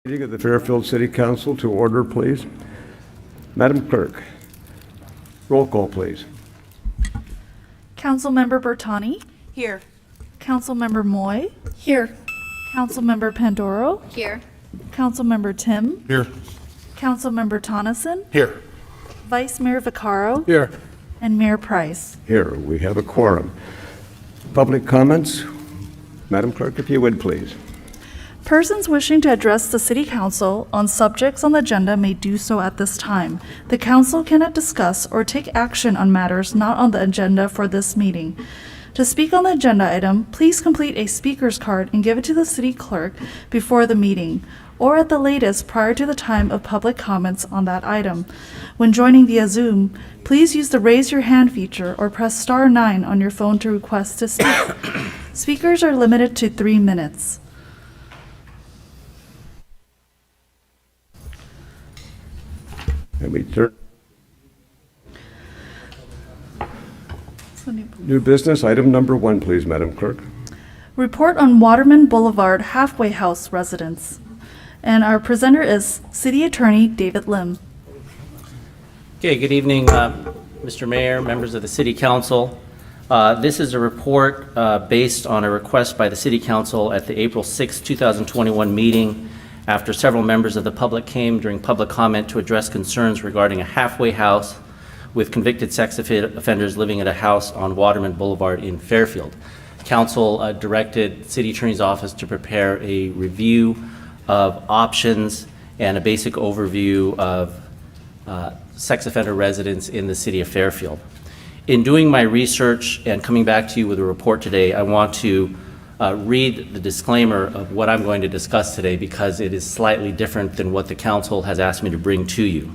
Meeting of the Fairfield City Council to order, please. Madam Clerk, roll call, please. Councilmember Bertani. Here. Councilmember Moy. Here. Councilmember Pandoro. Here. Councilmember Tim. Here. Councilmember Tonneson. Here. Vice Mayor Vaccaro. Here. And Mayor Price. Here, we have a quorum. Public comments? Madam Clerk, if you would, please. Persons wishing to address the City Council on subjects on the agenda may do so at this time. The Council cannot discuss or take action on matters not on the agenda for this meeting. To speak on the agenda item, please complete a speaker's card and give it to the City Clerk before the meeting, or at the latest prior to the time of public comments on that item. When joining via Zoom, please use the Raise Your Hand feature or press star 9 on your phone to request to speak. Speakers are limited to 3 minutes. And we turn. New business, item number 1, please, Madam Clerk. Report on Waterman Boulevard halfway house residents. And our presenter is City Attorney David Lim. Okay, good evening, Mr. Mayor, members of the City Council. This is a report based on a request by the City Council at the April 6, 2021 meeting after several members of the public came during public comment to address concerns regarding a halfway house with convicted sex offenders living at a house on Waterman Boulevard in Fairfield. Council directed City Attorney's Office to prepare a review of options and a basic overview of sex offender residents in the city of Fairfield. In doing my research and coming back to you with a report today, I want to read the disclaimer of what I'm going to discuss today because it is slightly different than what the council has asked me to bring to you.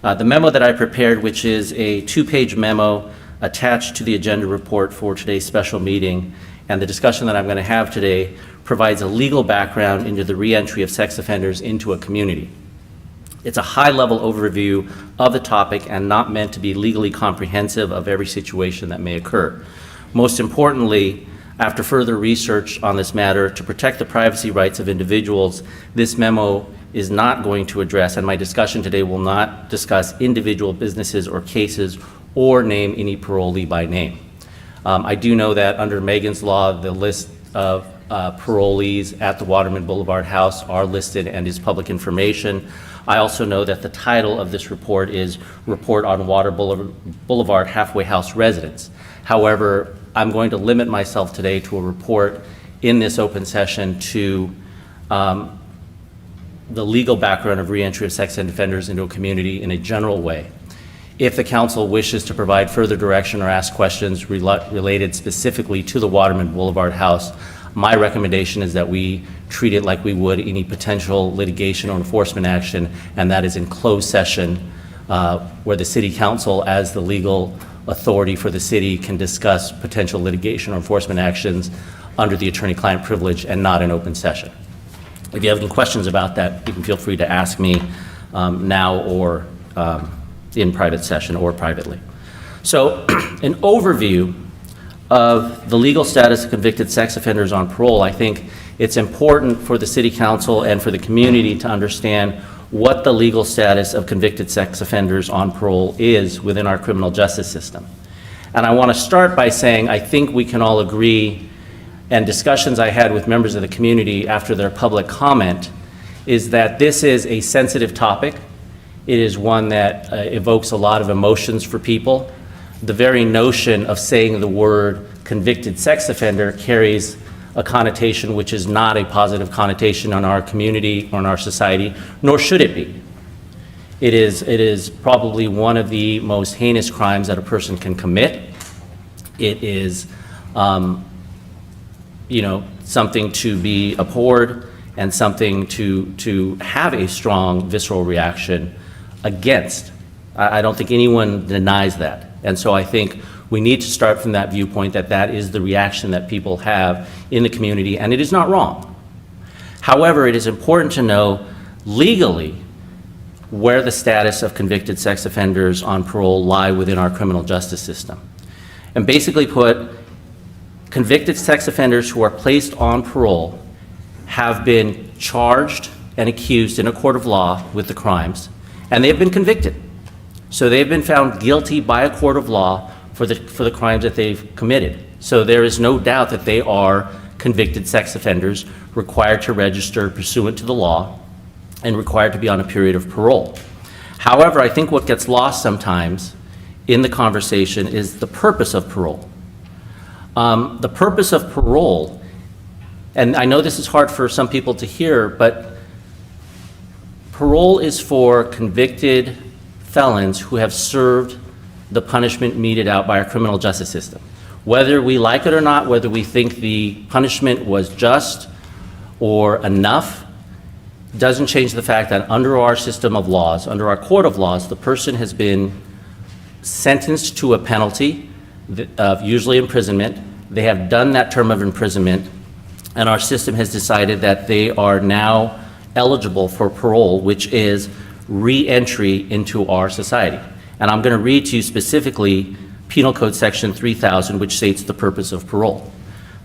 The memo that I prepared, which is a 2-page memo attached to the agenda report for today's special meeting, and the discussion that I'm going to have today provides a legal background into the reentry of sex offenders into a community. It's a high-level overview of the topic and not meant to be legally comprehensive of every situation that may occur. Most importantly, after further research on this matter, to protect the privacy rights of individuals, this memo is not going to address, and my discussion today will not discuss individual businesses or cases or name any parolee by name. I do know that under Megan's Law, the list of parolees at the Waterman Boulevard House are listed and is public information. I also know that the title of this report is Report on Water Boulevard Halfway House Residents. However, I'm going to limit myself today to a report in this open session to the legal background of reentry of sex offenders into a community in a general way. If the council wishes to provide further direction or ask questions related specifically to the Waterman Boulevard House, my recommendation is that we treat it like we would any potential litigation or enforcement action, and that is in closed session where the City Council, as the legal authority for the city, can discuss potential litigation or enforcement actions under the attorney-client privilege and not in open session. If you have any questions about that, you can feel free to ask me now or in private session or privately. So an overview of the legal status of convicted sex offenders on parole, I think it's important for the City Council and for the community to understand what the legal status of convicted sex offenders on parole is within our criminal justice system. And I want to start by saying I think we can all agree, and discussions I had with members of the community after their public comment, is that this is a sensitive topic. It is one that evokes a lot of emotions for people. The very notion of saying the word convicted sex offender carries a connotation which is not a positive connotation on our community or in our society, nor should it be. It is probably one of the most heinous crimes that a person can commit. It is something to be abhorred and something to have a strong visceral reaction against. I don't think anyone denies that. And so I think we need to start from that viewpoint that that is the reaction that people have in the community, and it is not wrong. However, it is important to know legally where the status of convicted sex offenders on parole lie within our criminal justice system. And basically put, convicted sex offenders who are placed on parole have been charged and accused in a court of law with the crimes, and they have been convicted. So they've been found guilty by a court of law for the crimes that they've committed. So there is no doubt that they are convicted sex offenders required to register pursuant to the law and required to be on a period of parole. However, I think what gets lost sometimes in the conversation is the purpose of parole. The purpose of parole, and I know this is hard for some people to hear, but parole is for convicted felons who have served the punishment meted out by our criminal justice system. Whether we like it or not, whether we think the punishment was just or enough, doesn't change the fact that under our system of laws, under our court of laws, the person has been sentenced to a penalty of usually imprisonment. They have done that term of imprisonment, and our system has decided that they are now eligible for parole, which is re-entry into our society. And I'm going to read to you specifically Penal Code Section 3000, which states the purpose of parole.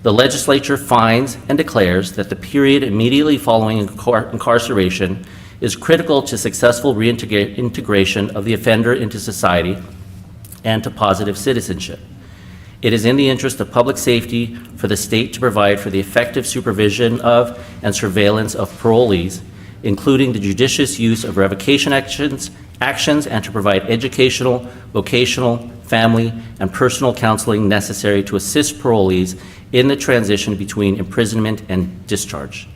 The legislature finds and declares that the period immediately following incarceration is critical to successful reintegration of the offender into society and to positive citizenship. It is in the interest of public safety for the state to provide for the effective supervision of and surveillance of parolees, including the judicious use of revocation actions, and to provide educational, vocational, family, and personal counseling necessary to assist parolees in the transition between imprisonment and discharge.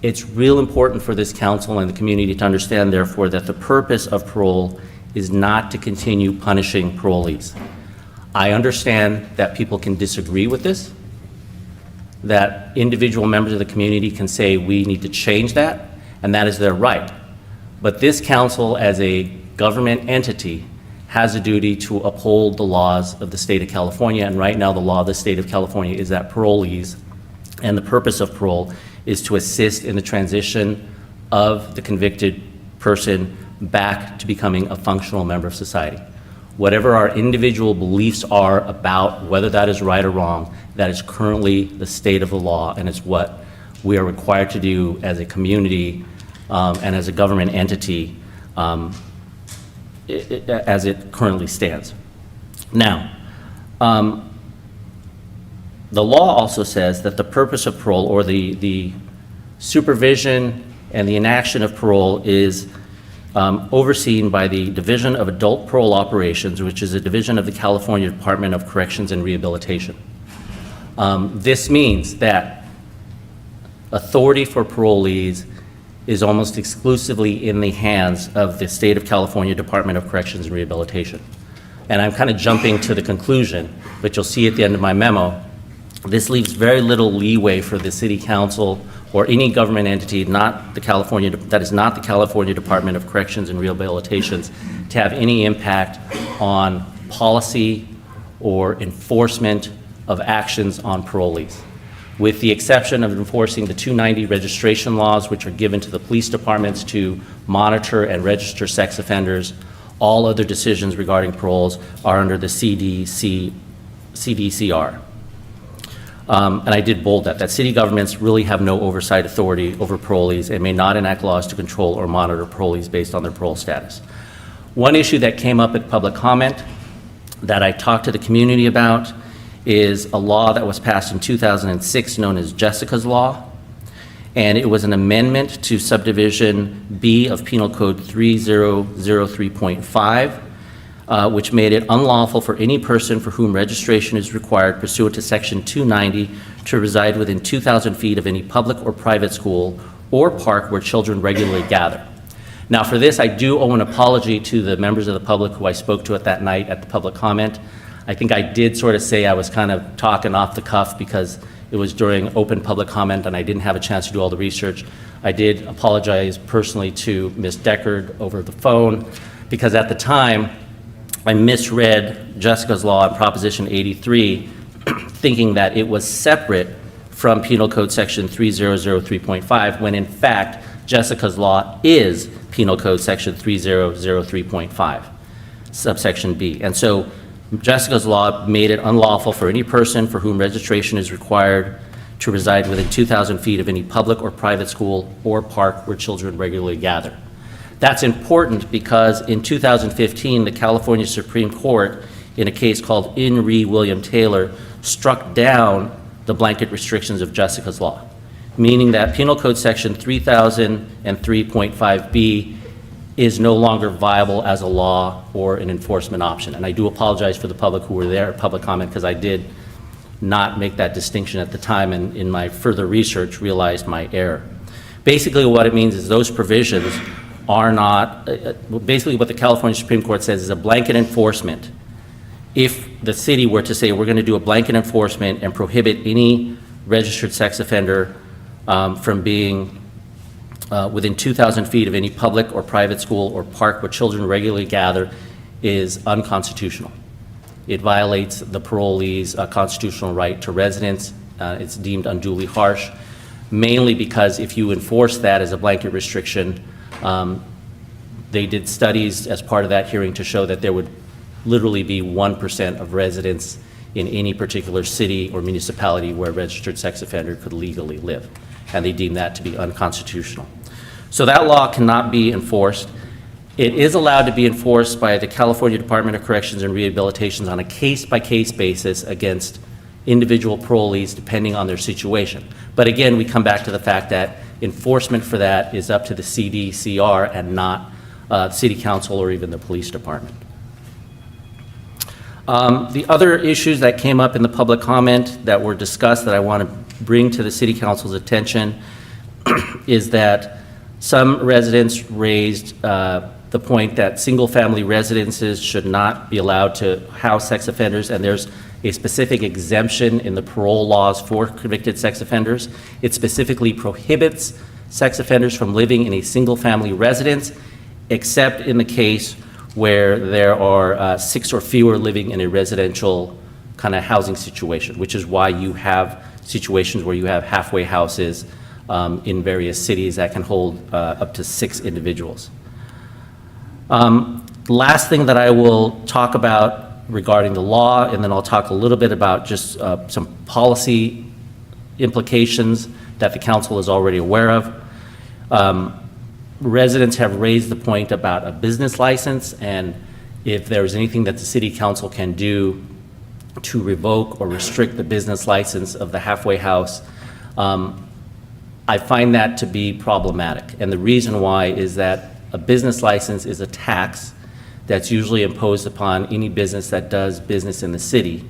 It's real important for this council and the community to understand, therefore, that the purpose of parole is not to continue punishing parolees. I understand that people can disagree with this, that individual members of the community can say we need to change that, and that is their right. But this council, as a government entity, has a duty to uphold the laws of the state of California, and right now the law of the state of California is that parolees, and the purpose of parole is to assist in the transition of the convicted person back to becoming a functional member of society. Whatever our individual beliefs are about whether that is right or wrong, that is currently the state of the law, and it's what we are required to do as a community and as a government entity as it currently stands. Now, the law also says that the purpose of parole, or the supervision and the enaction of parole, is overseen by the Division of Adult Parole Operations, which is a division of the California Department of Corrections and Rehabilitation. This means that authority for parolees is almost exclusively in the hands of the State of California Department of Corrections and Rehabilitation. And I'm kind of jumping to the conclusion, but you'll see at the end of my memo, this leaves very little leeway for the City Council or any government entity that is not the California Department of Corrections and Rehabilitation to have any impact on policy or enforcement of actions on parolees. With the exception of enforcing the 290 registration laws, which are given to the police departments to monitor and register sex offenders, all other decisions regarding paroles are under the CDCR. And I did bold that city governments really have no oversight authority over parolees and may not enact laws to control or monitor parolees based on their parole status. One issue that came up at public comment that I talked to the community about is a law that was passed in 2006 known as Jessica's Law, and it was an amendment to subdivision B of Penal Code 3003.5, which made it unlawful for any person for whom registration is required pursuant to Section 290 to reside within 2,000 feet of any public or private school or park where children regularly gather. Now, for this, I do owe an apology to the members of the public who I spoke to at that night at the public comment. I think I did sort of say I was kind of talking off the cuff because it was during open public comment and I didn't have a chance to do all the research. I did apologize personally to Ms. Deckard over the phone because at the time I misread Jessica's Law and Proposition 83 thinking that it was separate from Penal Code Section 3003.5 when in fact Jessica's Law is Penal Code Section 3003.5, subsection B. And so Jessica's Law made it unlawful for any person for whom registration is required to reside within 2,000 feet of any public or private school or park where children regularly gather. That's important because in 2015, the California Supreme Court, in a case called In Re William Taylor, struck down the blanket restrictions of Jessica's Law, meaning that Penal Code Section 3003.5B is no longer viable as a law or an enforcement option. And I do apologize for the public who were there at public comment, because I did not make that distinction at the time, and in my further research realized my error. Basically what it means is those provisions are not, basically what the California Supreme Court says is a blanket enforcement. If the city were to say we're going to do a blanket enforcement and prohibit any registered sex offender from being within 2,000 feet of any public or private school or park where children regularly gather, is unconstitutional. It violates the parolee's constitutional right to residence. It's deemed unduly harsh, mainly because if you enforce that as a blanket restriction, they did studies as part of that hearing to show that there would literally be 1% of residents in any particular city or municipality where a registered sex offender could legally live, and they deemed that to be unconstitutional. So that law cannot be enforced. It is allowed to be enforced by the California Department of Corrections and Rehabilitation on a case-by-case basis against individual parolees depending on their situation. But again, we come back to the fact that enforcement for that is up to the CDCR and not City Council or even the Police Department. The other issues that came up in the public comment that were discussed that I want to bring to the City Council's attention is that some residents raised the point that single-family residences should not be allowed to house sex offenders, and there's a specific exemption in the parole laws for convicted sex offenders. It specifically prohibits sex offenders from living in a single-family residence, except in the case where there are 6 or fewer living in a residential kind of housing situation, which is why you have situations where you have halfway houses in various cities that can hold up to 6 individuals. Last thing that I will talk about regarding the law, and then I'll talk a little bit about just some policy implications that the council is already aware of. Residents have raised the point about a business license, and if there's anything that the city council can do to revoke or restrict the business license of the halfway house, I find that to be problematic. And the reason why is that a business license is a tax that's usually imposed upon any business that does business in the city.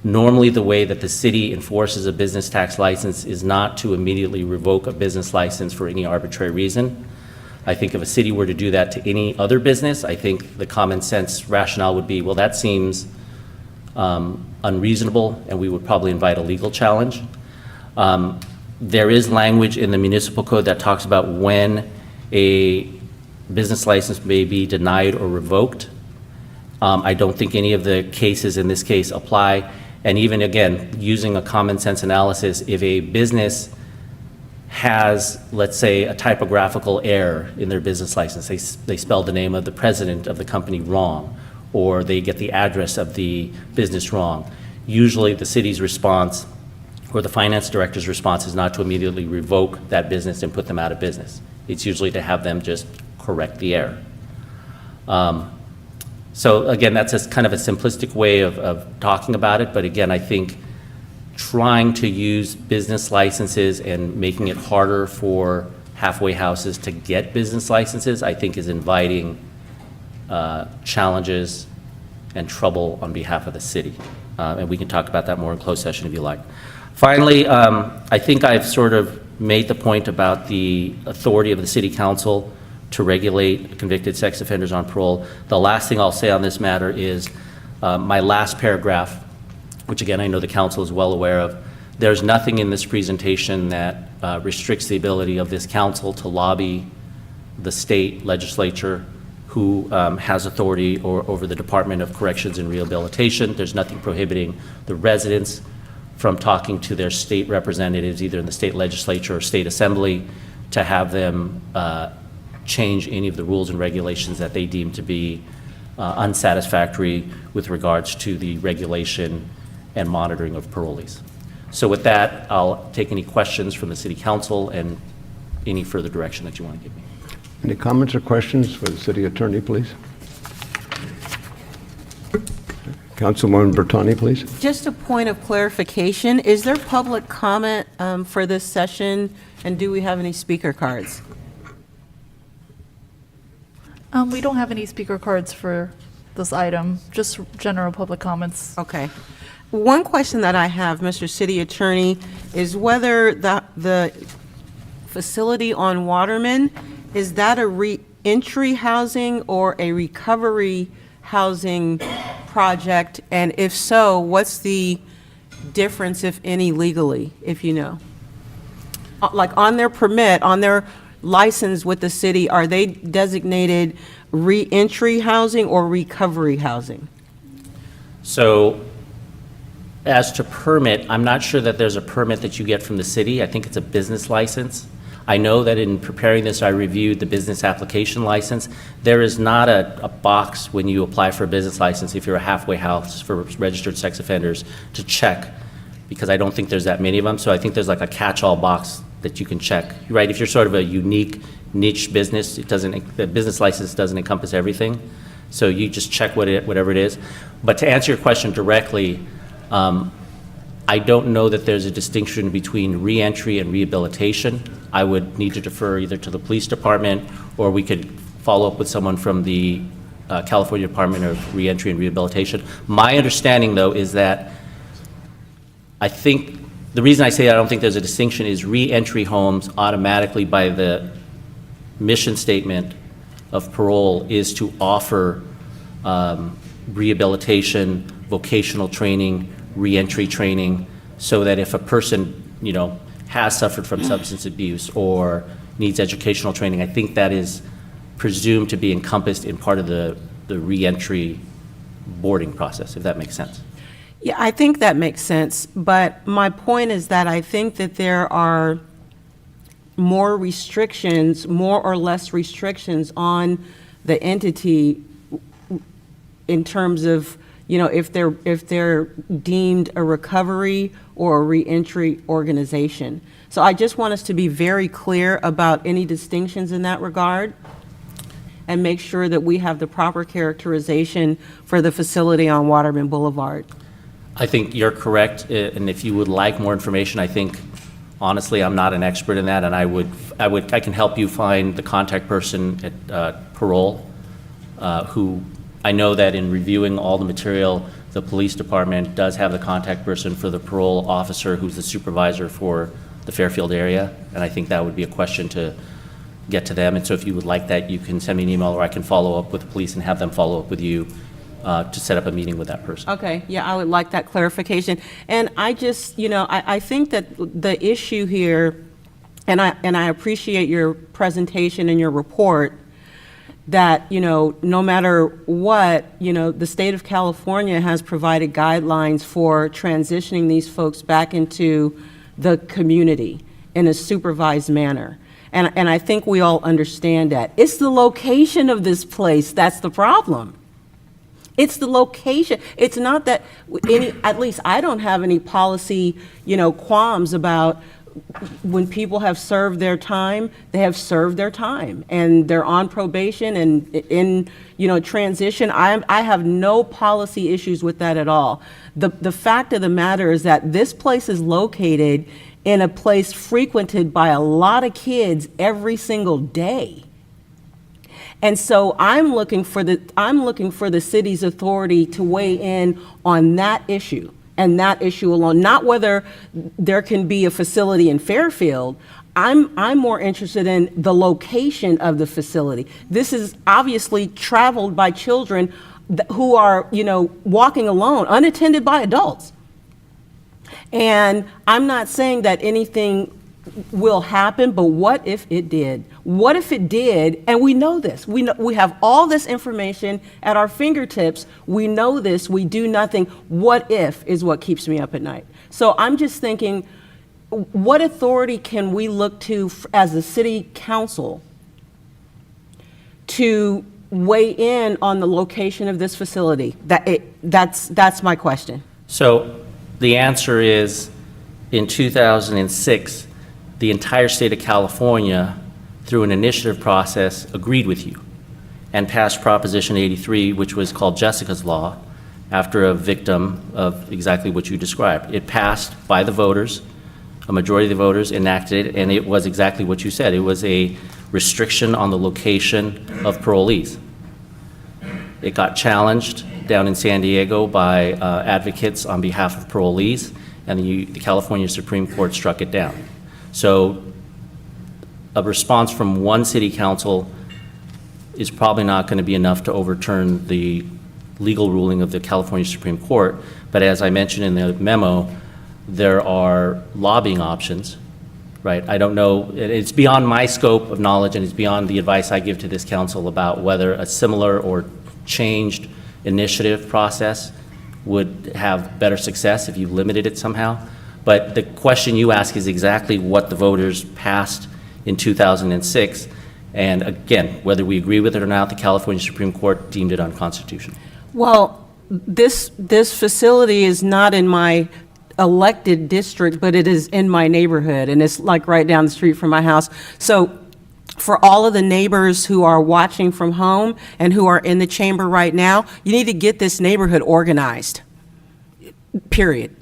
Normally, the way that the city enforces a business tax license is not to immediately revoke a business license for any arbitrary reason. I think if a city were to do that to any other business, I think the common sense rationale would be, well, that seems unreasonable, and we would probably invite a legal challenge. There is language in the municipal code that talks about when a business license may be denied or revoked. I don't think any of the cases in this case apply. And even again, using a common sense analysis, if a business has, let's say, a typographical error in their business license, they spelled the name of the president of the company wrong, or they get the address of the business wrong, usually the city's response or the finance director's response is not to immediately revoke that business and put them out of business. It's usually to have them just correct the error. So again, that's a kind of a simplistic way of talking about it, but again, I think trying to use business licenses and making it harder for halfway houses to get business licenses, I think is inviting challenges and trouble on behalf of the city. And we can talk about that more in closed session if you like. Finally, I think I've sort of made the point about the authority of the city council to regulate convicted sex offenders on parole. The last thing I'll say on this matter is my last paragraph, which again I know the council is well aware of. There's nothing in this presentation that restricts the ability of this council to lobby the state legislature who has authority over the Department of Corrections and Rehabilitation. There's nothing prohibiting the residents from talking to their state representatives, either in the state legislature or state assembly, to have them change any of the rules and regulations that they deem to be unsatisfactory with regards to the regulation and monitoring of parolees. So with that, I'll take any questions from the city council and any further direction that you want to give me. Any comments or questions for the city attorney, please? Councilwoman Bertani, please. Just a point of clarification, is there public comment for this session, and do we have any speaker cards? We don't have any speaker cards for this item, just general public comments. Okay. One question that I have, Mr. City Attorney, is whether the facility on Waterman, is that a re-entry housing or a recovery housing project? And if so, what's the difference, if any, legally, if you know? Like on their permit, on their license with the city, are they designated re-entry housing or recovery housing? So as to permit, I'm not sure that there's a permit that you get from the city. I think it's a business license. I know that in preparing this, I reviewed the business application license. There is not a box when you apply for a business license, if you're a halfway house for registered sex offenders, to check, because I don't think there's that many of them. So I think there's like a catch-all box that you can check, right? If you're sort of a unique niche business, the business license doesn't encompass everything. So you just check whatever it is. But to answer your question directly, I don't know that there's a distinction between reentry and rehabilitation. I would need to defer either to the police department, or we could follow up with someone from the California Department of Reentry and Rehabilitation. My understanding, though, is that I think the reason I say I don't think there's a distinction is reentry homes automatically, by the mission statement of parole, is to offer rehabilitation, vocational training, reentry training, so that if a person, has suffered from substance abuse or needs educational training, I think that is presumed to be encompassed in part of the reentry boarding process, if that makes sense. Yeah, I think that makes sense, but my point is that I think that there are more restrictions, more or less restrictions on the entity in terms of, if they're deemed a recovery or a reentry organization. So I just want us to be very clear about any distinctions in that regard, and make sure that we have the proper characterization for the facility on Waterman Boulevard. I think you're correct, and if you would like more information, I think, honestly, I'm not an expert in that, and I can help you find the contact person at parole, who I know that in reviewing all the material, the police department does have the contact person for the parole officer, who's the supervisor for the Fairfield area, and I think that would be a question to get to them. And so if you would like that, you can send me an email, or I can follow up with the police and have them follow up with you to set up a meeting with that person. Okay, yeah, I would like that clarification. And I just, I think that the issue here, and I appreciate your presentation and your report, that, no matter what, the state of California has provided guidelines for transitioning these folks back into the community in a supervised manner. And I think we all understand that. It's the location of this place that's the problem. It's the location. It's not that at least I don't have any policy, qualms about when people have served their time, they have served their time, and they're on probation and in, transition. I have no policy issues with that at all. The fact of the matter is that this place is located in a place frequented by a lot of kids every single day. And so I'm looking for the city's authority to weigh in on that issue, and that issue alone, not whether there can be a facility in Fairfield. I'm more interested in the location of the facility. This is obviously traveled by children who are, walking alone, unattended by adults. And I'm not saying that anything will happen, but what if it did? What if it did? And we know this. We have all this information at our fingertips. We know this. We do nothing. What if is what keeps me up at night. So I'm just thinking, what authority can we look to as a city council to weigh in on the location of this facility? That's my question. So the answer is, in 2006, the entire state of California, through an initiative process, agreed with you and passed Proposition 83, which was called Jessica's Law, after a victim of exactly what you described. It passed by the voters, a majority of the voters enacted it, and it was exactly what you said. It was a restriction on the location of parolees. It got challenged down in San Diego by advocates on behalf of parolees, and the California Supreme Court struck it down. So a response from one city council is probably not going to be enough to overturn the legal ruling of the California Supreme Court. But as I mentioned in the memo, there are lobbying options, right? I don't know, it's beyond my scope of knowledge, and it's beyond the advice I give to this council about whether a similar or changed initiative process would have better success if you limited it somehow. But the question you ask is exactly what the voters passed in 2006. And again, whether we agree with it or not, the California Supreme Court deemed it unconstitutional. Well, this facility is not in my elected district, but it is in my neighborhood, and it's like right down the street from my house. So for all of the neighbors who are watching from home and who are in the chamber right now, you need to get this neighborhood organized, period.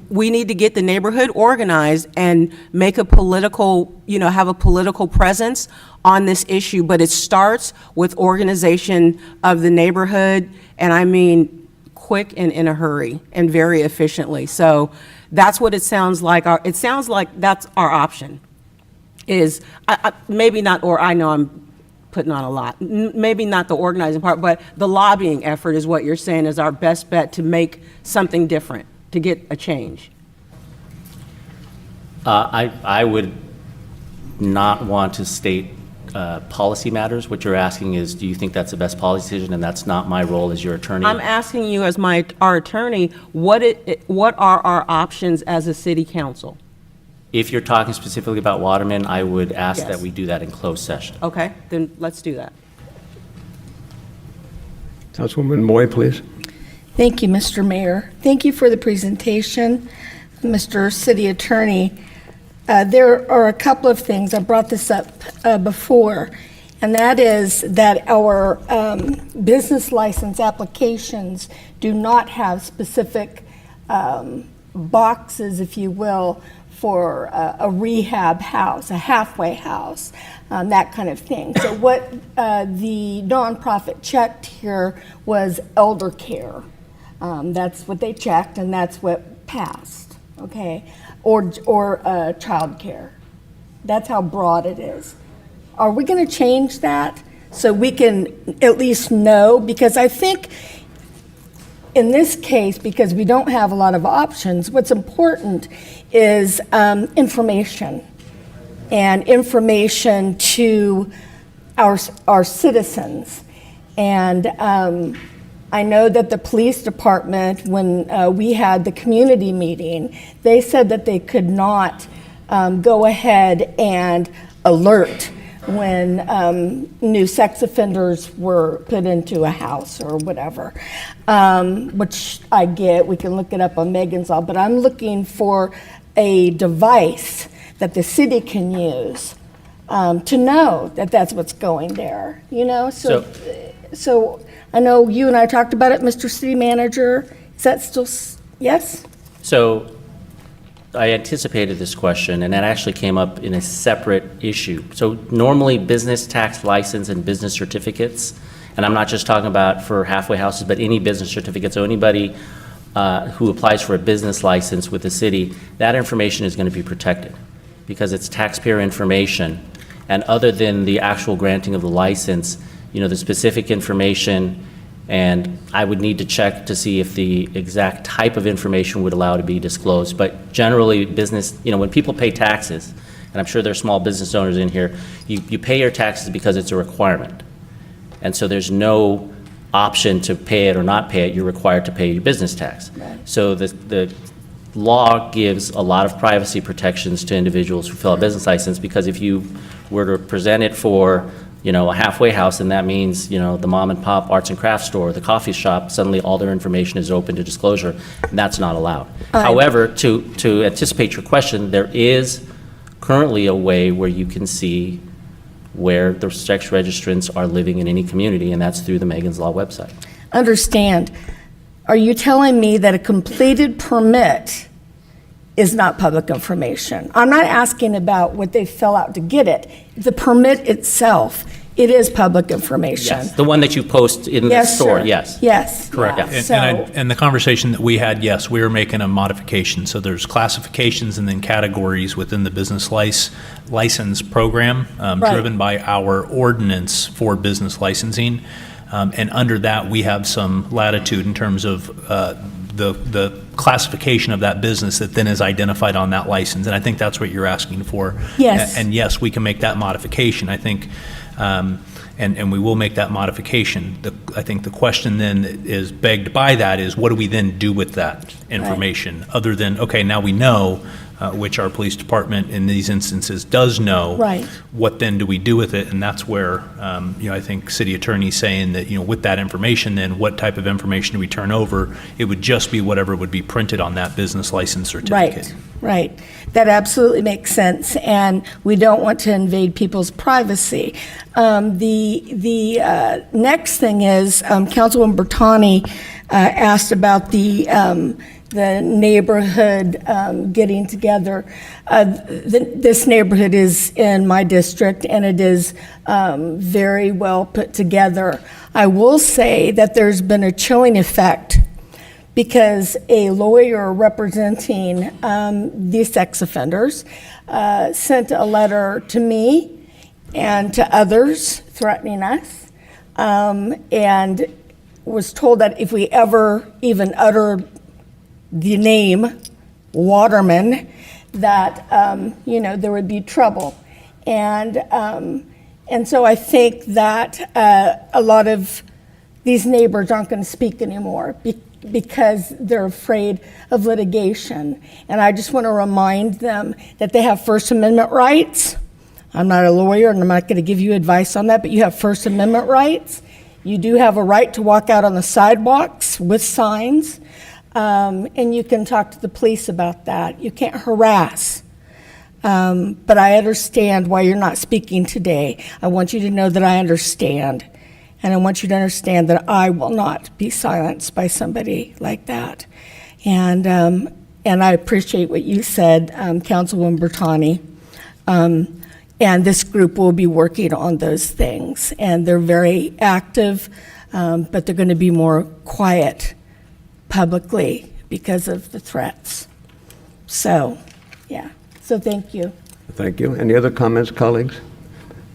We need to get the neighborhood organized and make a political, have a political presence on this issue, but it starts with organization of the neighborhood, and I mean quick and in a hurry and very efficiently. So that's what it sounds like. It sounds like that's our option. Is maybe not, or I know I'm putting on a lot, maybe not the organizing part, but the lobbying effort is what you're saying is our best bet to make something different, to get a change. I would not want to state policy matters. What you're asking is, do you think that's the best policy decision? And that's not my role as your attorney. I'm asking you as our attorney, what are our options as a city council? If you're talking specifically about Waterman, I would ask Yes. that we do that in closed session. Okay, then let's do that. Councilwoman Moy, please. Thank you, Mr. Mayor. Thank you for the presentation, Mr. City Attorney. There are a couple of things, I brought this up before, and that is that our business license applications do not have specific boxes, if you will, for a rehab house, a halfway house, that kind of thing. So what the nonprofit checked here was elder care. That's what they checked, and that's what passed, okay? Or child care. That's how broad it is. Are we going to change that so we can at least know? Because I think in this case, because we don't have a lot of options, what's important is information, and information to our citizens. And I know that the police department, when we had the community meeting, they said that they could not go ahead and alert when new sex offenders were put into a house or whatever, which I get. We can look it up on Megan's Law, but I'm looking for a device that the city can use to know that that's what's going there, So I know you and I talked about it, Mr. City Manager. Is that still, yes? So I anticipated this question, and that actually came up in a separate issue. So normally, business tax license and business certificates, and I'm not just talking about for halfway houses, but any business certificates, so anybody who applies for a business license with the city, that information is going to be protected because it's taxpayer information. And other than the actual granting of the license, the specific information, and I would need to check to see if the exact type of information would allow to be disclosed. But generally, business, when people pay taxes, and I'm sure there are small business owners in here, you pay your taxes because it's a requirement. And so there's no option to pay it or not pay it. You're required to pay your business tax. Right. So the law gives a lot of privacy protections to individuals who fill a business license, because if you were to present it for a halfway house, and that means, the mom and pop arts and crafts store, the coffee shop, suddenly all their information is open to disclosure, and that's not allowed. However, to anticipate your question, there is currently a way where you can see where the sex registrants are living in any community, and that's through the Megan's Law website. Understand, are you telling me that a completed permit is not public information? I'm not asking about what they fill out to get it. The permit itself, it is public information. Yes, the one that you post in the Yes, store, sir. yes. Yes. Correct. yeah. And, So- and the conversation that we had, yes, we were making a modification. So there's classifications and then categories within the business license program, Right. driven by our ordinance for business licensing. And under that, we have some latitude in terms of the classification of that business that then is identified on that license. And I think that's what you're asking for. Yes. And yes, we can make that modification. I think, and we will make that modification. I think the question then is begged by that is, what do we then do with that information? Other than, okay, now we know, which our police department in these instances does know. Right. What then do we do with it? And that's where, I think city attorney's saying that, with that information, then what type of information do we turn over? It would just be whatever would be printed on that business license certificate. Right. That absolutely makes sense, and we don't want to invade people's privacy. The next thing is, Councilwoman Bertani asked about the neighborhood getting together. This neighborhood is in my district, and it is very well put together. I will say that there's been a chilling effect because a lawyer representing these sex offenders sent a letter to me and to others threatening us, and was told that if we ever even utter the name Waterman, that there would be trouble, and so I think that a lot of these neighbors aren't going to speak anymore because they're afraid of litigation. And I just want to remind them that they have First Amendment rights. I'm not a lawyer, and I'm not going to give you advice on that, but you have First Amendment rights. You do have a right to walk out on the sidewalks with signs, and you can talk to the police about that. You can't harass. But I understand why you're not speaking today. I want you to know that I understand. And I want you to understand that I will not be silenced by somebody like that. And I appreciate what you said, Councilwoman Bertani. And this group will be working on those things. And they're very active, but they're going to be more quiet publicly because of the threats. So, yeah. So thank you. Thank you. Any other comments, colleagues?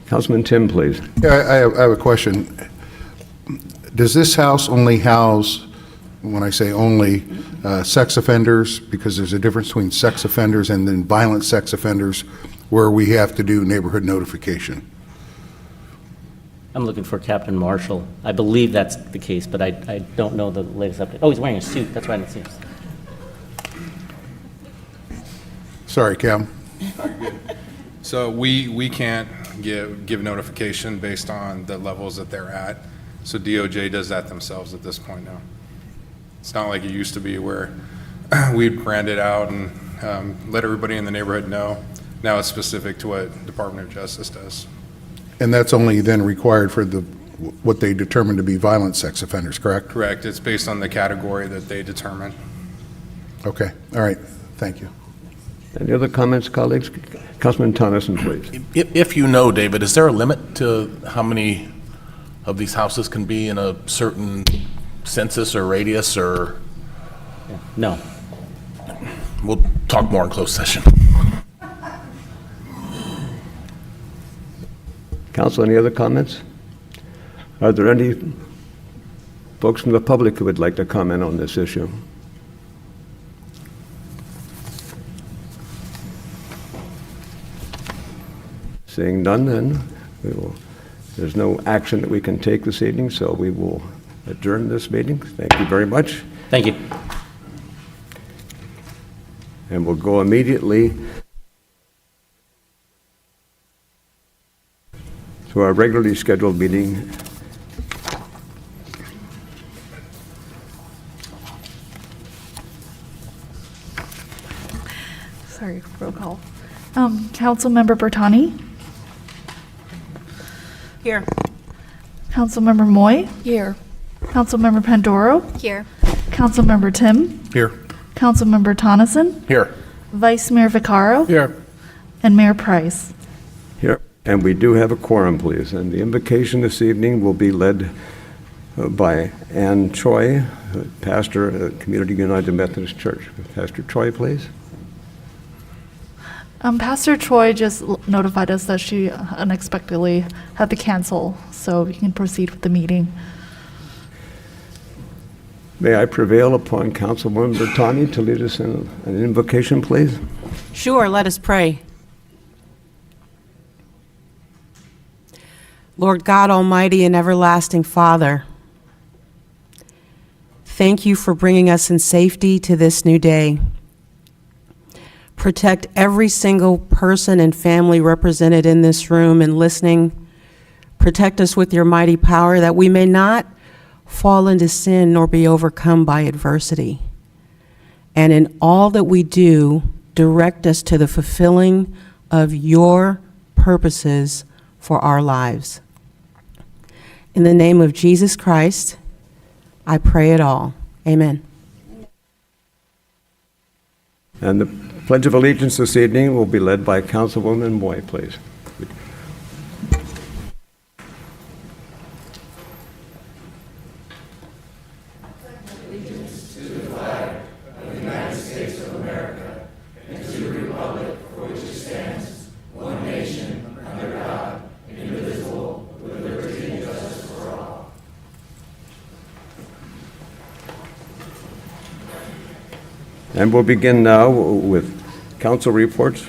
Councilman Tim, please. Yeah, I have a question. Does this house only house, when I say only, sex offenders? Because there's a difference between sex offenders and then violent sex offenders where we have to do neighborhood notification. I'm looking for Captain Marshall. I believe that's the case, but I don't know the latest update. Oh, he's wearing a suit. That's why I didn't see him. Sorry, Cam. So we can't give notification based on the levels that they're at. So DOJ does that themselves at this point now. It's not like it used to be where we'd brand it out and let everybody in the neighborhood know. Now it's specific to what Department of Justice does. And that's only then required for what they determine to be violent sex offenders, correct? Correct. It's based on the category that they determine. Okay, all right, thank you. Any other comments, colleagues? Councilman Tonneson, please. If you know, David, is there a limit to how many of these houses can be in a certain census or radius, or? No. We'll talk more in closed session. Council, any other comments? Are there any folks from the public who would like to comment on this issue? Seeing none, then, there's no action that we can take this evening, so we will adjourn this meeting. Thank you very much. Thank you. And we'll go immediately to our regularly scheduled meeting. Sorry, roll call. Councilmember Bertani, Here. Councilmember Moy, Here. Councilmember Pandoro, Here. Councilmember Tim, Here. Councilmember Tonneson, Here. Vice Mayor Vaccaro, Here. and Mayor Price. Here, and we do have a quorum, please. And the invocation this evening will be led by Ann Choi, pastor at Community United Methodist Church. Pastor Choi, please. Pastor Troy just notified us that she unexpectedly had to cancel, so we can proceed with the meeting. May I prevail upon Councilwoman Bertani to lead us in an invocation, please? Sure, let us pray. Lord God Almighty and everlasting Father, thank you for bringing us in safety to this new day. Protect every single person and family represented in this room and listening. Protect us with your mighty power that we may not fall into sin nor be overcome by adversity. And in all that we do, direct us to the fulfilling of your purposes for our lives. In the name of Jesus Christ, I pray it all. Amen. And the Pledge of Allegiance this evening will be led by Councilwoman Moy, please. And we'll begin now with council reports.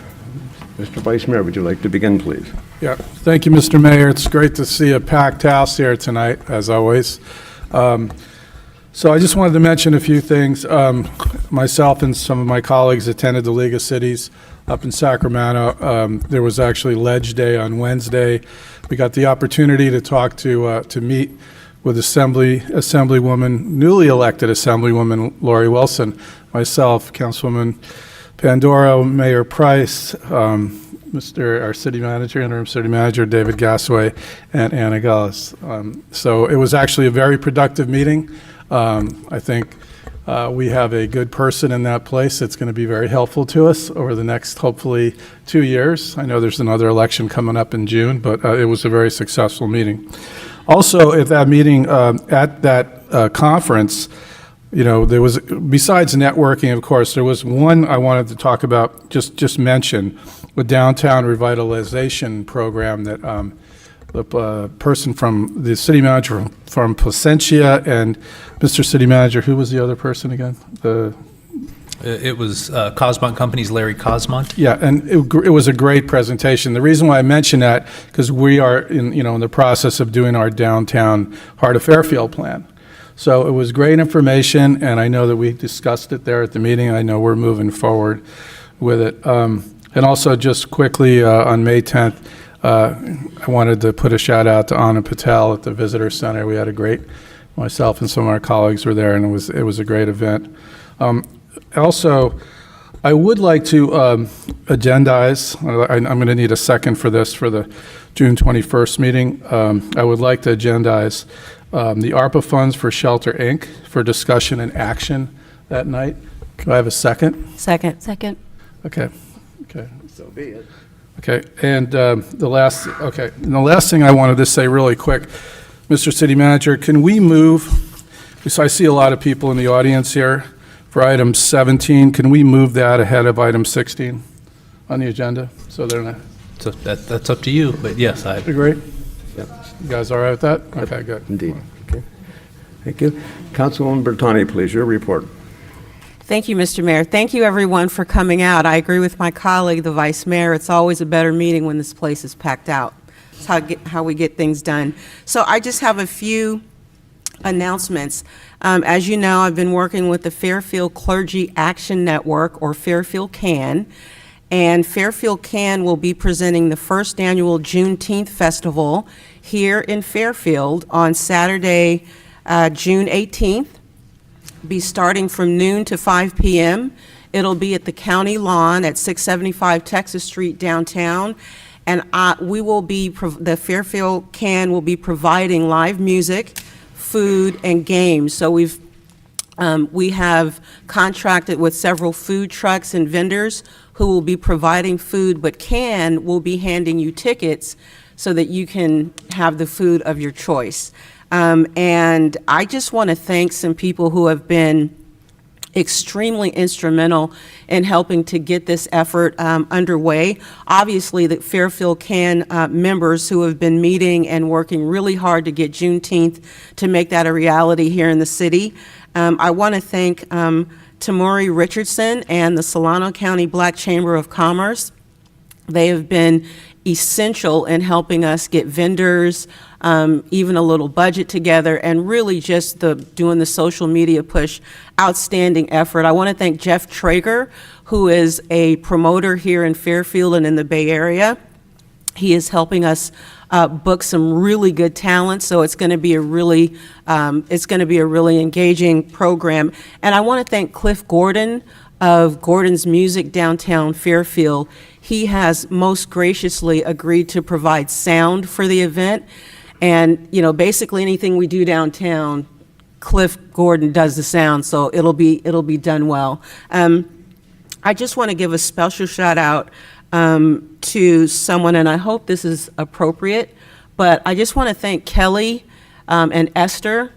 Mr. Vice Mayor, would you like to begin, please? Yeah, thank you, Mr. Mayor. It's great to see a packed house here tonight, as always. So I just wanted to mention a few things. Myself and some of my colleagues attended the League of Cities up in Sacramento. There was actually Ledge Day on Wednesday. We got the opportunity to talk to meet with Assemblywoman, newly elected Assemblywoman Lori Wilson, myself, Councilwoman Pandoro, Mayor Price, our city manager, interim city manager, David Gasway, and Anna Gullis. So it was actually a very productive meeting. I think we have a good person in that place that's going to be very helpful to us over the next, hopefully, 2 years. I know there's another election coming up in June, but it was a very successful meeting. Also, at that meeting, at that conference, you know, there was, besides networking, of course, there was one I wanted to talk about, just mention, the downtown revitalization program that the person from, the city manager from Placentia and Mr. City Manager, who was the other person again? It was Cosmont Company's Larry Cosmont. Yeah, and it was a great presentation. The reason why I mention that, because we are in the process of doing our downtown Heart of Fairfield plan. So it was great information, and I know that we discussed it there at the meeting. I know we're moving forward with it. And also, just quickly, on May 10th, I wanted to put a shout out to Anna Patel at the Visitor Center. We had a great, myself and some of our colleagues were there, and it was a great event. Also, I would like to agendize, I'm going to need a second for this for the June 21st meeting. I would like to agendize the ARPA funds for Shelter Inc. for discussion and action that night. Can I have a second? Second. Second. Okay. Okay. So be it. Okay. And the last thing I wanted to say really quick, Mr. City Manager, can we move, because I see a lot of people in the audience here, for item 17, can we move that ahead of item 16 on the agenda? So they're not, So that's up to you, but yes, I agree? Yep, You guys all right with that? Okay, good. indeed. Okay. Thank you. Councilwoman Bertani, please, your report. Thank you, Mr. Mayor. Thank you, everyone, for coming out. I agree with my colleague, the Vice Mayor. It's always a better meeting when this place is packed out. It's how we get things done. So I just have a few announcements. As you know, I've been working with the Fairfield Clergy Action Network, or Fairfield CAN, And Fairfield Can will be presenting the first annual Juneteenth Festival here in Fairfield on Saturday, June 18th. Be starting from noon to 5 p.m. It'll be at the county lawn at 675 Texas Street downtown. And the Fairfield Can will be providing live music, food, and games. So we have contracted with several food trucks and vendors who will be providing food, but Can will be handing you tickets so that you can have the food of your choice. And I just want to thank some people who have been extremely instrumental in helping to get this effort underway. Obviously, the Fairfield Can members who have been meeting and working really hard to get Juneteenth to make that a reality here in the city. I want to thank Tamori Richardson and the Solano County Black Chamber of Commerce. They have been essential in helping us get vendors, even a little budget together, and really just doing the social media push. Outstanding effort. I want to thank Jeff Traeger, who is a promoter here in Fairfield and in the Bay Area. He is helping us book some really good talent, so it's going to be a really engaging program. And I want to thank Cliff Gordon of Gordon's Music downtown Fairfield. He has most graciously agreed to provide sound for the event, and basically anything we do downtown, Cliff Gordon does the sound, so it'll be done well. I just want to give a special shout out to someone, and I hope this is appropriate, but I just want to thank Kelly and Esther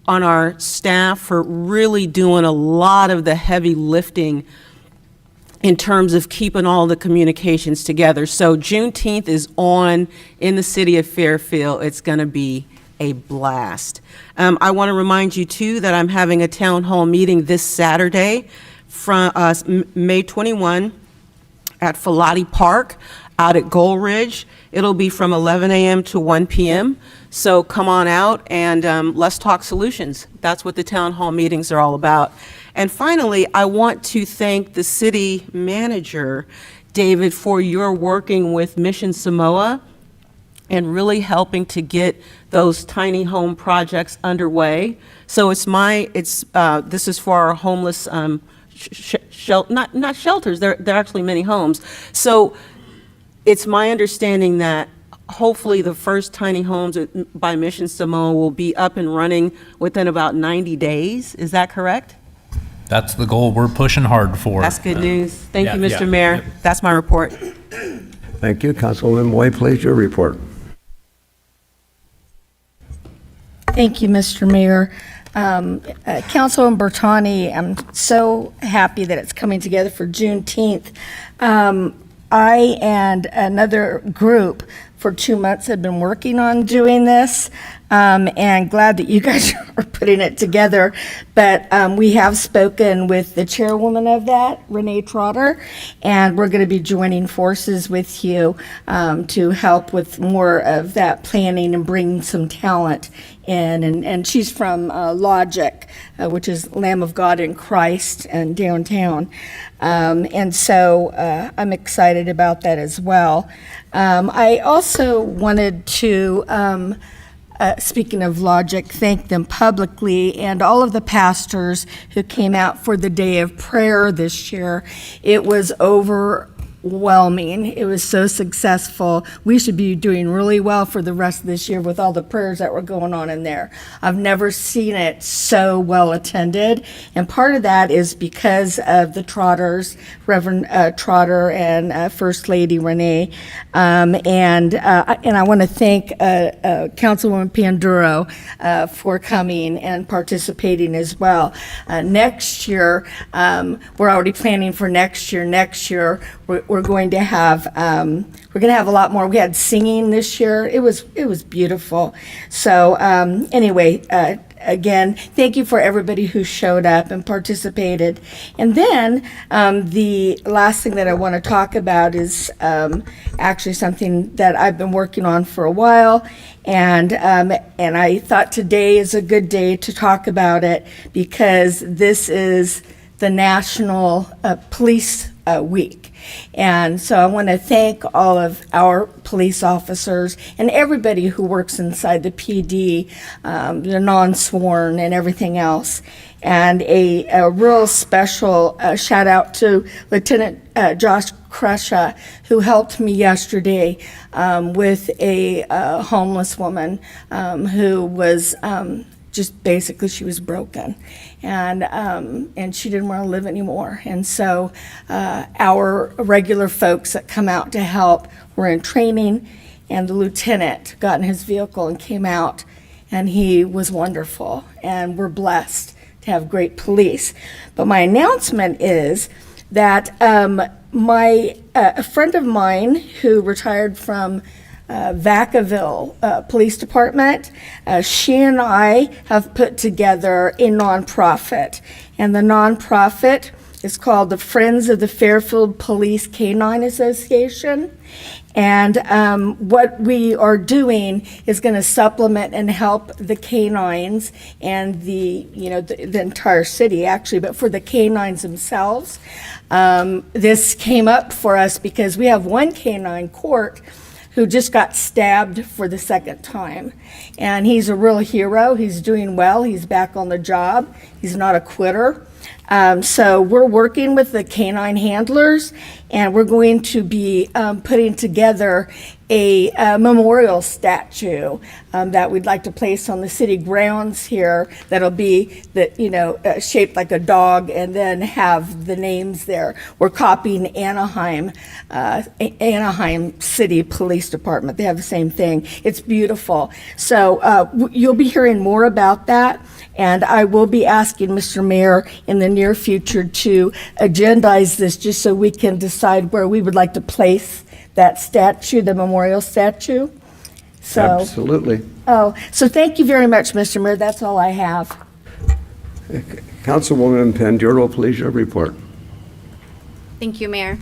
on our staff for really doing a lot of the heavy lifting in terms of keeping all the communications together. So Juneteenth is on in the city of Fairfield. It's going to be a blast. I want to remind you, too, that I'm having a town hall meeting this Saturday from May 21 at Filati Park out at Gold Ridge. It'll be from 11 a.m. to 1 p.m. So come on out and let's talk solutions. That's what the town hall meetings are all about. And finally, I want to thank the city manager, David, for your working with Mission Samoa and really helping to get those tiny home projects underway. So this is for our homeless not shelters, they're actually many homes. So it's my understanding that hopefully the first tiny homes by Mission Samoa will be up and running within about 90 days. Is that correct? That's the goal we're pushing hard for. That's good news. Thank you, yeah, Mr. Mayor. yeah. That's my report. Thank you. Councilwoman Moy, please, your report. Thank you, Mr. Mayor. Councilman Bertani, I'm so happy that it's coming together for Juneteenth. I and another group for 2 months have been working on doing this, and glad that you guys are putting it together. But we have spoken with the chairwoman of that, Renee Trotter, and we're going to be joining forces with you to help with more of that planning and bringing some talent in. And she's from Logic, which is Lamb of God in Christ and downtown. And so I'm excited about that as well. I also wanted to, speaking of Logic, thank them publicly and all of the pastors who came out for the day of prayer this year. It was overwhelming. It was so successful. We should be doing really well for the rest of this year with all the prayers that were going on in there. I've never seen it so well attended, and part of that is because of the Trotters, Reverend Trotter and First Lady Renee, and I want to thank Councilwoman Panduro for coming and participating as well. Next year, we're already planning for next year. Next year, we're going to have a lot more. We had singing this year. It was beautiful. So anyway, again, thank you for everybody who showed up and participated. And then the last thing that I want to talk about is actually something that I've been working on for a while, and I thought today is a good day to talk about it because this is the National Police week. And so I want to thank all of our police officers and everybody who works inside the PD, the non-sworn and everything else. And a real special shout out to Lieutenant Josh Crusha, who helped me yesterday with a homeless woman who was just basically she was broken, and she didn't want to live anymore. And so our regular folks that come out to help were in training, and the lieutenant got in his vehicle and came out, and he was wonderful, and we're blessed to have great police. But my announcement is that a friend of mine who retired from Vacaville Police Department, she and I have put together a nonprofit, and the nonprofit is called the Friends of the Fairfield Police Canine Association. And what we are doing is going to supplement and help the canines and the entire city, actually, but for the canines themselves. This came up for us because we have one canine court who just got stabbed for the second time. And he's a real hero. He's doing well. He's back on the job. He's not a quitter. So we're working with the canine handlers, and we're going to be putting together a memorial statue that we'd like to place on the city grounds here. That'll be shaped like a dog, and then have the names there. We're copying Anaheim City Police Department. They have the same thing. It's beautiful. So you'll be hearing more about that. And I will be asking Mr. Mayor in the near future to agendize this, just so we can decide where we would like to place that statue, the memorial statue. So, Absolutely. so thank you very much, Mr. Mayor. That's all I have. Councilwoman Panduro, please, your report. Thank you, Mayor.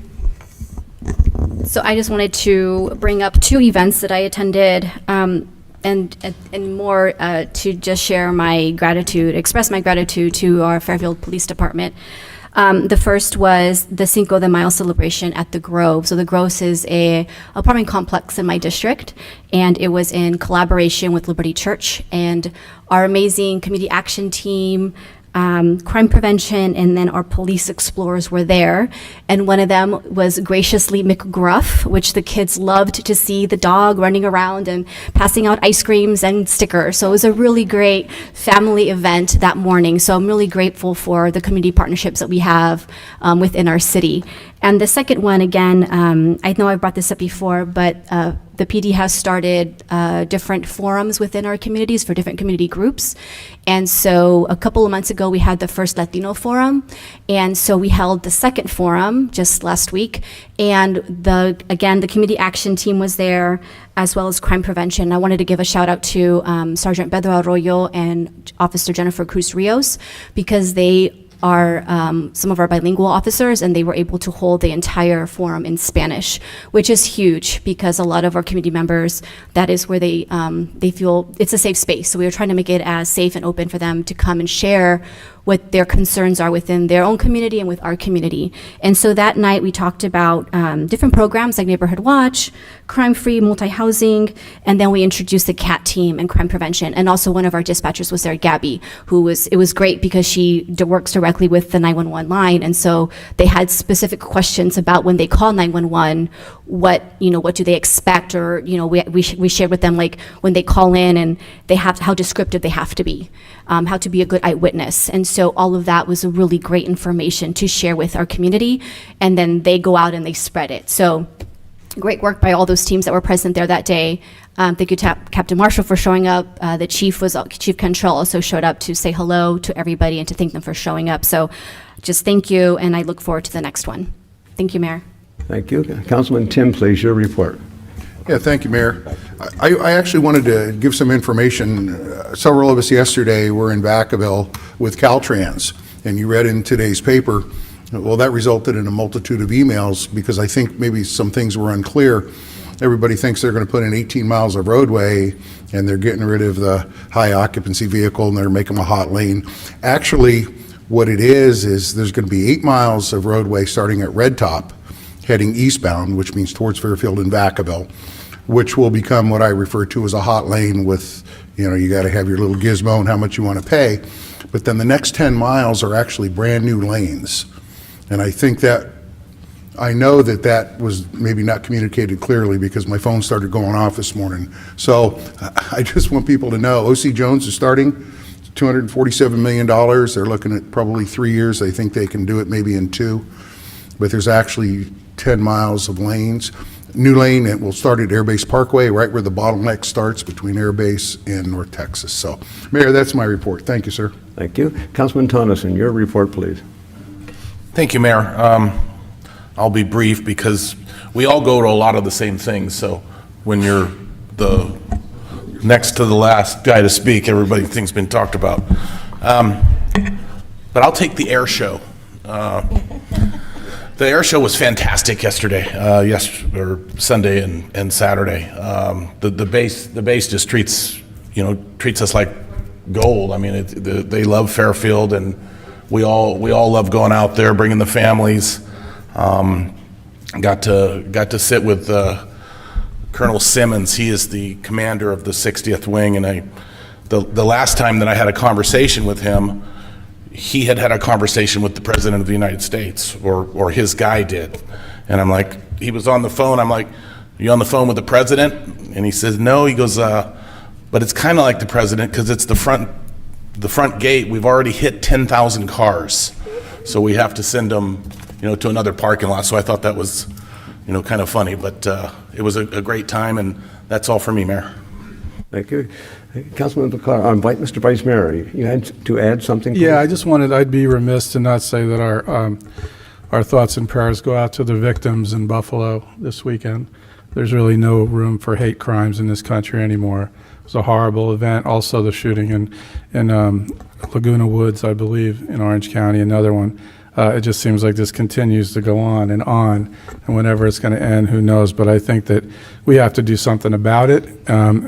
So I just wanted to bring up two events that I attended, and more to just share my gratitude, express my gratitude to our Fairfield Police Department. The first was the Cinco de Mayo celebration at the Grove. So the Grove is a apartment complex in my district, and it was in collaboration with Liberty Church and our amazing community action team, crime prevention, and then our police explorers were there. And one of them was graciously McGruff, which the kids loved to see the dog running around and passing out ice creams and stickers. So it was a really great family event that morning. So I'm really grateful for the community partnerships that we have within our city. And the second one, again, I know I brought this up before, but the PD has started different forums within our communities for different community groups. And so a couple of months ago, we had the first Latino forum. And so we held the second forum just last week. And the community action team was there, as well as crime prevention. I wanted to give a shout out to Sergeant Pedro Arroyo and Officer Jennifer Cruz Rios, because they are some of our bilingual officers, and they were able to hold the entire forum in Spanish, which is huge because a lot of our community members, that is where they feel it's a safe space. So we were trying to make it as safe and open for them to come and share what their concerns are within their own community and with our community. And so that night we talked about different programs like Neighborhood Watch, crime-free multi-housing, and then we introduced the CAT team and crime prevention. And also one of our dispatchers was there, Gabby, it was great because she works directly with the 911 line. And so they had specific questions about when they call 911, what do they expect? Or, we shared with them, like, when they call in and how descriptive they have to be, how to be a good eyewitness. And so all of that was a really great information to share with our community, and then they go out and they spread it. So great work by all those teams that were present there that day. Thank you to Captain Marshall for showing up. The Chief Cantrell also showed up to say hello to everybody and to thank them for showing up. So just thank you, and I look forward to the next one. Thank you, Mayor. Thank you. Councilman Tim, please, your report. Yeah, thank you, Mayor. I actually wanted to give some information. Several of us yesterday were in Vacaville with Caltrans, and you read in today's paper. Well, that resulted in a multitude of emails because I think maybe some things were unclear. Everybody thinks they're going to put in 18 miles of roadway and they're getting rid of the high occupancy vehicle and they're making them a hot lane. Actually, What it is there's going to be 8 miles of roadway starting at Red Top, heading eastbound, which means towards Fairfield and Vacaville, which will become what I refer to as a hot lane with, you got to have your little gizmo and how much you want to pay. But then the next 10 miles are actually brand-new lanes. And I know that was maybe not communicated clearly because my phone started going off this morning. So I just want people to know, O.C. Jones is starting, $247 million. They're looking at probably 3 years. They think they can do it maybe in 2. But there's actually 10 miles of lanes. New lane, it will start at Air Base Parkway, right where the bottleneck starts between Air Base and North Texas. So, Mayor, that's my report. Thank you, sir. Thank you. Councilman Tonneson, your report, please. Thank you, Mayor. I'll be brief because we all go to a lot of the same things. So when you're the next to the last guy to speak, everybody thinks been talked about. But I'll take the air show. The air show was fantastic yesterday, or Sunday and Saturday. The base just treats us like gold. I mean, they love Fairfield, and we all love going out there, bringing the families. Got to sit with Colonel Simmons. He is the commander of the 60th Wing, and the last time that I had a conversation with him, he had a conversation with the President of the United States, or his guy did. And I'm like, he was on the phone. I'm like, are you on the phone with the President? And he says, no. He goes, but it's kind of like the President because it's the front gate. We've already hit 10,000 cars, so we have to send them, to another parking lot. So I thought that was, kind of funny, but it was a great time, and that's all for me, Mayor. Thank you. Councilman Bakar, I invite Mr. Vice Mayor. You had to add something? Please? Yeah, I'd be remiss to not say that our thoughts and prayers go out to the victims in Buffalo this weekend. There's really no room for hate crimes in this country anymore. It was a horrible event. Also, the shooting in Laguna Woods, I believe, in Orange County, another one. It just seems like this continues to go on, and whenever it's going to end, who knows? But I think that we have to do something about it.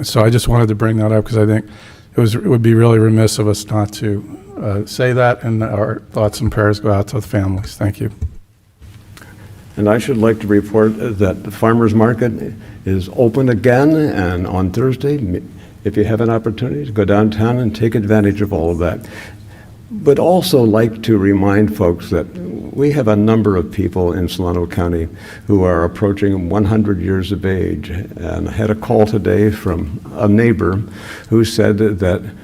So I just wanted to bring that up because I think it would be really remiss of us not to say that, and our thoughts and prayers go out to the families. Thank you. And I should like to report that the farmers market is open again, and on Thursday, if you have an opportunity to go downtown and take advantage of all of that. But also like to remind folks that we have a number of people in Solano County who are approaching 100 years of age. And I had a call today from a neighbor who said that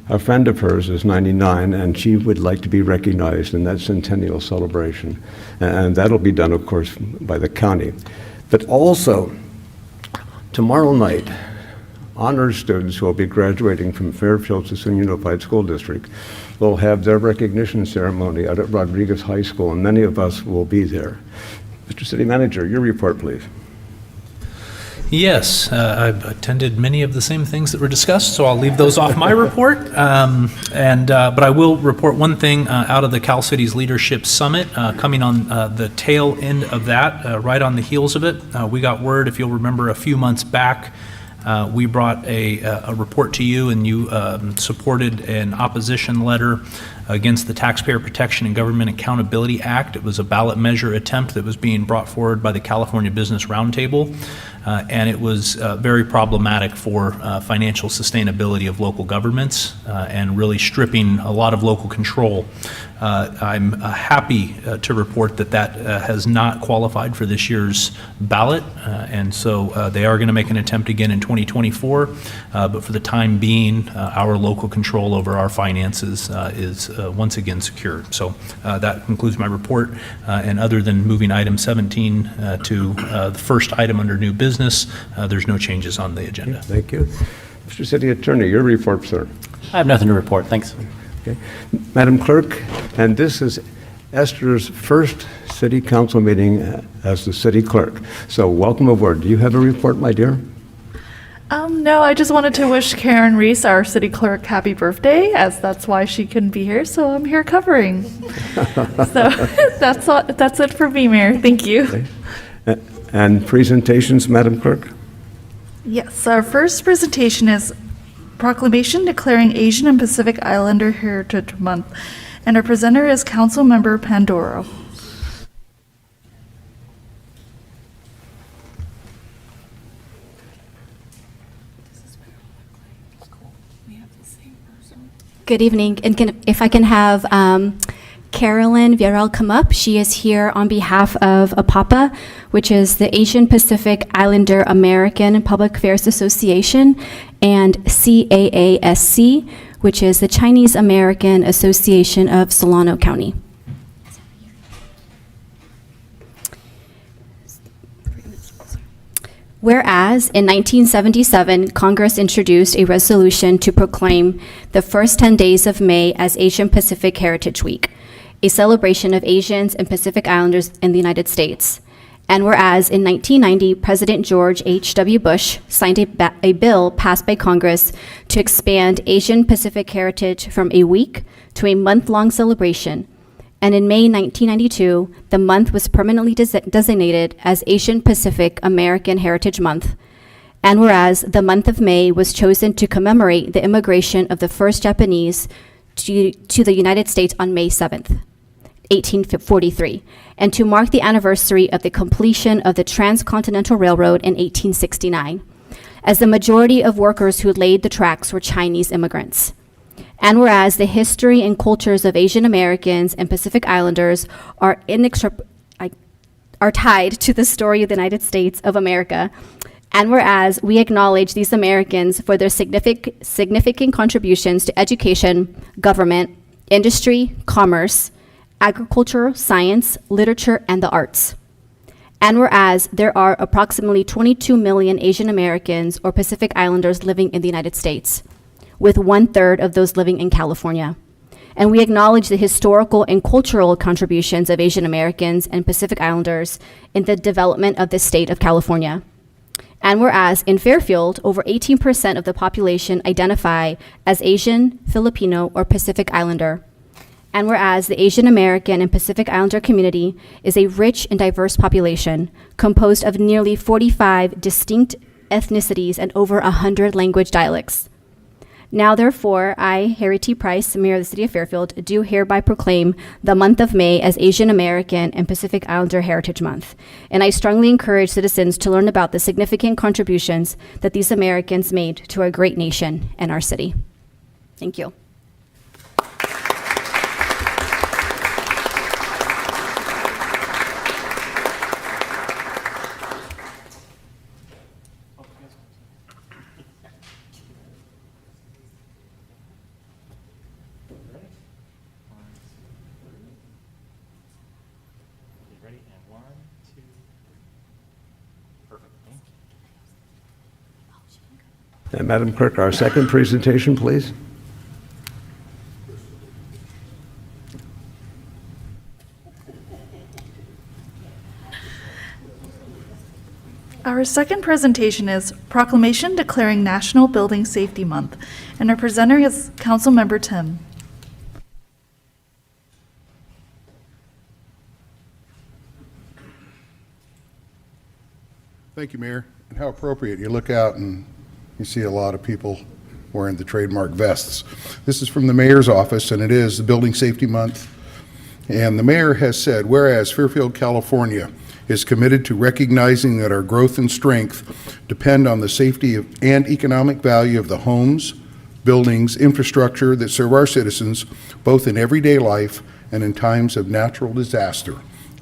a friend of hers is 99 and she would like to be recognized in that centennial celebration. And that'll be done, of course, by the county. But also, tomorrow night, honors students who will be graduating from Fairfield Sassoon Unified School District will have their recognition ceremony out at Rodriguez High School, and many of us will be there. Mr. City Manager, your report, please. Yes, I've attended many of the same things that were discussed, so I'll leave those off my report. But I will report one thing out of the Cal Cities Leadership Summit, coming on the tail end of that, right on the heels of it. We got word, if you'll remember, a few months back, we brought a report to you, and you supported an opposition letter against the Taxpayer Protection and Government Accountability Act. It was a ballot measure attempt that was being brought forward by the California Business Roundtable, and it was very problematic for financial sustainability of local governments and really stripping a lot of local control. I'm happy to report that has not qualified for this year's ballot, and so they are going to make an attempt again in 2024, but for the time being, our local control over our finances is once again secure. So that concludes my report, and other than moving item 17 to the first item under new business, there's no changes on the agenda. Thank you. Mr. City Attorney, your report, sir. I have nothing to report. Thanks. Okay. Madam Clerk, and this is Esther's first City Council meeting as the City Clerk. So welcome aboard. Do you have a report, my dear? No, I just wanted to wish Karen Reese, our city clerk, happy birthday, as that's why she couldn't be here, so I'm here covering. So that's it for me, Mayor. Thank you. Okay. And presentations, Madam Clerk? Yes, our first presentation is proclamation declaring Asian and Pacific Islander Heritage Month. and our presenter is Councilmember Pandoro. Good evening, and if I can have Carolyn Villarreal come up. She is here on behalf of APAPA, which is the Asian Pacific Islander American Public Affairs Association, and CAASC, which is the Chinese American Association of Solano County. Whereas in 1977, Congress introduced a resolution to proclaim the first 10 days of May as Asian Pacific Heritage Week, a celebration of Asians and Pacific Islanders in the United States. And whereas in 1990, President George H.W. Bush signed a bill passed by Congress to expand Asian Pacific heritage from a week to a month-long celebration. And in May 1992, the month was permanently designated as Asian Pacific American Heritage Month. And whereas the month of May was chosen to commemorate the immigration of the first Japanese to the United States on May 7th, 1843, and to mark the anniversary of the completion of the Transcontinental Railroad in 1869, as the majority of workers who laid the tracks were Chinese immigrants. And whereas the history and cultures of Asian Americans and Pacific Islanders are tied to the story of the United States of America, and whereas we acknowledge these Americans for their significant contributions to education, government, industry, commerce, agriculture, science, literature, and the arts. And whereas there are approximately 22 million Asian Americans or Pacific Islanders living in the United States, with 1/3 of those living in California. And we acknowledge the historical and cultural contributions of Asian Americans and Pacific Islanders in the development of the state of California. And whereas in Fairfield, over 18% of the population identify as Asian, Filipino, or Pacific Islander. And whereas the Asian American and Pacific Islander community is a rich and diverse population composed of nearly 45 distinct ethnicities and over 100 language dialects. Now, therefore, I, Harry T. Price, Mayor of the City of Fairfield, do hereby proclaim the month of May as Asian American and Pacific Islander Heritage Month. And I strongly encourage citizens to learn about the significant contributions that these Americans made to our great nation and our city. Thank you. Ready? And 1, 2. Perfect. Thank you. And Madam Clerk, our second presentation, please. Our second presentation is Proclamation Declaring National Building Safety Month, and our presenter is Councilmember Tim. Thank you, Mayor. And how appropriate. You look out and you see a lot of people wearing the trademark vests. This is from the mayor's office, and it is the Building Safety Month. And the mayor has said, whereas Fairfield, California is committed to recognizing that our growth and strength depend on the safety and economic value of the homes, buildings, infrastructure that serve our citizens, both in everyday life and in times of natural disaster.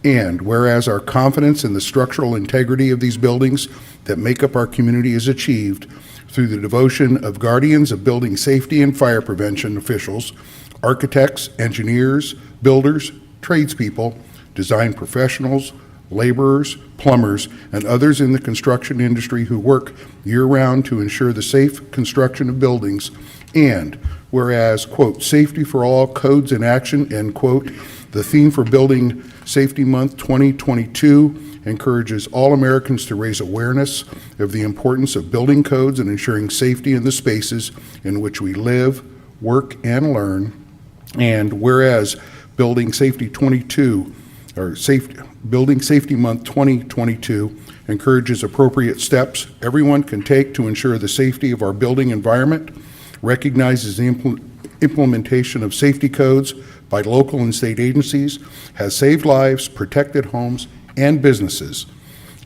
And whereas our confidence in the structural integrity of these buildings that make up our community is achieved through the devotion of guardians of building safety and fire prevention officials, architects, engineers, builders, tradespeople, design professionals, laborers, plumbers, and others in the construction industry who work year-round to ensure the safe construction of buildings. And whereas, quote, safety for all, codes in action, end quote, the theme for Building Safety Month 2022 encourages all Americans to raise awareness of the importance of building codes and ensuring safety in the spaces in which we live, work, and learn. And whereas Building Safety Month 2022 encourages appropriate steps everyone can take to ensure the safety of our building environment, recognizes the implementation of safety codes by local and state agencies has saved lives, protected homes, and businesses.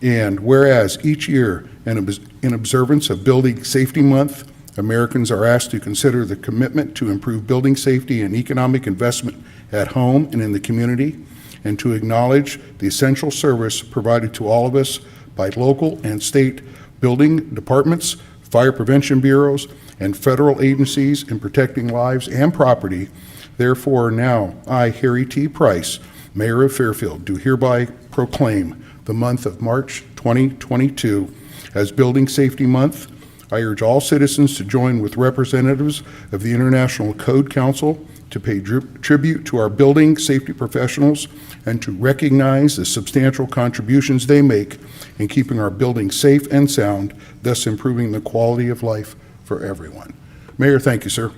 And whereas each year, in observance of Building Safety Month, Americans are asked to consider the commitment to improve building safety and economic investment at home and in the community, and to acknowledge the essential service provided to all of us by local and state building departments, fire prevention bureaus, and federal agencies in protecting lives and property. Therefore, now, I, Harry T. Price, Mayor of Fairfield, do hereby proclaim the month of March 2022 as Building Safety Month. I urge all citizens to join with representatives of the International Code Council to pay tribute to our building safety professionals and to recognize the substantial contributions they make in keeping our buildings safe and sound, thus improving the quality of life for everyone. Mayor, thank you, sir.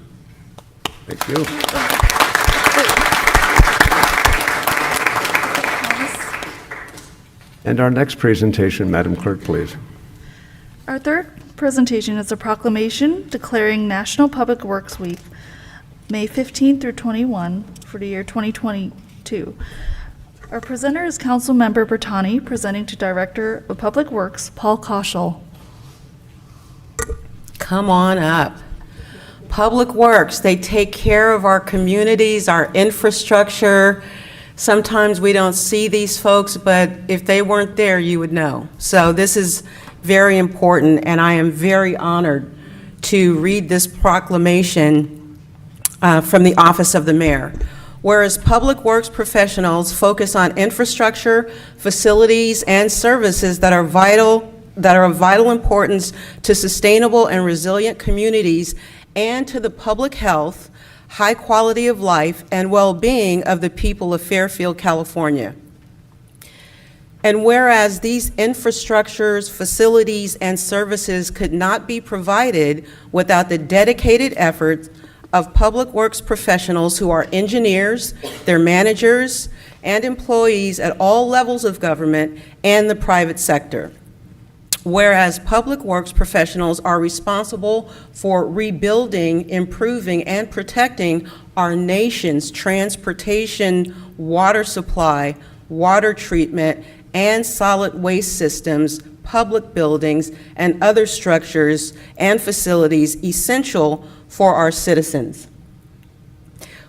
Thank you. And our next presentation, Madam Clerk, please. Our third presentation is a proclamation declaring National Public Works Week, May 15 through 21 for the year 2022. Our presenter is Councilmember Bertani, presenting to Director of Public Works, Paul Koschel. Come on up. Public Works, they take care of our communities, our infrastructure. Sometimes we don't see these folks, but if they weren't there, you would know. So this is very important, and I am very honored to read this proclamation from the Office of the Mayor. Whereas public works professionals focus on infrastructure, facilities, and services that are of vital importance to sustainable and resilient communities and to the public health, high quality of life, and well-being of the people of Fairfield, California. And whereas these infrastructures, facilities, and services could not be provided without the dedicated efforts of public works professionals who are engineers, their managers, and employees at all levels of government and the private sector. Whereas public works professionals are responsible for rebuilding, improving, and protecting our nation's transportation, water supply, water treatment, and solid waste systems, public buildings, and other structures and facilities essential for our citizens.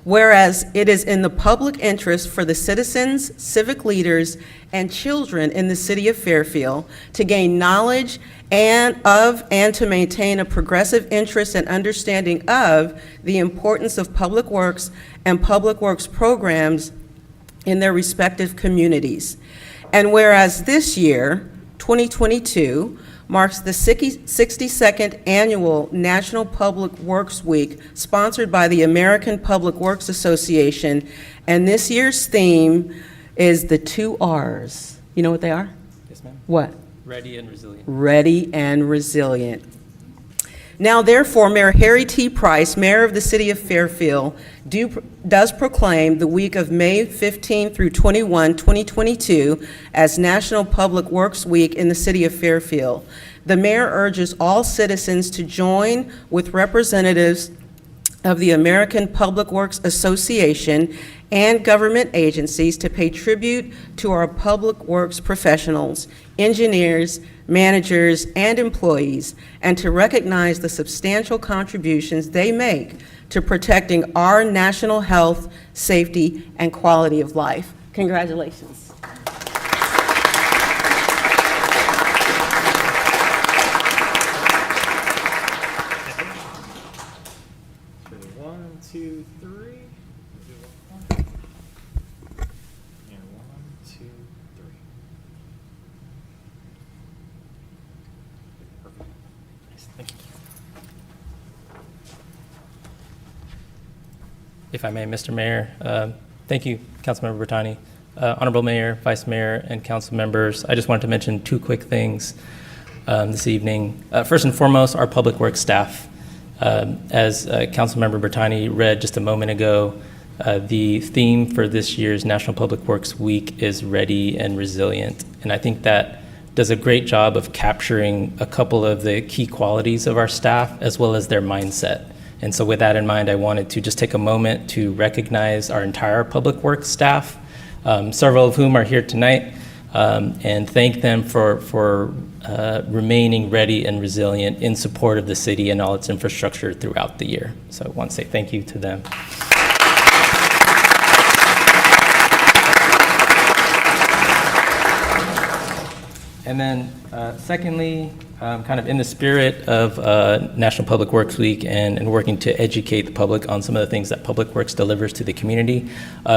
Whereas it is in the public interest for the citizens, civic leaders, and children in the city of Fairfield to gain knowledge and to maintain a progressive interest and understanding of the importance of public works and public works programs in their respective communities. And whereas this year, 2022, marks the 62nd Annual National Public Works Week, sponsored by the American Public Works Association, and this year's theme is the 2 R's. You know what they are? Yes, ma'am. What? Ready and resilient. Ready and resilient. Now, therefore, Mayor Harry T. Price, Mayor of the City of Fairfield, does proclaim the week of May 15 through 21, 2022 as National Public Works Week in the City of Fairfield. The Mayor urges all citizens to join with representatives of the American Public Works Association and government agencies to pay tribute to our public works professionals, engineers, managers, and employees, and to recognize the substantial contributions they make to protecting our national health, safety, and quality of life. Congratulations. One, two, three. And one, two, three. Perfect. Nice. Thank you. If I may, Mr. Mayor, thank you, Councilmember Bertani. Honorable Mayor, Vice Mayor, and council members, I just wanted to mention 2 quick things this evening. First and foremost, our public works staff. As Councilmember Bertani read just a moment ago, the theme for this year's National Public Works Week is Ready and Resilient. And I think that does a great job of capturing a couple of the key qualities of our staff as well as their mindset. And so with that in mind, I wanted to just take a moment to recognize our entire Public Works staff, several of whom are here tonight, and thank them for remaining ready and resilient in support of the city and all its infrastructure throughout the year. So I want to say thank you to them. And then secondly, kind of in the spirit of National Public Works Week and working to educate the public on some of the things that Public Works delivers to the community,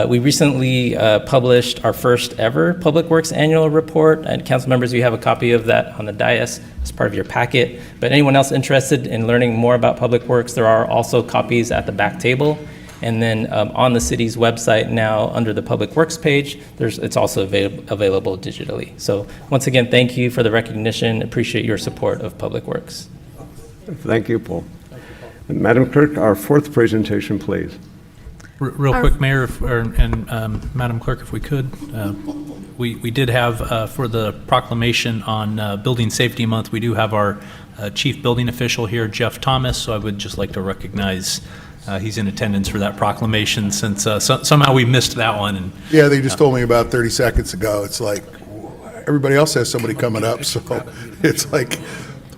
we recently published our first ever Public Works annual report. And council members, you have a copy of that on the dais as part of your packet. But anyone else interested in learning more about Public Works, there are also copies at the back table. And then on the city's website now, under the Public Works page, it's also available digitally. So once again, thank you for the recognition. Appreciate your support of Public Works. Thank you, Paul. Madam Clerk, our fourth presentation, please. Real quick, Mayor, and Madam Clerk, if we could, we did have, for the proclamation on Building Safety Month, we do have our Chief Building Official here, Jeff Thomas, so I would just like to recognize he's in attendance for that proclamation, since somehow we missed that one. And Yeah, they just told me about 30 seconds ago. It's like, everybody else has somebody coming up, so it's like,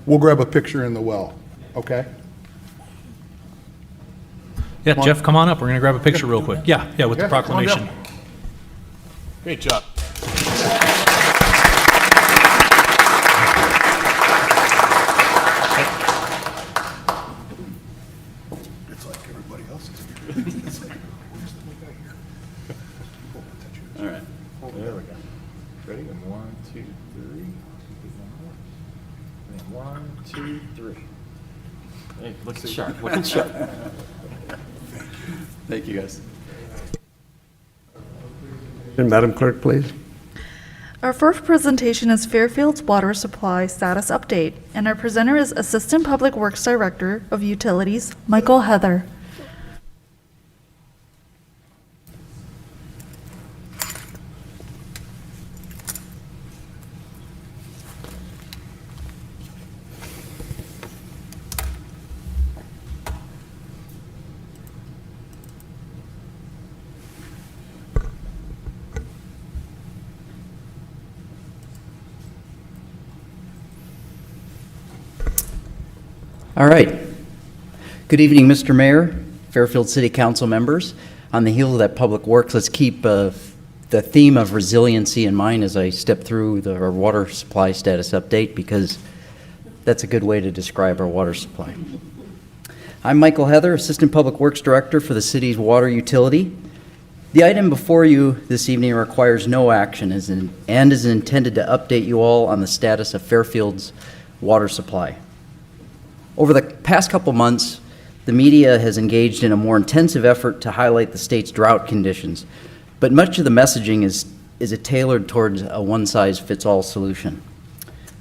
we'll grab a picture in the well, okay? yeah, Jeff, come on up. We're going to grab a picture real quick. Yeah, with the Yeah, come on proclamation. down. Great job. It's like everybody else is here. It's like, where's the guy here? All right, there we go. Ready? And 1, 2, 3. And 1, 2, 3. Hey, looking sharp, looking sharp. Thank you, guys. And Madam Clerk, please. Our first presentation is Fairfield's water supply status update, and our presenter is Assistant Public Works Director of Utilities, Michael Heather. All right. Good evening, Mr. Mayor, Fairfield City Council members. On the heels of that Public Works, let's keep the theme of resiliency in mind as I step through our water supply status update, because that's a good way to describe our water supply. I'm Michael Heather, Assistant Public Works Director for the city's water utility. The item before you this evening requires no action and is intended to update you all on the status of Fairfield's water supply. Over the past couple months, the media has engaged in a more intensive effort to highlight the state's drought conditions, but much of the messaging is tailored towards a one-size-fits-all solution.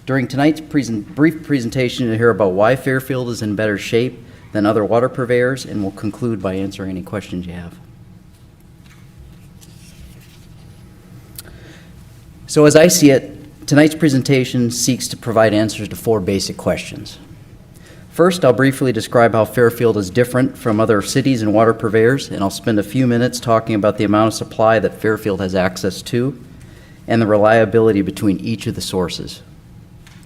During tonight's brief presentation, you'll hear about why Fairfield is in better shape than other water purveyors, and we'll conclude by answering any questions you have. So as I see it, tonight's presentation seeks to provide answers to 4 basic questions. First, I'll briefly describe how Fairfield is different from other cities and water purveyors, and I'll spend a few minutes talking about the amount of supply that Fairfield has access to and the reliability between each of the sources.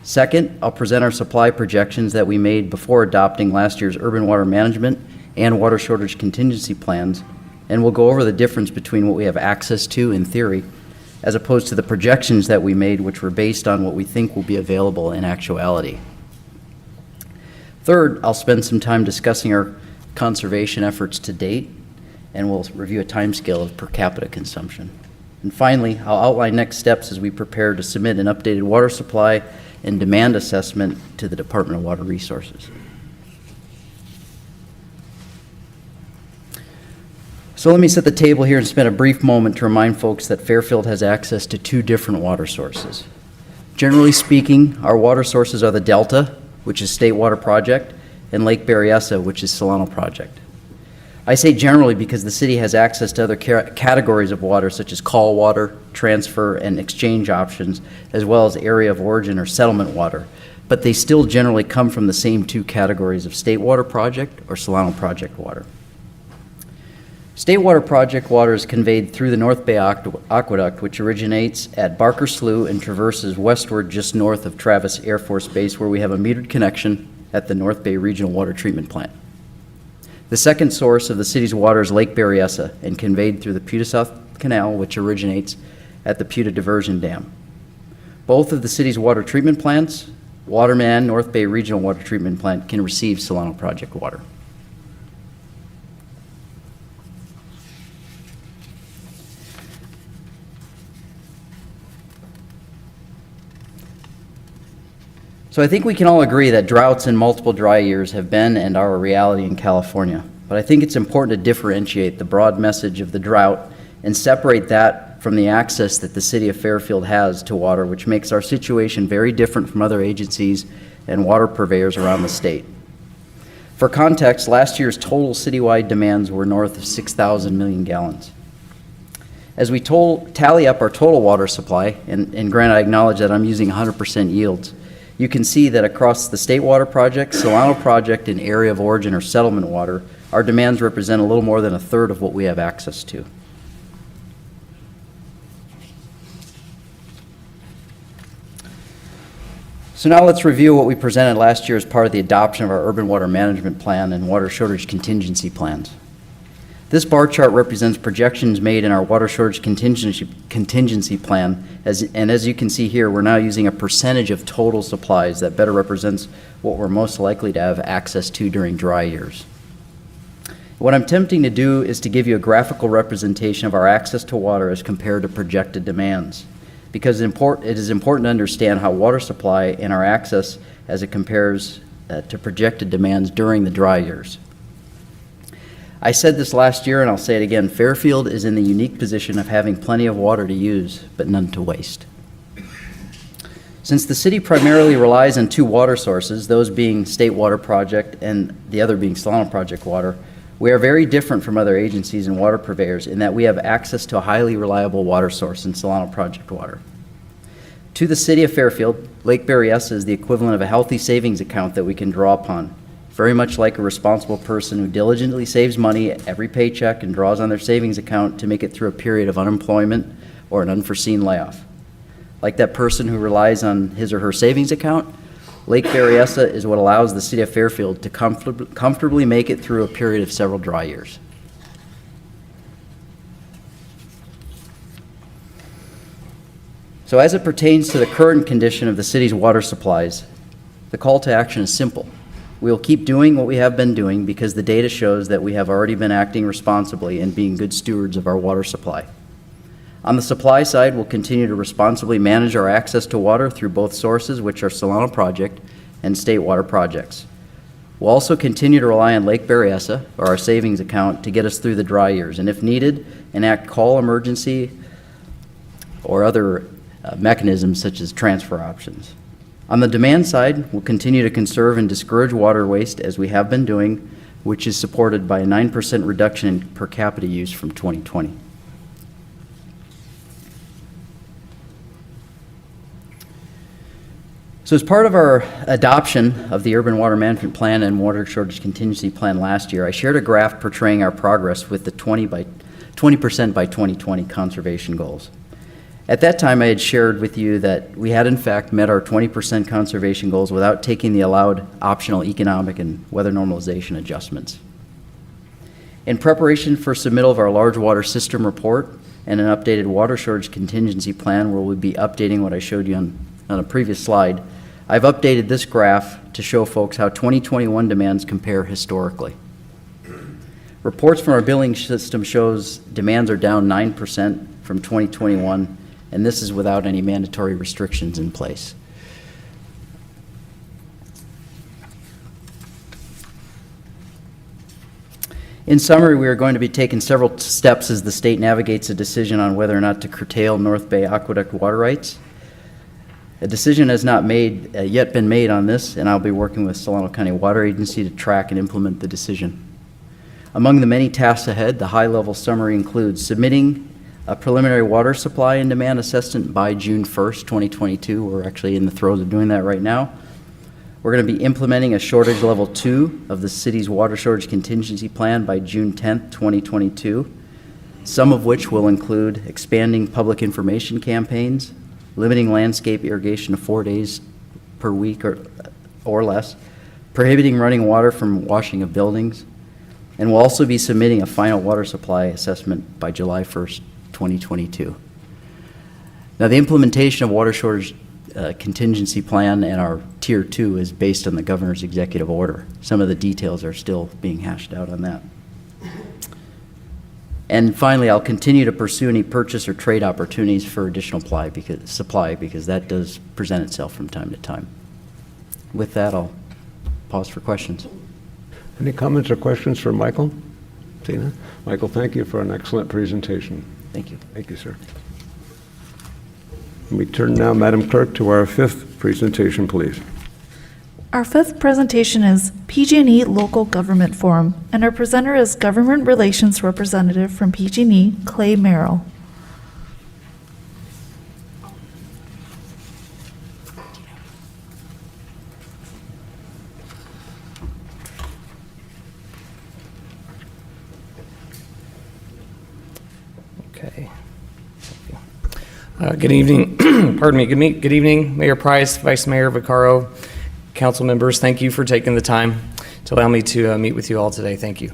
Second, I'll present our supply projections that we made before adopting last year's urban water management and water shortage contingency plans, and we'll go over the difference between what we have access to in theory as opposed to the projections that we made, which were based on what we think will be available in actuality. Third, I'll spend some time discussing our conservation efforts to date, and we'll review a timescale of per capita consumption. And finally, I'll outline next steps as we prepare to submit an updated water supply and demand assessment to the Department of Water Resources. So let me set the table here and spend a brief moment to remind folks that Fairfield has access to 2 different water sources. Generally speaking, our water sources are the Delta, which is State Water Project, and Lake Berryessa, which is Solano Project. I say generally because the city has access to other categories of water, such as call water, transfer, and exchange options, as well as area of origin or settlement water. but they still generally come from the same two categories of State Water Project or Solano Project water. State Water Project water is conveyed through the North Bay Aqueduct, which originates at Barker Slough and traverses westward just north of Travis Air Force Base, where we have a metered connection at the North Bay Regional Water Treatment Plant. The second source of the city's water is Lake Berryessa and conveyed through the Puta South Canal, which originates at the Puta Diversion Dam. Both of the city's water treatment plants, Waterman, North Bay Regional Water Treatment Plant, can receive Solano Project water. So I think we can all agree that droughts and multiple dry years have been and are a reality in California. But I think it's important to differentiate the broad message of the drought and separate that from the access that the city of Fairfield has to water, which makes our situation very different from other agencies and water purveyors around the state. For context, last year's total citywide demands were north of 6,000 million gallons. As we tally up our total water supply, and granted I acknowledge that I'm using 100% yields, you can see that across the State Water Project, Solano Project, and Area of Origin or Settlement Water, our demands represent a little more than a third of what we have access to. So now let's review what we presented last year as part of the adoption of our Urban Water Management Plan and Water Shortage Contingency Plans. This bar chart represents projections made in our water shortage contingency plan, and as you can see here, we're now using a percentage of total supplies that better represents what we're most likely to have access to during dry years. What I'm attempting to do is to give you a graphical representation of our access to water as compared to projected demands, because it is important to understand how water supply and our access as it compares to projected demands during the dry years. I said this last year, and I'll say it again, Fairfield is in the unique position of having plenty of water to use, but none to waste. Since the city primarily relies on two water sources, those being State Water Project and the other being Solano Project water, we are very different from other agencies and water purveyors in that we have access to a highly reliable water source in Solano Project water. To the city of Fairfield, Lake Berryessa is the equivalent of a healthy savings account that we can draw upon, very much like a responsible person who diligently saves money every paycheck and draws on their savings account to make it through a period of unemployment or an unforeseen layoff. Like that person who relies on his or her savings account, Lake Berryessa is what allows the city of Fairfield to comfortably make it through a period of several dry years. So as it pertains to the current condition of the city's water supplies, the call to action is simple. We will keep doing what we have been doing because the data shows that we have already been acting responsibly and being good stewards of our water supply. On the supply side, we'll continue to responsibly manage our access to water through both sources, which are Solano Project and State Water Projects. We'll also continue to rely on Lake Berryessa, or our savings account, to get us through the dry years, and if needed, enact call emergency or other mechanisms such as transfer options. On the demand side, we'll continue to conserve and discourage water waste as we have been doing, which is supported by a 9% reduction in per capita use from 2020. So as part of our adoption of the Urban Water Management Plan and Water Shortage Contingency Plan last year, I shared a graph portraying our progress with the 20% by 2020 conservation goals. At that time, I had shared with you that we had in fact met our 20% conservation goals without taking the allowed optional economic and weather normalization adjustments. In preparation for submittal of our large water system report and an updated water shortage contingency plan, where we'll be updating what I showed you on a previous slide, I've updated this graph to show folks how 2021 demands compare historically. Reports from our billing system shows demands are down 9% from 2021, and this is without any mandatory restrictions in place. In summary, we are going to be taking several steps as the state navigates a decision on whether or not to curtail North Bay Aqueduct water rights. A decision has not yet been made on this, and I'll be working with Solano County Water Agency to track and implement the decision. Among the many tasks ahead, the high-level summary includes submitting a preliminary water supply and demand assessment by June 1st, 2022. We're actually in the throes of doing that right now. We're going to be implementing a shortage level 2 of the city's water shortage contingency plan by June 10th, 2022, some of which will include expanding public information campaigns, limiting landscape irrigation to 4 days per week or less, prohibiting running water from washing of buildings, and we'll also be submitting a final water supply assessment by July 1st, 2022. Now, the implementation of water shortage contingency plan and our Tier 2 is based on the governor's executive order. Some of the details are still being hashed out on that. And finally, I'll continue to pursue any purchase or trade opportunities for additional supply because that does present itself from time to time. With that, I'll pause for questions. Any comments or questions for Michael? Tina? Michael, thank you for an excellent presentation. Thank you. Thank you, sir. We turn now, Madam Clerk, to our fifth presentation, please. Our fifth presentation is PG&E Local Government Forum, and our presenter is Government Relations Representative from PG&E, Clay Merrill. Okay. Good evening. Pardon me. Good evening, Mayor Price, Vice Mayor Vaccaro, council members. Thank you for taking the time to allow me to meet with you all today. Thank you.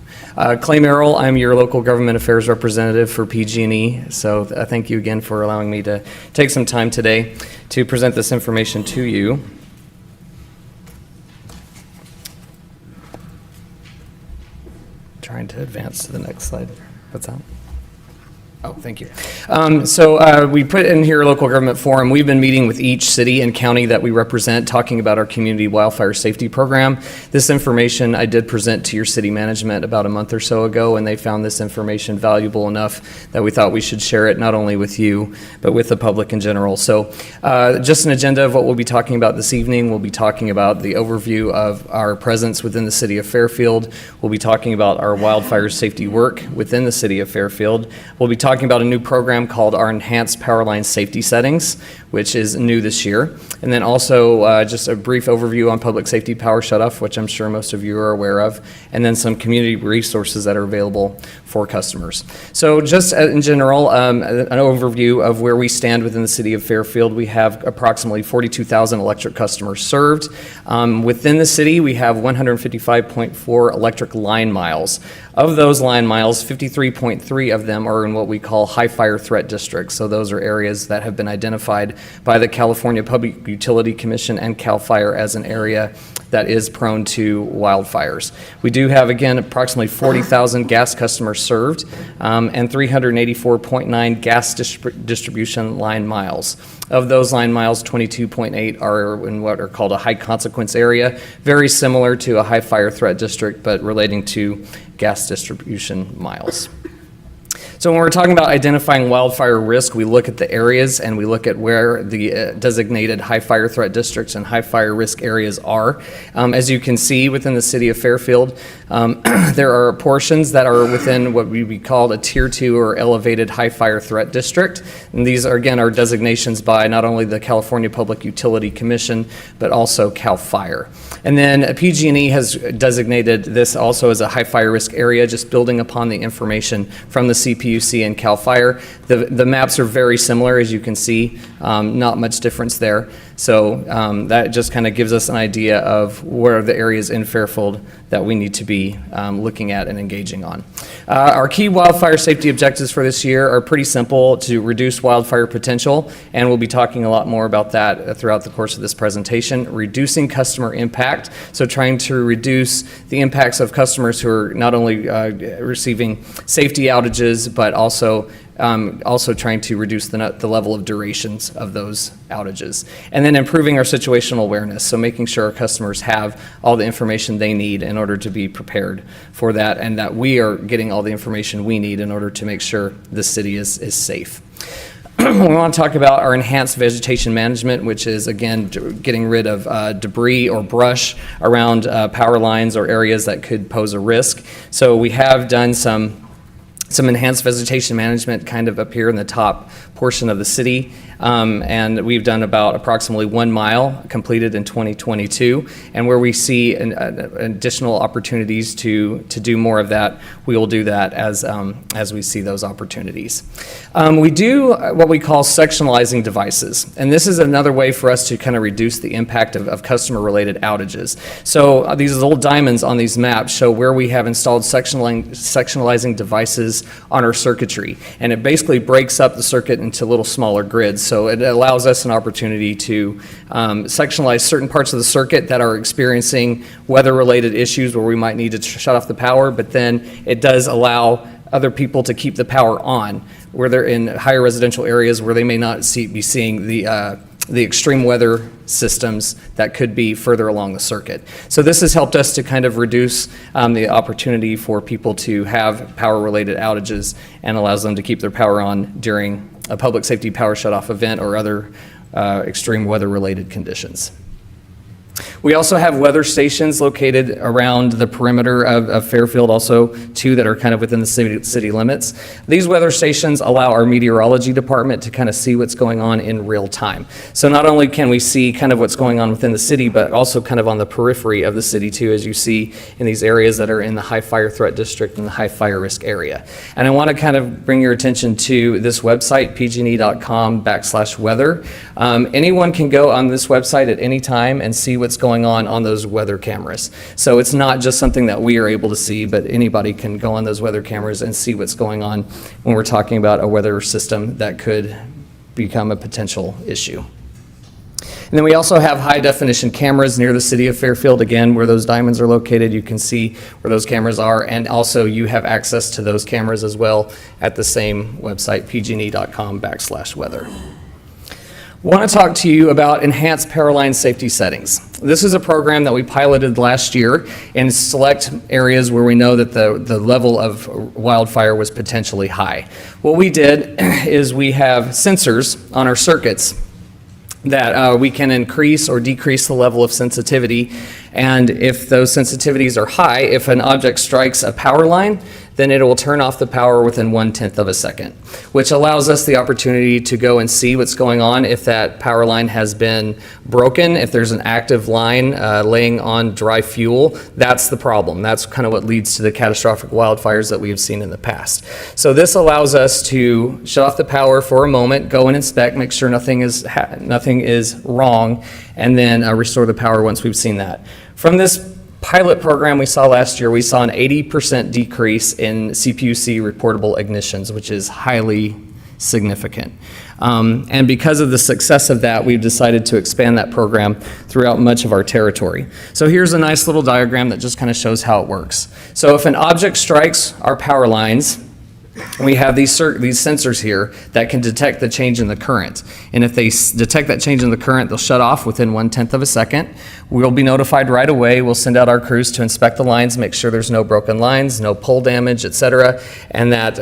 Clay Merrill, I'm your local government affairs representative for PG&E. So thank you again for allowing me to take some time today to present this information to you. Trying to advance to the next slide. What's that? Oh, thank you. So we put in here a local government forum. We've been meeting with each city and county that we represent, talking about our community wildfire safety program. This information I did present to your city management about a month or so ago, and they found this information valuable enough that we thought we should share it not only with you, but with the public in general. So just an agenda of what we'll be talking about this evening. We'll be talking about the overview of our presence within the city of Fairfield. We'll be talking about our wildfire safety work within the city of Fairfield. We'll be talking about a new program called our Enhanced Powerline Safety Settings, which is new this year. And then also just a brief overview on public safety power shutoff, which I'm sure most of you are aware of, and then some community resources that are available for customers. So just in general, an overview of where we stand within the city of Fairfield. We have approximately 42,000 electric customers served. Within the city, we have 155.4 electric line miles. Of those line miles, 53.3 of them are in what we call high fire threat districts. So those are areas that have been identified by the California Public Utility Commission and CAL FIRE as an area that is prone to wildfires. We do have, again, approximately 40,000 gas customers served and 384.9 gas distribution line miles. Of those line miles, 22.8 are in what are called a high consequence area, very similar to a high fire threat district, but relating to gas distribution miles. So when we're talking about identifying wildfire risk, we look at the areas and we look at where the designated high fire threat districts and high fire risk areas are. As you can see within the city of Fairfield, there are portions that are within what we call a Tier 2 or elevated high fire threat district. And these are, again, are designations by not only the California Public Utility Commission, but also CAL FIRE. And then PG&E has designated this also as a high fire risk area, just building upon the information from the CPUC and CAL FIRE. The maps are very similar, as you can see, not much difference there. So that just kind of gives us an idea of where are the areas in Fairfield that we need to be looking at and engaging on. Our key wildfire safety objectives for this year are pretty simple: to reduce wildfire potential, and we'll be talking a lot more about that throughout the course of this presentation. Reducing customer impact, so trying to reduce the impacts of customers who are not only receiving safety outages, but also trying to reduce the level of durations of those outages. And then improving our situational awareness, so making sure our customers have all the information they need in order to be prepared for that, and that we are getting all the information we need in order to make sure the city is safe. We want to talk about our enhanced vegetation management, which is, again, getting rid of debris or brush around power lines or areas that could pose a risk. So we have done some enhanced vegetation management kind of up here in the top portion of the city. And we've done about approximately 1 mile completed in 2022. And where we see additional opportunities to do more of that, we will do that as we see those opportunities. We do what we call sectionalizing devices. And this is another way for us to kind of reduce the impact of customer-related outages. So these little diamonds on these maps show where we have installed sectionalizing devices on our circuitry. And it basically breaks up the circuit into little smaller grids. So it allows us an opportunity to sectionalize certain parts of the circuit that are experiencing weather-related issues where we might need to shut off the power, but then it does allow other people to keep the power on, where they're in higher residential areas where they may not be seeing the extreme weather systems that could be further along the circuit. So this has helped us to kind of reduce the opportunity for people to have power-related outages and allows them to keep their power on during a public safety power shutoff event or other extreme weather-related conditions. We also have weather stations located around the perimeter of Fairfield, also 2 that are kind of within the city limits. These weather stations allow our meteorology department to kind of see what's going on in real time. So not only can we see kind of what's going on within the city, but also kind of on the periphery of the city too, as you see in these areas that are in the high fire threat district and the high fire risk area. And I want to kind of bring your attention to this website, pgne.com/weather. Anyone can go on this website at any time and see what's going on those weather cameras. So it's not just something that we are able to see, but anybody can go on those weather cameras and see what's going on when we're talking about a weather system that could become a potential issue. And then we also have high definition cameras near the city of Fairfield. Again, where those diamonds are located, you can see where those cameras are, and also you have access to those cameras as well at the same website, pgne.com/weather. I want to talk to you about enhanced power line safety settings. This is a program that we piloted last year in select areas where we know that the level of wildfire was potentially high. What we did is we have sensors on our circuits that we can increase or decrease the level of sensitivity. And if those sensitivities are high, if an object strikes a power line, then it will turn off the power within 1/10 of a second, which allows us the opportunity to go and see what's going on if that power line has been broken, if there's an active line laying on dry fuel. That's the problem. That's kind of what leads to the catastrophic wildfires that we have seen in the past. So this allows us to shut off the power for a moment, go and inspect, make sure nothing is wrong, and then restore the power once we've seen that. From this pilot program we saw last year, we saw an 80% decrease in CPUC reportable ignitions, which is highly significant. And because of the success of that, we've decided to expand that program throughout much of our territory. So here's a nice little diagram that just kind of shows how it works. So if an object strikes our power lines, we have these sensors here that can detect the change in the current. And if they detect that change in the current, they'll shut off within 1/10 of a second. We'll be notified right away. We'll send out our crews to inspect the lines, make sure there's no broken lines, no pole damage, et cetera, and that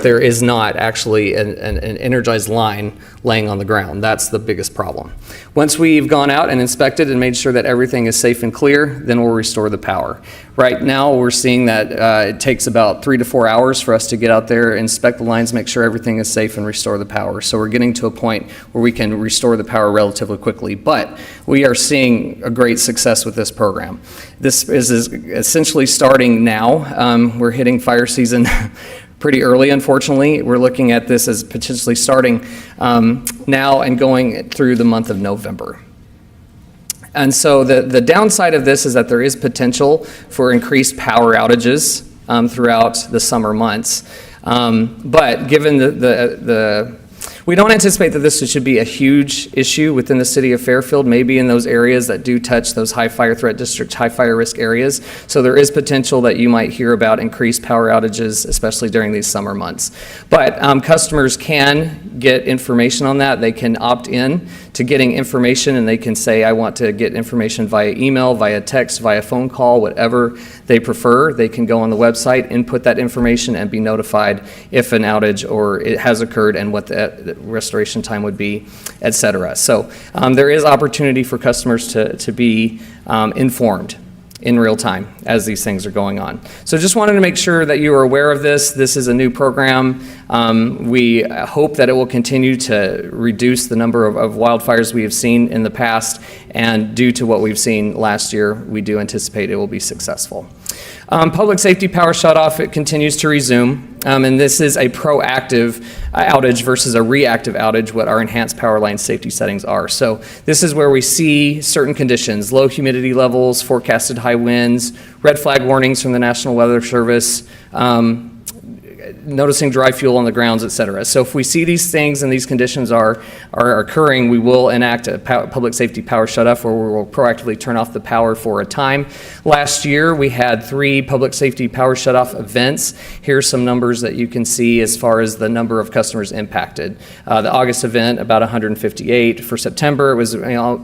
there is not actually an energized line laying on the ground. That's the biggest problem. Once we've gone out and inspected and made sure that everything is safe and clear, then we'll restore the power. Right now, we're seeing that it takes about 3 to 4 hours for us to get out there, inspect the lines, make sure everything is safe, and restore the power. So we're getting to a point where we can restore the power relatively quickly. But we are seeing a great success with this program. This is essentially starting now. We're hitting fire season pretty early, unfortunately. We're looking at this as potentially starting now and going through the month of November. And so the downside of this is that there is potential for increased power outages throughout the summer months. But given we don't anticipate that this should be a huge issue within the city of Fairfield, maybe in those areas that do touch those high fire threat districts, high fire risk areas. So there is potential that you might hear about increased power outages, especially during these summer months. But customers can get information on that. They can opt in to getting information, and they can say, I want to get information via email, via text, via phone call, whatever they prefer. They can go on the website, input that information, and be notified if an outage or it has occurred and what the restoration time would be, et cetera. So there is opportunity for customers to be informed. in real time as these things are going on. So just wanted to make sure that you are aware of this. This is a new program. We hope that it will continue to reduce the number of wildfires we have seen in the past, and due to what we've seen last year, we do anticipate it will be successful. Public safety power shutoff, it continues to resume, and this is a proactive outage versus a reactive outage, what our enhanced power line safety settings are. So this is where we see certain conditions, low humidity levels, forecasted high winds, red flag warnings from the National Weather Service, noticing dry fuel on the grounds, et cetera. So if we see these things and these conditions are occurring, we will enact a public safety power shutoff, where we will proactively turn off the power for a time. Last year, we had 3 public safety power shutoff events. Here's some numbers that you can see as far as the number of customers impacted. The August event, about 158. For September, it was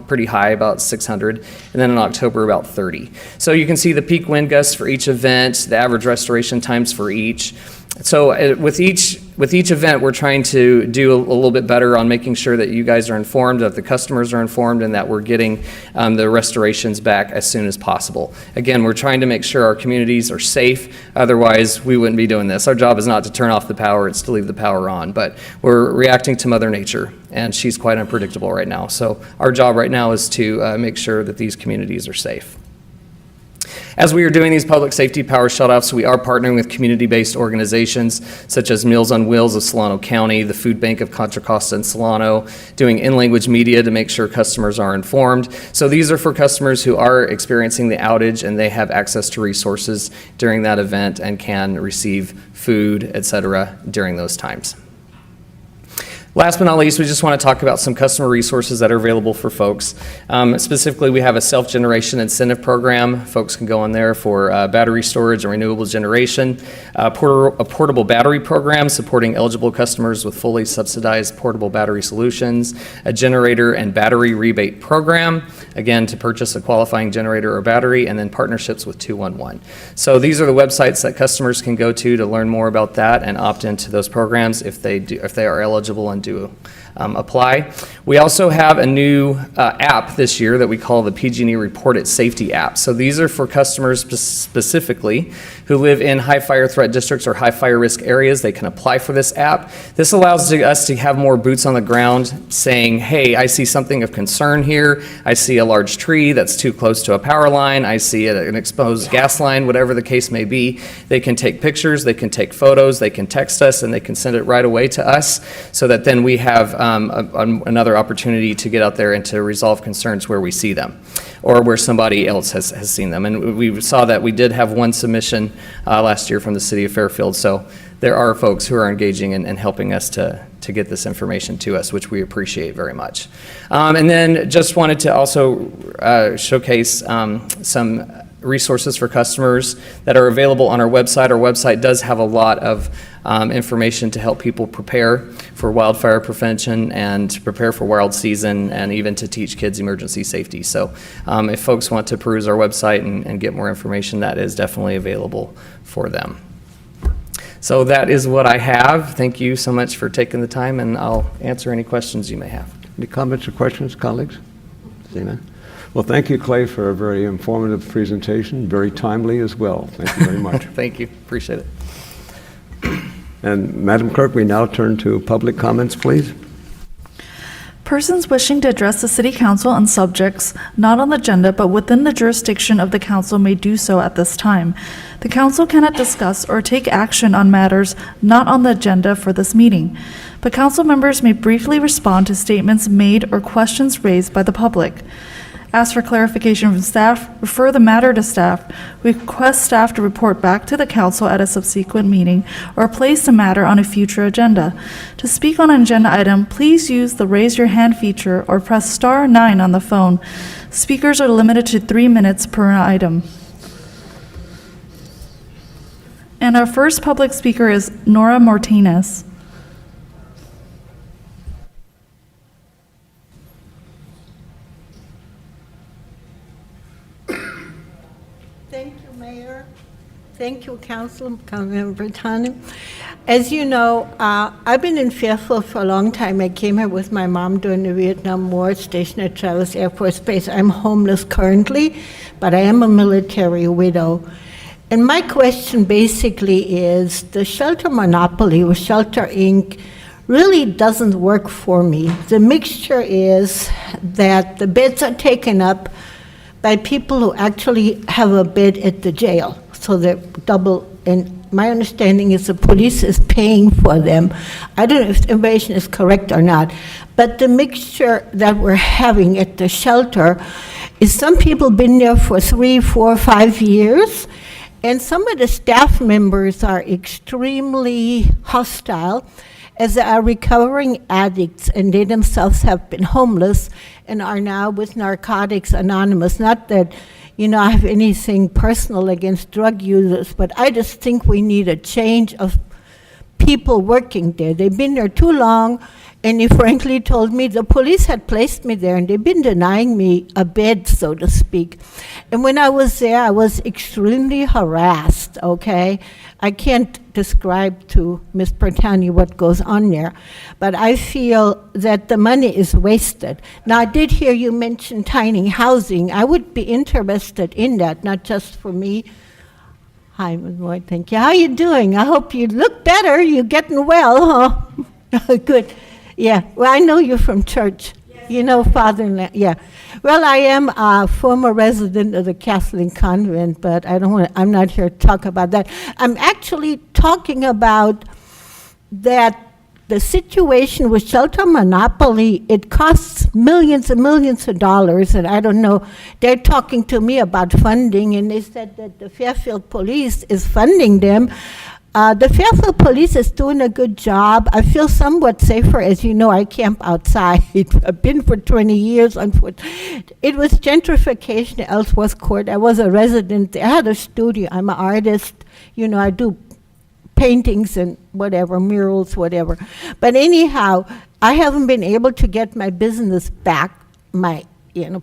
pretty high, about 600. And then in October, about 30. So you can see the peak wind gusts for each event, the average restoration times for each. So with each event, we're trying to do a little bit better on making sure that you guys are informed, that the customers are informed, and that we're getting the restorations back as soon as possible. Again, we're trying to make sure our communities are safe. Otherwise, we wouldn't be doing this. Our job is not to turn off the power, it's to leave the power on. But we're reacting to Mother Nature, and she's quite unpredictable right now. So our job right now is to make sure that these communities are safe. As we are doing these public safety power shutoffs, we are partnering with community-based organizations such as Meals on Wheels of Solano County, the Food Bank of Contra Costa and Solano, doing in-language media to make sure customers are informed. So these are for customers who are experiencing the outage and they have access to resources during that event and can receive food, et cetera, during those times. Last but not least, we just want to talk about some customer resources that are available for folks. Specifically, we have a self-generation incentive program. Folks can go on there for battery storage and renewable generation. A portable battery program supporting eligible customers with fully subsidized portable battery solutions. A generator and battery rebate program, again, to purchase a qualifying generator or battery, and then partnerships with 211. So these are the websites that customers can go to learn more about that and opt into those programs if they are eligible and do apply. We also have a new app this year that we call the PG&E Report It Safety app. So these are for customers specifically who live in high fire threat districts or high fire risk areas. They can apply for this app. This allows us to have more boots on the ground saying, hey, I see something of concern here. I see a large tree that's too close to a power line. I see an exposed gas line, whatever the case may be. They can take pictures, they can take photos, they can text us, and they can send it right away to us so that then we have another opportunity to get out there and to resolve concerns where we see them or where somebody else has seen them. And we saw that we did have one submission last year from the city of Fairfield. So there are folks who are engaging and helping us to get this information to us, which we appreciate very much. And then just wanted to also showcase some resources for customers that are available on our website. Our website does have a lot of information to help people prepare for wildfire prevention and to prepare for wild season and even to teach kids emergency safety. So if folks want to peruse our website and get more information, that is definitely available for them. So that is what I have. Thank you so much for taking the time, and I'll answer any questions you may have. Any comments or questions, colleagues? Amen. Well, thank you, Clay, for a very informative presentation, very timely as well. Thank you very much. Thank you. Appreciate it. And Madam Clerk, we now turn to public comments, please. Persons wishing to address the City Council on subjects not on the agenda but within the jurisdiction of the Council may do so at this time. The Council cannot discuss or take action on matters not on the agenda for this meeting, but Council members may briefly respond to statements made or questions raised by the public. Ask for clarification from staff, refer the matter to staff, request staff to report back to the Council at a subsequent meeting, or place the matter on a future agenda. To speak on an agenda item, please use the raise your hand feature or press star 9 on the phone. Speakers are limited to 3 minutes per item. And our first public speaker is Nora Martinez. Thank you, Mayor. Thank you, Councilmember Bertani. As you know, I've been in Fairfield for a long time. I came here with my mom during the Vietnam War, stationed at Travis Air Force Base. I'm homeless currently, but I am a military widow. And my question basically is, the shelter monopoly with Shelter Inc. really doesn't work for me. The mixture is that the beds are taken up by people who actually have a bed at the jail. So they're double, and my understanding is the police is paying for them. I don't know if the information is correct or not, but the mixture that we're having at the shelter is some people been there for 3, 4, 5 years, and some of the staff members are extremely hostile, as they are recovering addicts, and they themselves have been homeless and are now with Narcotics Anonymous. Not that, I have anything personal against drug users, but I just think we need a change of people working there. They've been there too long, and he frankly told me the police had placed me there, and they've been denying me a bed, so to speak. And when I was there, I was extremely harassed, okay? I can't describe to Ms. Bertani what goes on there, but I feel that the money is wasted. Now, I did hear you mention tiny housing. I would be interested in that, not just for me. Hi, Ms. Lloyd, thank you. How you doing? I hope you look better. You're getting well, huh? Good. Yeah, well, I know you're from church. You know, father-in-law, yeah. Well, I am a former resident of the Catholic convent, but I'm not here to talk about that. I'm actually talking about that the situation with shelter monopoly, it costs millions and millions of dollars, and I don't know, they're talking to me about funding, and they said that the Fairfield Police is funding them. The Fairfield Police is doing a good job. I feel somewhat safer. As you know, I camp outside. I've been for 20 years. It was gentrification at Ellsworth Court. I was a resident there. I had a studio. I'm an artist. I do paintings and whatever, murals, whatever. But anyhow, I haven't been able to get my business back.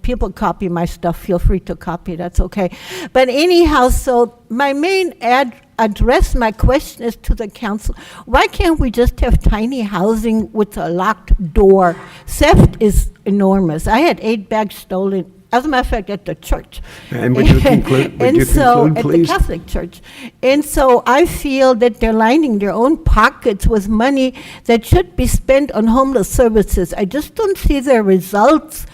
People copy my stuff. Feel free to copy. That's okay. But anyhow, so my main address, my question is to the council. Why can't we just have tiny housing with a locked door? Theft is enormous. I had 8 bags stolen, as a matter of fact, at the church. And would you conclude, At please? the Catholic church. And so I feel that they're lining their own pockets with money that should be spent on homeless services. I just don't see the results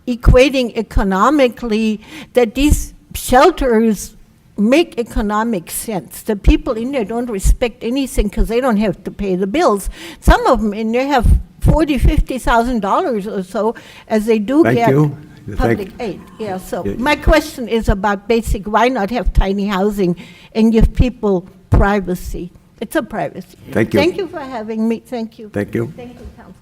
equating economically, that these shelters make economic sense. The people in there don't respect anything because they don't have to pay the bills. Some of them in there have $40,000, $50,000 or so, as they do Thank get you. public aid. Yeah, so Yeah. my question is about why not have tiny housing and give people privacy? It's a privacy. Thank you. Thank you for having me. Thank you. Thank you. Thank you, Council.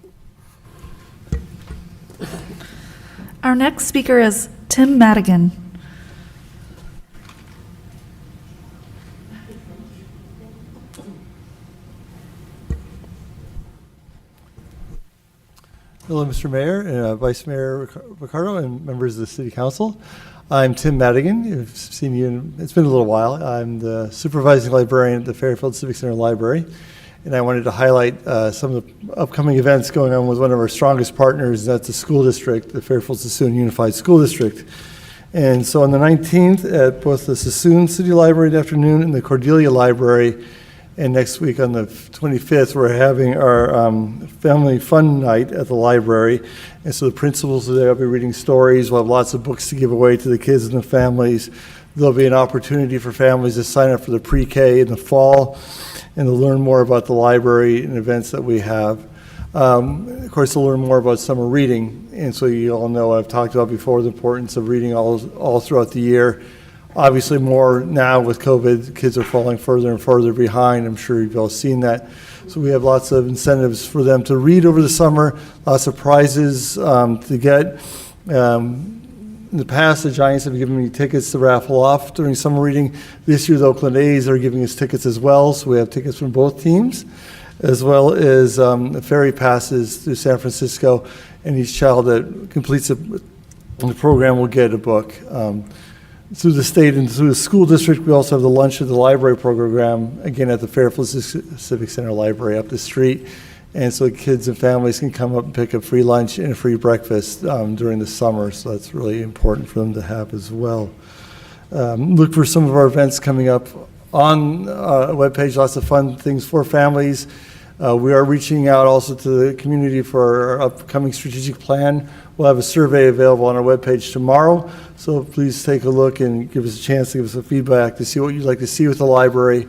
Our next speaker is Tim Madigan. Hello, Mr. Mayor, and Vice Mayor Ricardo, and members of the City Council. I'm Tim Madigan. You've seen you, it's been a little while. I'm the supervising librarian at the Fairfield Civic Center Library, and I wanted to highlight some of the upcoming events going on with one of our strongest partners, that's the school district, the Fairfield Sassoon Unified School District. And so on the 19th at both the Sassoon City Library in the afternoon and the Cordelia Library, and next week on the 25th, we're having our family fun night at the library. And so the principals are there, will be reading stories. We'll have lots of books to give away to the kids and the families. There'll be an opportunity for families to sign up for the pre-K in the fall and to learn more about the library and events that we have. Of course, to learn more about summer reading. And so you all know, I've talked about before, the importance of reading all throughout the year. Obviously more now with COVID, kids are falling further and further behind. I'm sure you've all seen that. So we have lots of incentives for them to read over the summer, lots of prizes to get. In the past, the Giants have given me tickets to raffle off during summer reading. This year, the Oakland A's are giving us tickets as well, so we have tickets from both teams, as well as ferry passes to San Francisco, and each child that completes the program will get a book. through the state and through the school district, we also have the Lunch at the Library program, again, at the Fairfield Civic Center Library up the street. And so kids and families can come up and pick up free lunch and a free breakfast during the summer. So that's really important for them to have as well. Look for some of our events coming up on a webpage, lots of fun things for families. We are reaching out also to the community for our upcoming strategic plan. We'll have a survey available on our webpage tomorrow, so please take a look and give us a chance to give us some feedback to see what you'd like to see with the library.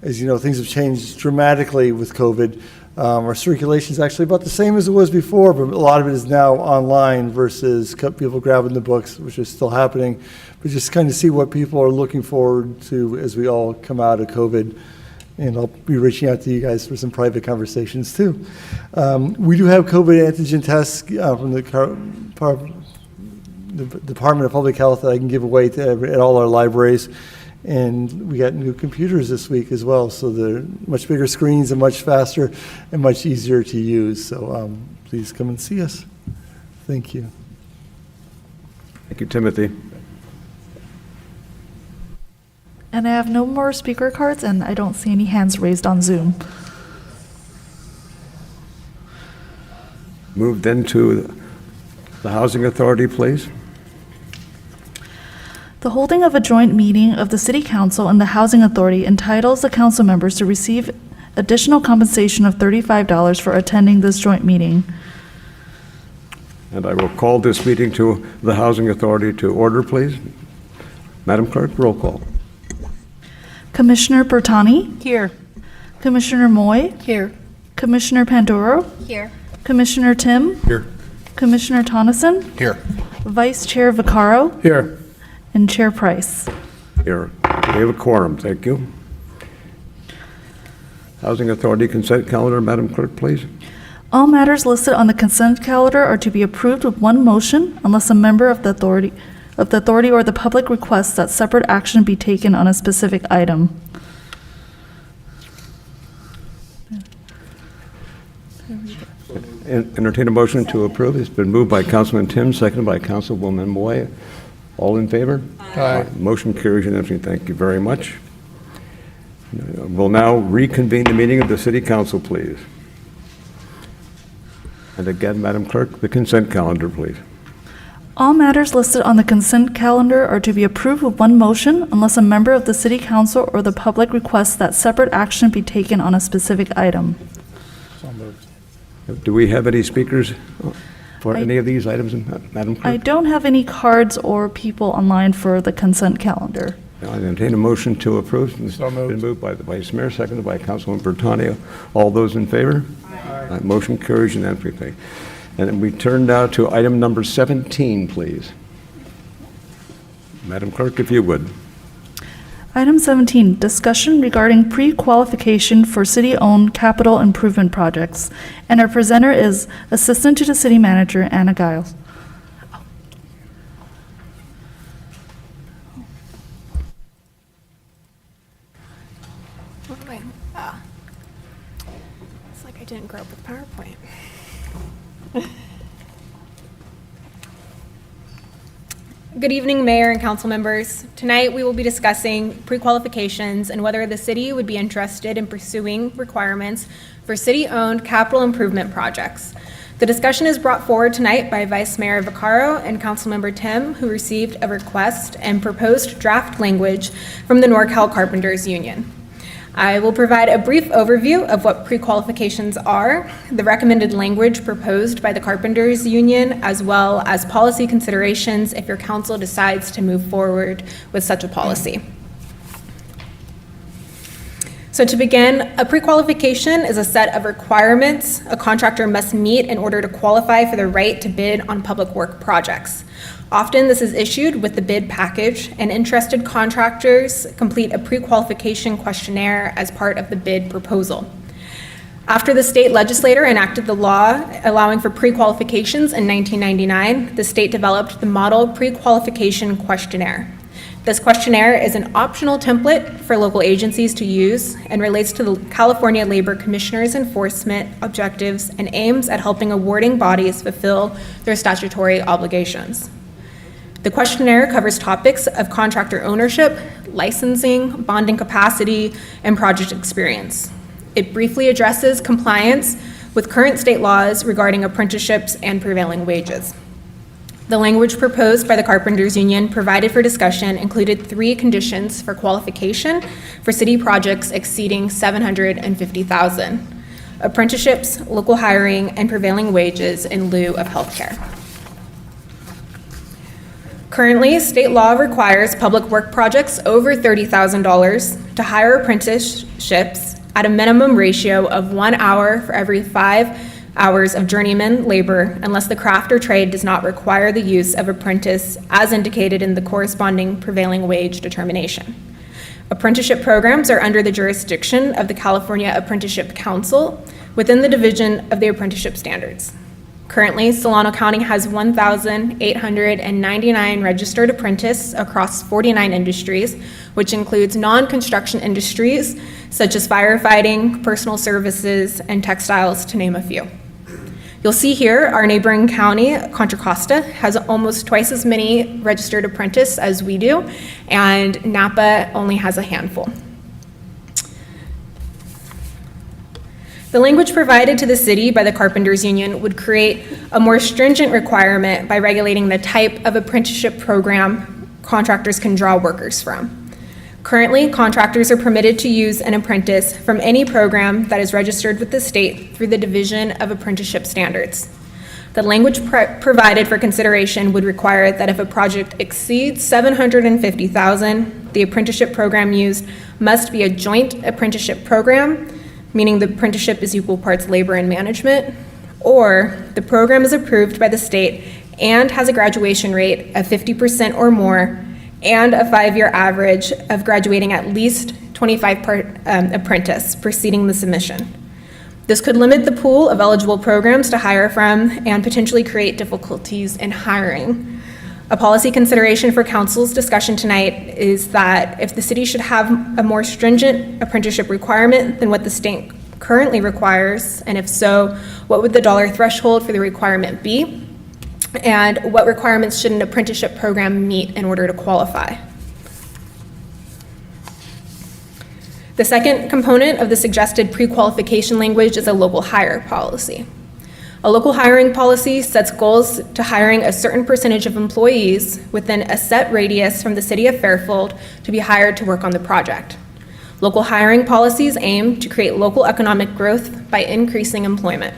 As you know, things have changed dramatically with COVID. Our circulation is actually about the same as it was before, but a lot of it is now online versus people grabbing the books, which is still happening. But just kind of see what people are looking forward to as we all come out of COVID. And I'll be reaching out to you guys for some private conversations too. We do have COVID antigen tests from the Department of Public Health that I can give away to at all our libraries. And we got new computers this week as well, so they're much bigger screens and much faster and much easier to use. So please come and see us. Thank you. Thank you, Timothy. And I have no more speaker cards, and I don't see any hands raised on Zoom. Move then to the Housing Authority, please. The holding of a joint meeting of the City Council and the Housing Authority entitles the council members to receive additional compensation of $35 for attending this joint meeting. And I will call this meeting to the Housing Authority to order, please. Madam Clerk, roll call. Commissioner Bertani? Here. Commissioner Moy? Here. Commissioner Panduro? Here. Commissioner Tim? Here. Commissioner Tonneson? Here. Vice Chair Vaccaro? Here. And Chair Price. Here. We have a quorum. Thank you. Housing Authority consent calendar, Madam Clerk, please. All matters listed on the consent calendar are to be approved with one motion unless a member of the authority or the public requests that separate action be taken on a specific item. Entertain a motion to approve. It's been moved by Councilman Tim, seconded by Councilwoman Moy. All in favor? Aye. Motion carries unanimously. Thank you very much. We'll now reconvene the meeting of the City Council, please. And again, Madam Clerk, the consent calendar, please. All matters listed on the consent calendar are to be approved with one motion unless a member of the City Council or the public requests that separate action be taken on a specific item. So moved. Do we have any speakers for any of these items, Madam Clerk? I don't have any cards or people online for the consent calendar. I entertain a motion to approve. So moved. Been moved by the Vice Mayor, seconded by Councilman Bertani. All those in favor? Aye. Motion carries unanimously. And we turn now to item number 17, please. Madam Clerk, if you would. Item 17, discussion regarding pre-qualification for city-owned capital improvement projects. And our presenter is Assistant to the City Manager, Anna Giles. It's like I didn't grow up with PowerPoint. Good evening, Mayor and council members. Tonight, we will be discussing pre-qualifications and whether the city would be interested in pursuing requirements for city-owned capital improvement projects. The discussion is brought forward tonight by Vice Mayor Vaccaro and Councilmember Tim, who received a request and proposed draft language from the NorCal Carpenters Union. I will provide a brief overview of what pre-qualifications are, the recommended language proposed by the Carpenters Union, as well as policy considerations if your council decides to move forward with such a policy. So to begin, a pre-qualification is a set of requirements a contractor must meet in order to qualify for the right to bid on public work projects. Often this is issued with the bid package, and interested contractors complete a pre-qualification questionnaire as part of the bid proposal. After the state legislature enacted the law allowing for pre-qualifications in 1999, the state developed the Model Pre-Qualification Questionnaire. This questionnaire is an optional template for local agencies to use and relates to the California Labor Commissioner's enforcement objectives and aims at helping awarding bodies fulfill their statutory obligations. The questionnaire covers topics of contractor ownership, licensing, bonding capacity, and project experience. It briefly addresses compliance with current state laws regarding apprenticeships and prevailing wages. The language proposed by the Carpenters Union provided for discussion included 3 conditions for qualification for city projects exceeding $750,000: apprenticeships, local hiring, and prevailing wages in lieu of health care. Currently, state law requires public work projects over $30,000 to hire apprenticeships at a minimum ratio of 1 hour for every 5 hours of journeyman labor, unless the craft or trade does not require the use of apprentice as indicated in the corresponding prevailing wage determination. Apprenticeship programs are under the jurisdiction of the California Apprenticeship Council within the Division of the Apprenticeship Standards. Currently, Solano County has 1,899 registered apprentices across 49 industries, which includes non-construction industries such as firefighting, personal services, and textiles, to name a few. You'll see here our neighboring county, Contra Costa, has almost twice as many registered apprentices as we do, and Napa only has a handful. The language provided to the city by the Carpenters Union would create a more stringent requirement by regulating the type of apprenticeship program contractors can draw workers from. Currently, contractors are permitted to use an apprentice from any program that is registered with the state through the Division of Apprenticeship Standards. The language provided for consideration would require that if a project exceeds $750,000, the apprenticeship program used must be a joint apprenticeship program, meaning the apprenticeship is equal parts labor and management, or the program is approved by the state and has a graduation rate of 50% or more and a 5-year average of graduating at least 25 apprentice preceding the submission. This could limit the pool of eligible programs to hire from and potentially create difficulties in hiring. A policy consideration for council's discussion tonight is that if the city should have a more stringent apprenticeship requirement than what the state currently requires, and if so, what would the dollar threshold for the requirement be? And what requirements should an apprenticeship program meet in order to qualify? The second component of the suggested pre-qualification language is a local hire policy. A local hiring policy sets goals to hiring a certain percentage of employees within a set radius from the city of Fairfield to be hired to work on the project. Local hiring policies aim to create local economic growth by increasing employment.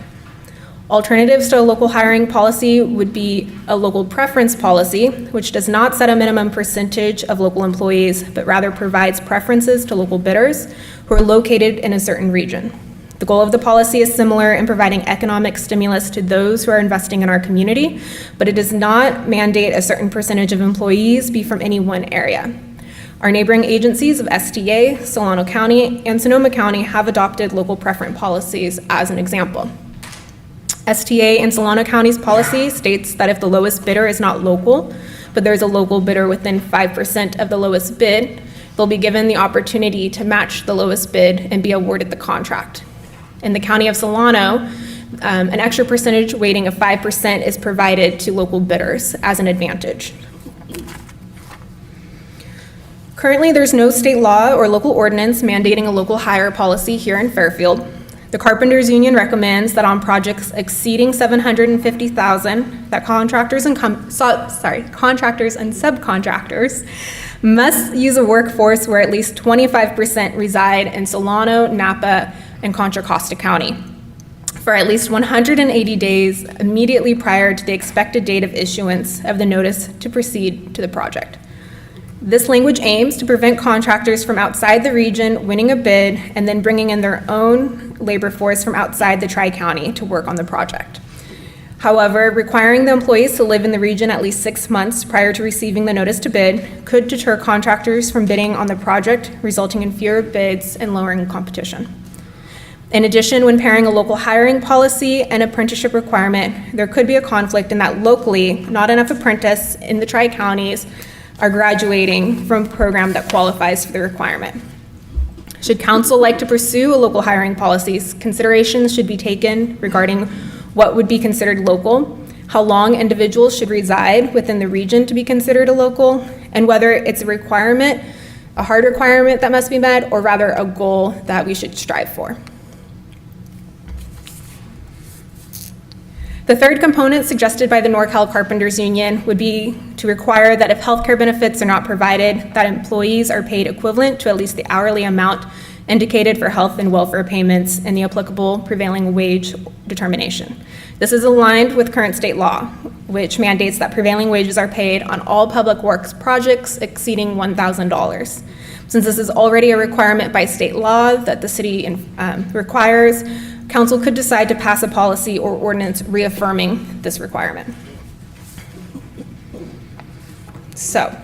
Alternatives to a local hiring policy would be a local preference policy, which does not set a minimum percentage of local employees, but rather provides preferences to local bidders who are located in a certain region. The goal of the policy is similar in providing economic stimulus to those who are investing in our community, but it does not mandate a certain percentage of employees be from any one area. Our neighboring agencies of STA, Solano County, and Sonoma County have adopted local preference policies as an example. STA and Solano County's policy states that if the lowest bidder is not local, but there's a local bidder within 5% of the lowest bid, they'll be given the opportunity to match the lowest bid and be awarded the contract. In the County of Solano, an extra percentage weighting of 5% is provided to local bidders as an advantage. Currently, there's no state law or local ordinance mandating a local hire policy here in Fairfield. The Carpenters Union recommends that on projects exceeding $750,000, that contractors and subcontractors must use a workforce where at least 25% reside in Solano, Napa, and Contra Costa County for at least 180 days immediately prior to the expected date of issuance of the notice to proceed to the project. This language aims to prevent contractors from outside the region winning a bid and then bringing in their own labor force from outside the Tri-County to work on the project. However, requiring the employees to live in the region at least 6 months prior to receiving the notice to bid could deter contractors from bidding on the project, resulting in fewer bids and lowering competition. In addition, when pairing a local hiring policy and apprenticeship requirement, there could be a conflict in that locally, not enough apprentices in the Tri-Counties are graduating from a program that qualifies for the requirement. Should council like to pursue a local hiring policies, considerations should be taken regarding what would be considered local, how long individuals should reside within the region to be considered a local, and whether it's a requirement, a hard requirement that must be met, or rather a goal that we should strive for. The third component suggested by the NorCal Carpenters Union would be to require that if healthcare benefits are not provided, that employees are paid equivalent to at least the hourly amount indicated for health and welfare payments in the applicable prevailing wage determination. This is aligned with current state law, which mandates that prevailing wages are paid on all public works projects exceeding $1,000. Since this is already a requirement by state law that the city requires, Council could decide to pass a policy or ordinance reaffirming this requirement. So,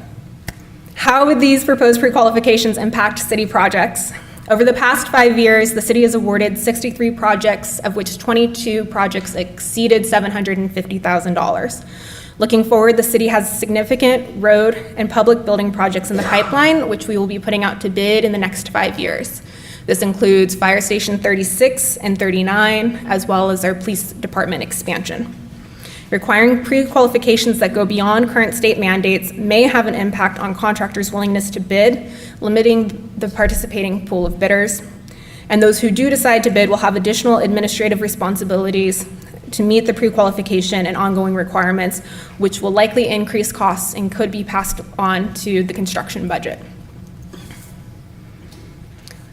how would these proposed pre-qualifications impact city projects? Over the past 5 years, the city has awarded 63 projects, of which 22 projects exceeded $750,000. Looking forward, the city has significant road and public building projects in the pipeline, which we will be putting out to bid in the next 5 years. This includes Fire Station 36 and 39, as well as our police department expansion. Requiring pre-qualifications that go beyond current state mandates may have an impact on contractors' willingness to bid, limiting the participating pool of bidders. And those who do decide to bid will have additional administrative responsibilities to meet the pre-qualification and ongoing requirements, which will likely increase costs and could be passed on to the construction budget.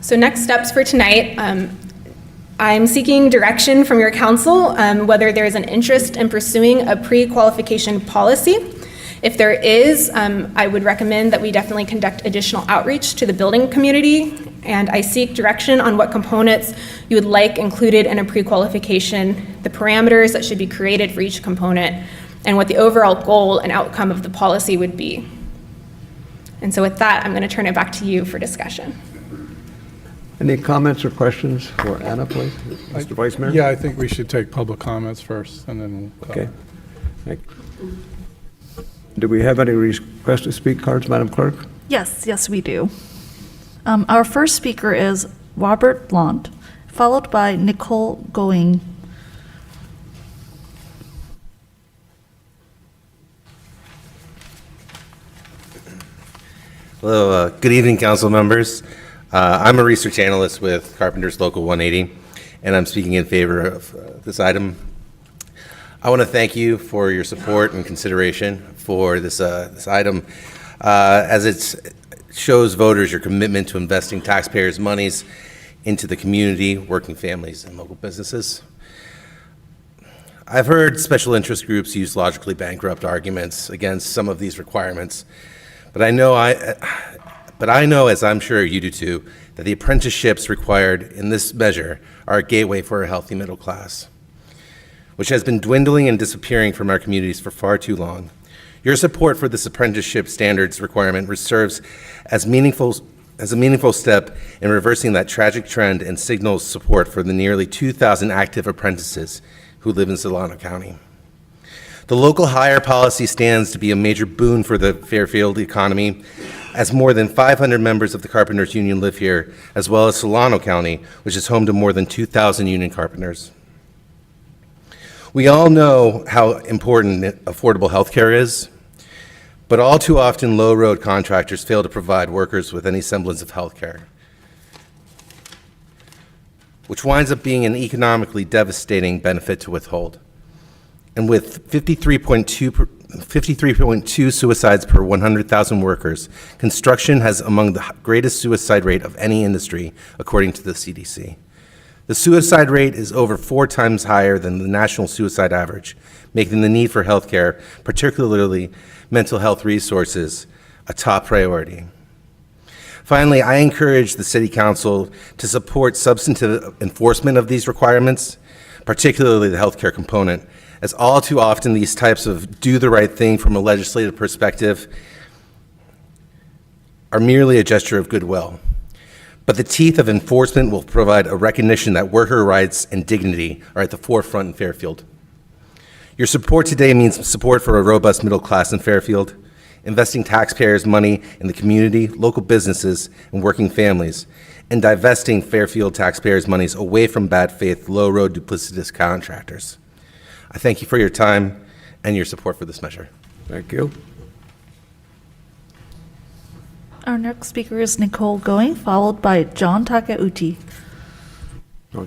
So next steps for tonight, I'm seeking direction from your council whether there is an interest in pursuing a pre-qualification policy. If there is, I would recommend that we definitely conduct additional outreach to the building community, and I seek direction on what components you would like included in a pre-qualification, the parameters that should be created for each component, and what the overall goal and outcome of the policy would be. And so with that, I'm going to turn it back to you for discussion. Any comments or questions for Anna, please? Mr. Vice Mayor? Yeah, I think we should take public comments first, and then we'll Okay. Do we have any request to speak cards, Madam Clerk? Yes, we do. Our first speaker is Robert Blount, followed by Nicole Going. Hello, good evening, council members. I'm a research analyst with Carpenters Local 180, and I'm speaking in favor of this item. I want to thank you for your support and consideration for this item, as it shows voters your commitment to investing taxpayers' monies into the community, working families, and local businesses. I've heard special interest groups use logically bankrupt arguments against some of these requirements, but I know, as I'm sure you do too, that the apprenticeships required in this measure are a gateway for a healthy middle class, which has been dwindling and disappearing from our communities for far too long. Your support for this apprenticeship standards requirement serves as a meaningful step in reversing that tragic trend and signals support for the nearly 2,000 active apprentices who live in Solano County. The local hire policy stands to be a major boon for the Fairfield economy, as more than 500 members of the Carpenters Union live here, as well as Solano County, which is home to more than 2,000 union carpenters. We all know how important affordable health care is, but all too often low-road contractors fail to provide workers with any semblance of health care, which winds up being an economically devastating benefit to withhold. And with 53.2 suicides per 100,000 workers, construction has among the greatest suicide rate of any industry, according to the CDC. The suicide rate is over 4 times higher than the national suicide average, making the need for health care, particularly mental health resources, a top priority. Finally, I encourage the City Council to support substantive enforcement of these requirements, particularly the health care component, as all too often these types of do the right thing from a legislative perspective are merely a gesture of goodwill. But the teeth of enforcement will provide a recognition that worker rights and dignity are at the forefront in Fairfield. Your support today means support for a robust middle class in Fairfield, investing taxpayers' money in the community, local businesses, and working families, and divesting Fairfield taxpayers' monies away from bad faith, low-road, duplicitous contractors. I thank you for your time, and your support for this measure. Thank you. Our next speaker is Nicole Going, followed by John Takeuchi. Oh,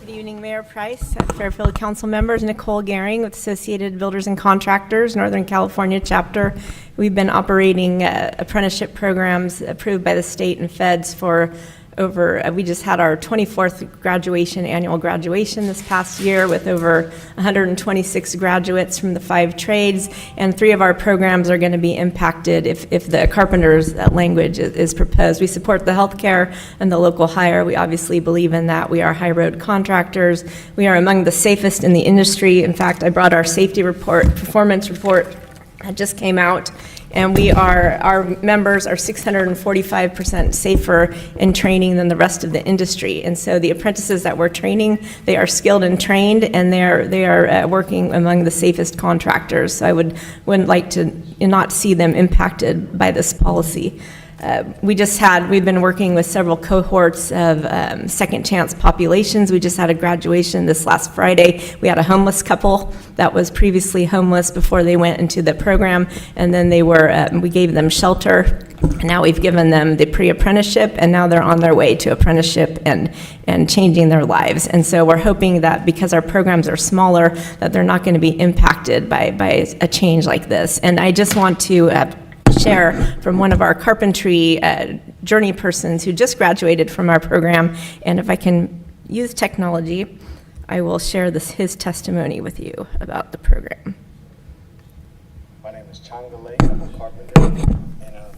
Good evening, Mayor Price, Fairfield Council members, Nicole Gehring with Associated Builders and Contractors, Northern California chapter. We've been operating apprenticeship programs approved by the state and feds for we just had our 24th annual graduation this past year with over 126 graduates from the 5 trades, and 3 of our programs are going to be impacted if the carpenter's language is proposed. We support the healthcare and the local hire. We obviously believe in that. We are high road contractors. We are among the safest in the industry. In fact, I brought our safety report, performance report that just came out, and our members are 645% safer in training than the rest of the industry. And so the apprentices that we're training, they are skilled and trained, and they are working among the safest contractors. So I wouldn't like to not see them impacted by this policy. We've been working with several cohorts of second chance populations. We just had a graduation this last Friday. We had a homeless couple that was previously homeless before they went into the program, and then we gave them shelter. Now we've given them the pre-apprenticeship, and now they're on their way to apprenticeship and changing their lives. And so we're hoping that because our programs are smaller, that they're not going to be impacted by a change like this. And I just want to share from one of our carpentry journey persons who just graduated from our program, and if I can use technology, I will share his testimony with you about the program. My name is Changale. I'm a carpenter, and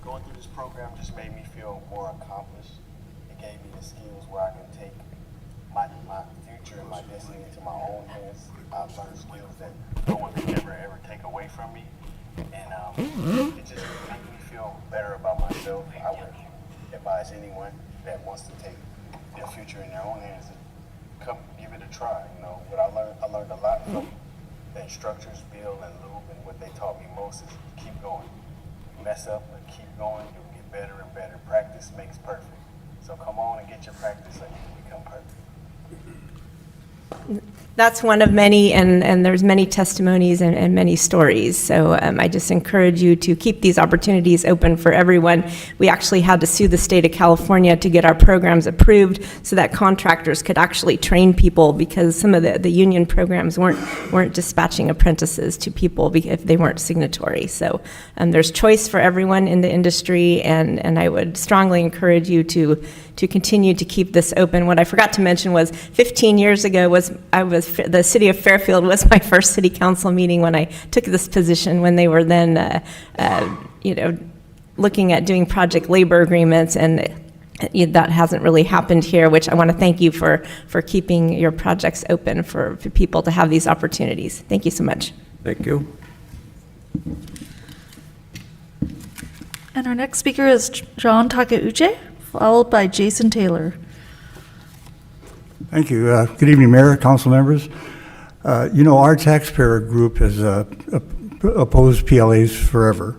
going through this program just made me feel more accomplished. It gave me the skills where I can take my future and my destiny into my own hands. I've learned skills that no one can ever take away from me. And it just made me feel better about myself. I would advise anyone that wants to take their future in their own hands to come give it a try. But I learned a lot from the instructors, Bill and Lou, and what they taught me most is keep going. You mess up, but keep going. You'll get better and better. Practice makes perfect. So come on and get your practice so you can become perfect. That's one of many, and there's many testimonies and many stories. So I just encourage you to keep these opportunities open for everyone. We actually had to sue the state of California to get our programs approved so that contractors could actually train people, because some of the union programs weren't dispatching apprentices to people if they weren't signatory. So there's choice for everyone in the industry, and I would strongly encourage you to continue to keep this open. What I forgot to mention was 15 years ago the city of Fairfield was my first city council meeting when I took this position, when they were then looking at doing project labor agreements, and that hasn't really happened here, which I want to thank you for keeping your projects open for people to have these opportunities. Thank you so much. Thank you. And our next speaker is John Takeuchi, followed by Jason Taylor. Thank you. Good evening, Mayor, council members. Our taxpayer group has opposed PLAs forever.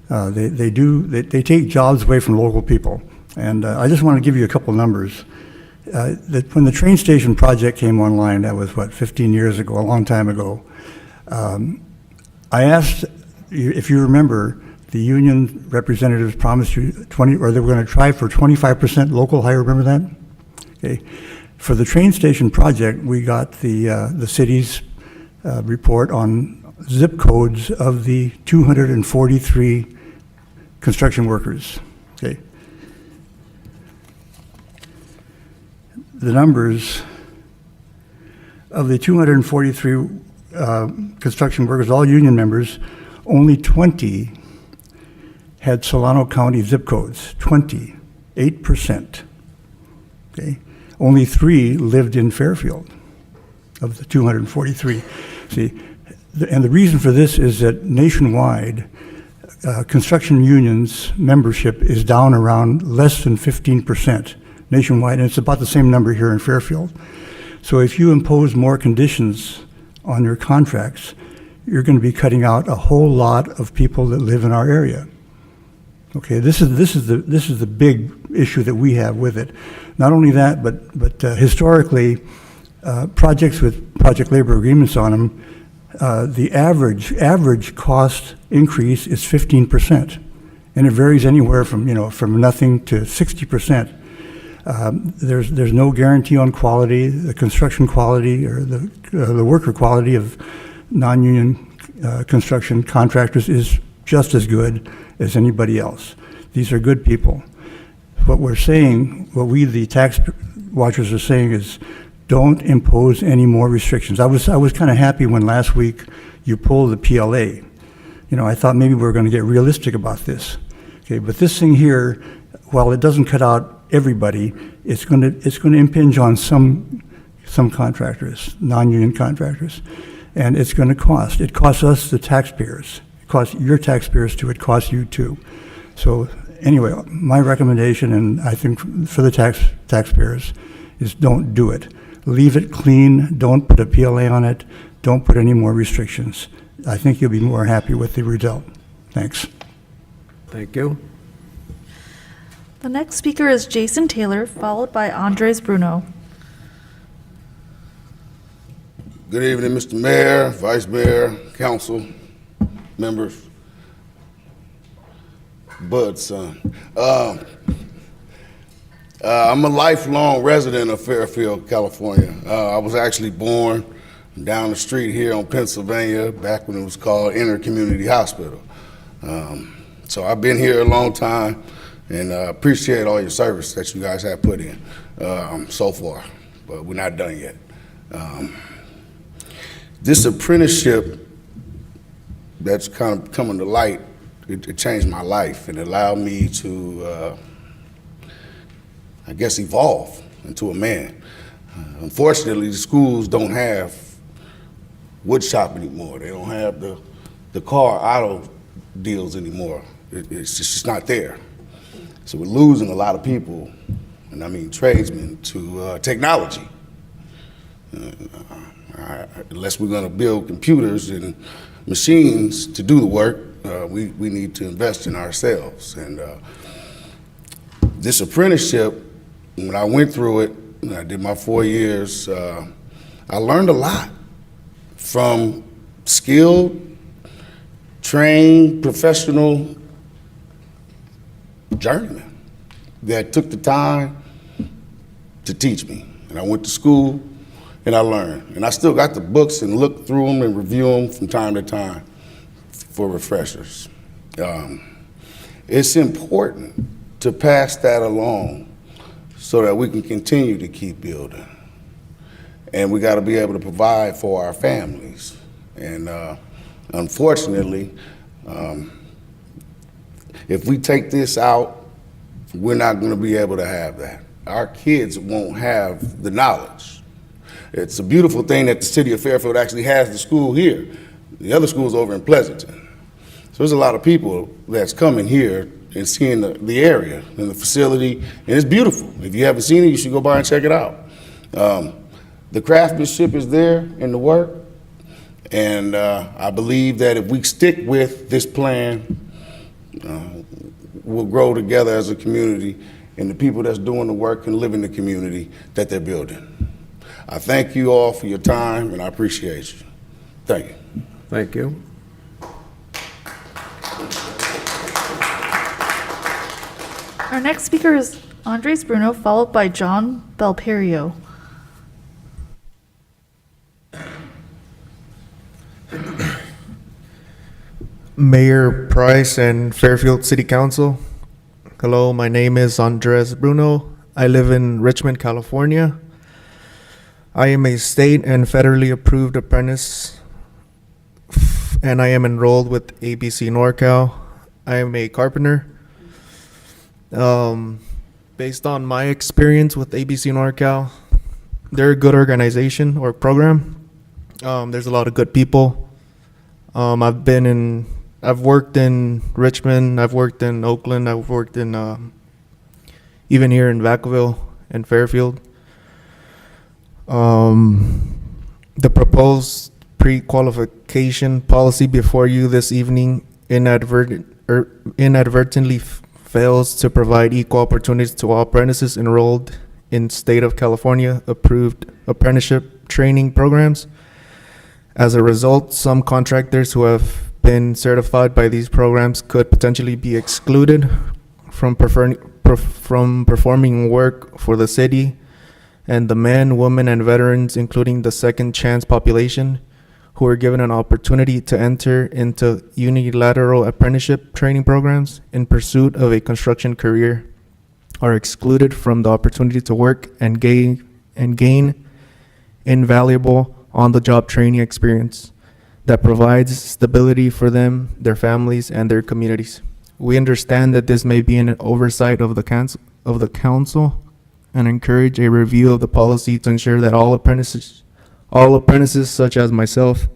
They take jobs away from local people. And I just want to give you a couple numbers. When the train station project came online, that was 15 years ago, a long time ago. I asked, if you remember, the union representatives promised you they were going to try for 25% local hire. Remember that? Okay. For the train station project, we got the city's report on zip codes of the 243 construction workers. Okay. The numbers of the 243 construction workers, all union members, only 20 had Solano County zip codes. 8%. Okay. Only 3 lived in Fairfield of the 243. See, and the reason for this is that nationwide, construction unions membership is down around less than 15% nationwide, and it's about the same number here in Fairfield. So if you impose more conditions on your contracts, you're going to be cutting out a whole lot of people that live in our area. Okay, this is the big issue that we have with it. Not only that, but historically, projects with project labor agreements on them The average cost increase is 15%, and it varies anywhere from nothing to 60%. There's no guarantee on quality. The construction quality or the worker quality of non-union construction contractors is just as good as anybody else. These are good people. What we're saying, what we, the tax watchers, are saying is, don't impose any more restrictions. I was kind of happy when last week you pulled the PLA. I thought maybe we were going to get realistic about this. Okay, but this thing here, while it doesn't cut out everybody, it's going to impinge on some contractors, non-union contractors, and it's going to cost. It costs us, the taxpayers. It costs your taxpayers too. It costs you too. So anyway, my recommendation, and I think for the taxpayers, is don't do it. Leave it clean. Don't put a PLA on it. Don't put any more restrictions. I think you'll be more happy with the result. Thanks. Thank you. The next speaker is Jason Taylor, followed by Andres Bruno. Good evening, Mr. Mayor, Vice Mayor, Council members. Bud's son. I'm a lifelong resident of Fairfield, California. I was actually born down the street here on Pennsylvania back when it was called Intercommunity Hospital. So I've been here a long time and appreciate all your service that you guys have put in so far, but we're not done yet. This apprenticeship that's kind of coming to light, it changed my life and allowed me to, I guess, evolve into a man. Unfortunately, the schools don't have wood shop anymore. They don't have the car auto deals anymore. It's just not there. So we're losing a lot of people, and I mean tradesmen, to technology. Unless we're going to build computers and machines to do the work, we need to invest in ourselves. And this apprenticeship, when I went through it, and I did my 4 years, I learned a lot from skilled, trained, professional journeymen that took the time to teach me. And I went to school and I learned. And I still got the books and look through them and review them from time to time for refreshers. It's important to pass that along so that we can continue to keep building. And we got to be able to provide for our families. And unfortunately, if we take this out, we're not going to be able to have that. Our kids won't have the knowledge. It's a beautiful thing that the city of Fairfield actually has the school here. The other school's over in Pleasanton. So there's a lot of people that's coming here and seeing the area and the facility, and it's beautiful. If you haven't seen it, you should go by and check it out. The craftsmanship is there in the work, and I believe that if we stick with this plan, we'll grow together as a community, and the people that's doing the work can live in the community that they're building. I thank you all for your time, and I appreciate you. Thank you. Thank you. Our next speaker is Andres Bruno, followed by John Belperio. Mayor Price and Fairfield City Council. Hello, my name is Andres Bruno. I live in Richmond, California. I am a state and federally approved apprentice, and I am enrolled with ABC NorCal. I am a carpenter. Based on my experience with ABC NorCal, they're a good organization or program. There's a lot of good people. I've worked in Richmond, I've worked in Oakland, I've worked in even here in Vacaville and Fairfield. The proposed pre-qualification policy before you this evening inadvertently fails to provide equal opportunities to all apprentices enrolled in state of California approved apprenticeship training programs. As a result, some contractors who have been certified by these programs could potentially be excluded from performing work for the city, and the men, women, and veterans, including the second chance population, who are given an opportunity to enter into unilateral apprenticeship training programs in pursuit of a construction career, are excluded from the opportunity to work and gain invaluable on-the-job training experience that provides stability for them, their families, and their communities. We understand that this may be an oversight of the council and encourage a review of the policy to ensure that all apprentices such as myself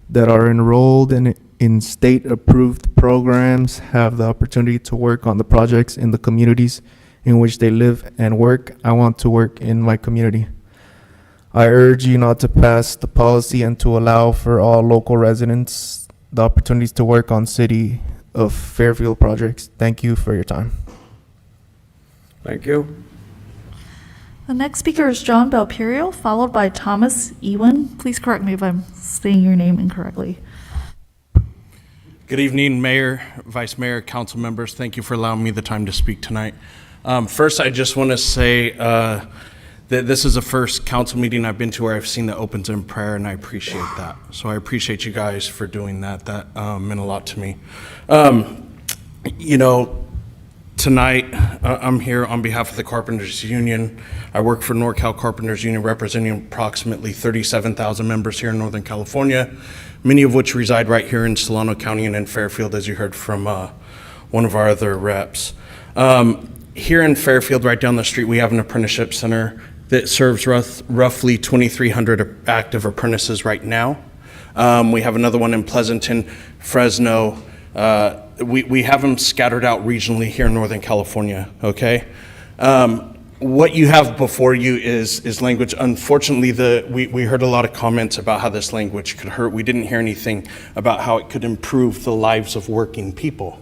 that are enrolled in state-approved programs have the opportunity to work on the projects in the communities in which they live and work. I want to work in my community. I urge you not to pass the policy and to allow for all local residents the opportunities to work on City of Fairfield projects. Thank you for your time. Thank you. The next speaker is John Belperio, followed by Thomas Ewan. Please correct me if I'm saying your name incorrectly. Good evening, Mayor, Vice Mayor, council members. Thank you for allowing me the time to speak tonight. First, I just want to say that this is the first council meeting I've been to where I've seen the opens in prayer, and I appreciate that. So I appreciate you guys for doing that. That meant a lot to me. You know, tonight I'm here on behalf of the Carpenters Union. I work for NorCal Carpenters Union, representing approximately 37,000 members here in Northern California, many of which reside right here in Solano County and in Fairfield, as you heard from one of our other reps. Here in Fairfield, right down the street, we have an apprenticeship center that serves roughly 2,300 active apprentices right now. We have another one in Pleasanton, Fresno. We have them scattered out regionally here in Northern California, okay? What you have before you is language. Unfortunately, we heard a lot of comments about how this language could hurt. We didn't hear anything about how it could improve the lives of working people.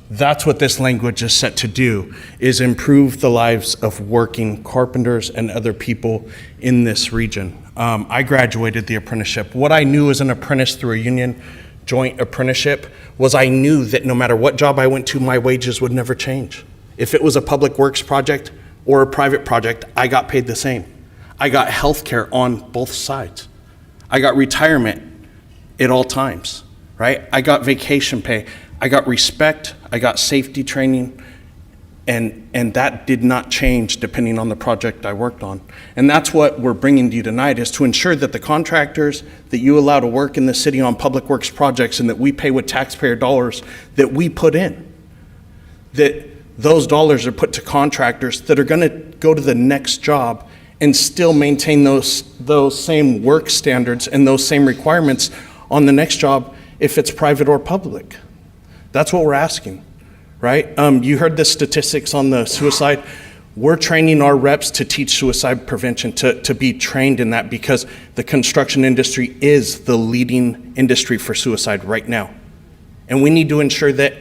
That's what this language is set to do, is improve the lives of working carpenters and other people in this region. I graduated the apprenticeship. What I knew as an apprentice through a union joint apprenticeship was I knew that no matter what job I went to, my wages would never change. If it was a public works project or a private project, I got paid the same. I got health care on both sides. I got retirement at all times, right? I got vacation pay. I got respect, I got safety training, and that did not change depending on the project I worked on. And that's what we're bringing to you tonight, is to ensure that the contractors that you allow to work in the city on public works projects and that we pay with taxpayer dollars that we put in, that those dollars are put to contractors that are gonna go to the next job and still maintain those same work standards and those same requirements on the next job if it's private or public. That's what we're asking, right? You heard the statistics on the suicide. We're training our reps to teach suicide prevention, to be trained in that, because the construction industry is the leading industry for suicide right now. And we need to ensure that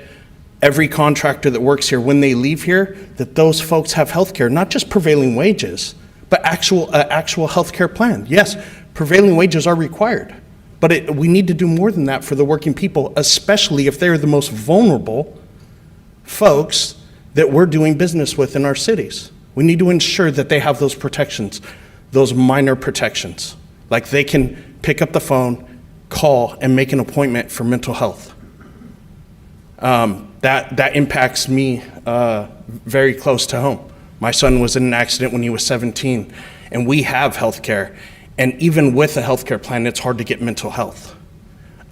every contractor that works here, when they leave here, that those folks have health care, not just prevailing wages, but actual health care plan. Yes, prevailing wages are required. But we need to do more than that for the working people, especially if they're the most vulnerable folks that we're doing business with in our cities. We need to ensure that they have those protections, those minor protections, like they can pick up the phone, call, and make an appointment for mental health. That impacts me very close to home. My son was in an accident when he was 17, and we have health care. And even with a healthcare plan, it's hard to get mental health.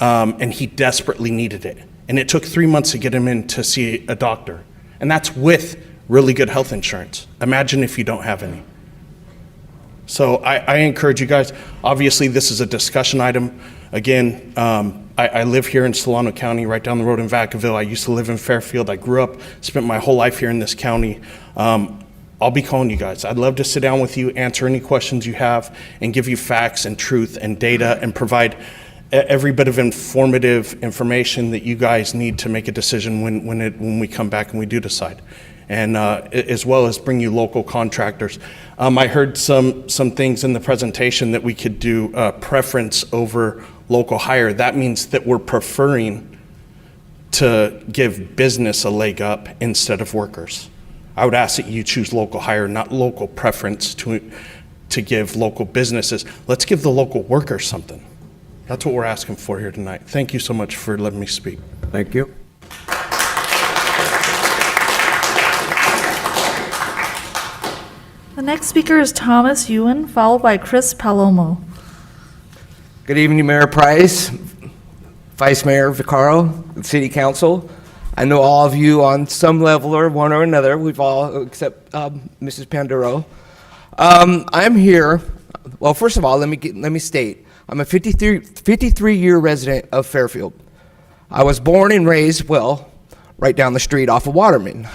And he desperately needed it. And it took 3 months to get him in to see a doctor. And that's with really good health insurance. Imagine if you don't have any. So I encourage you guys, obviously this is a discussion item. Again, I live here in Solano County, right down the road in Vacaville. I used to live in Fairfield. I grew up, spent my whole life here in this county. I'll be calling you guys. I'd love to sit down with you, answer any questions you have, and give you facts and truth and data and provide every bit of informative information that you guys need to make a decision when we come back and we do decide. and as well as bring you local contractors. I heard some things in the presentation that we could do preference over local hire. That means that we're preferring to give business a leg up instead of workers. I would ask that you choose local hire, not local preference to give local businesses. Let's give the local workers something. That's what we're asking for here tonight. Thank you so much for letting me speak. Thank you. The next speaker is Thomas Ewan, followed by Chris Palomo. Good evening, Mayor Price, Vice Mayor Vaccaro, City Council. I know all of you on some level or one or another. We've all, except Mrs. Panduro. I'm here. Well, first of all, let me state, I'm a 53-year resident of Fairfield. I was born and raised, well, right down the street off of Waterman.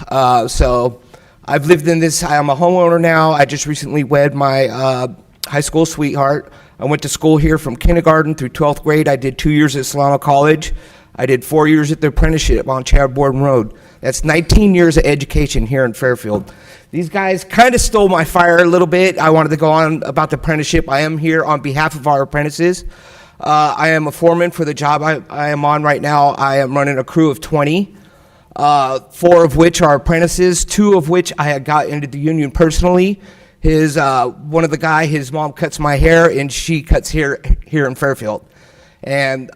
So I've lived in this. I'm a homeowner now. I just recently wed my high school sweetheart. I went to school here from kindergarten through 12th grade. I did 2 years at Solano College. I did 4 years at the apprenticeship on Chadbourne Road. That's 19 years of education here in Fairfield. These guys kind of stole my fire a little bit. I wanted to go on about the apprenticeship. I am here on behalf of our apprentices. I am a foreman for the job I am on right now. I am running a crew of 20, 4 of which are apprentices, 2 of which I had got into the union personally. One of the guy, his mom cuts my hair, and she cuts here in Fairfield. And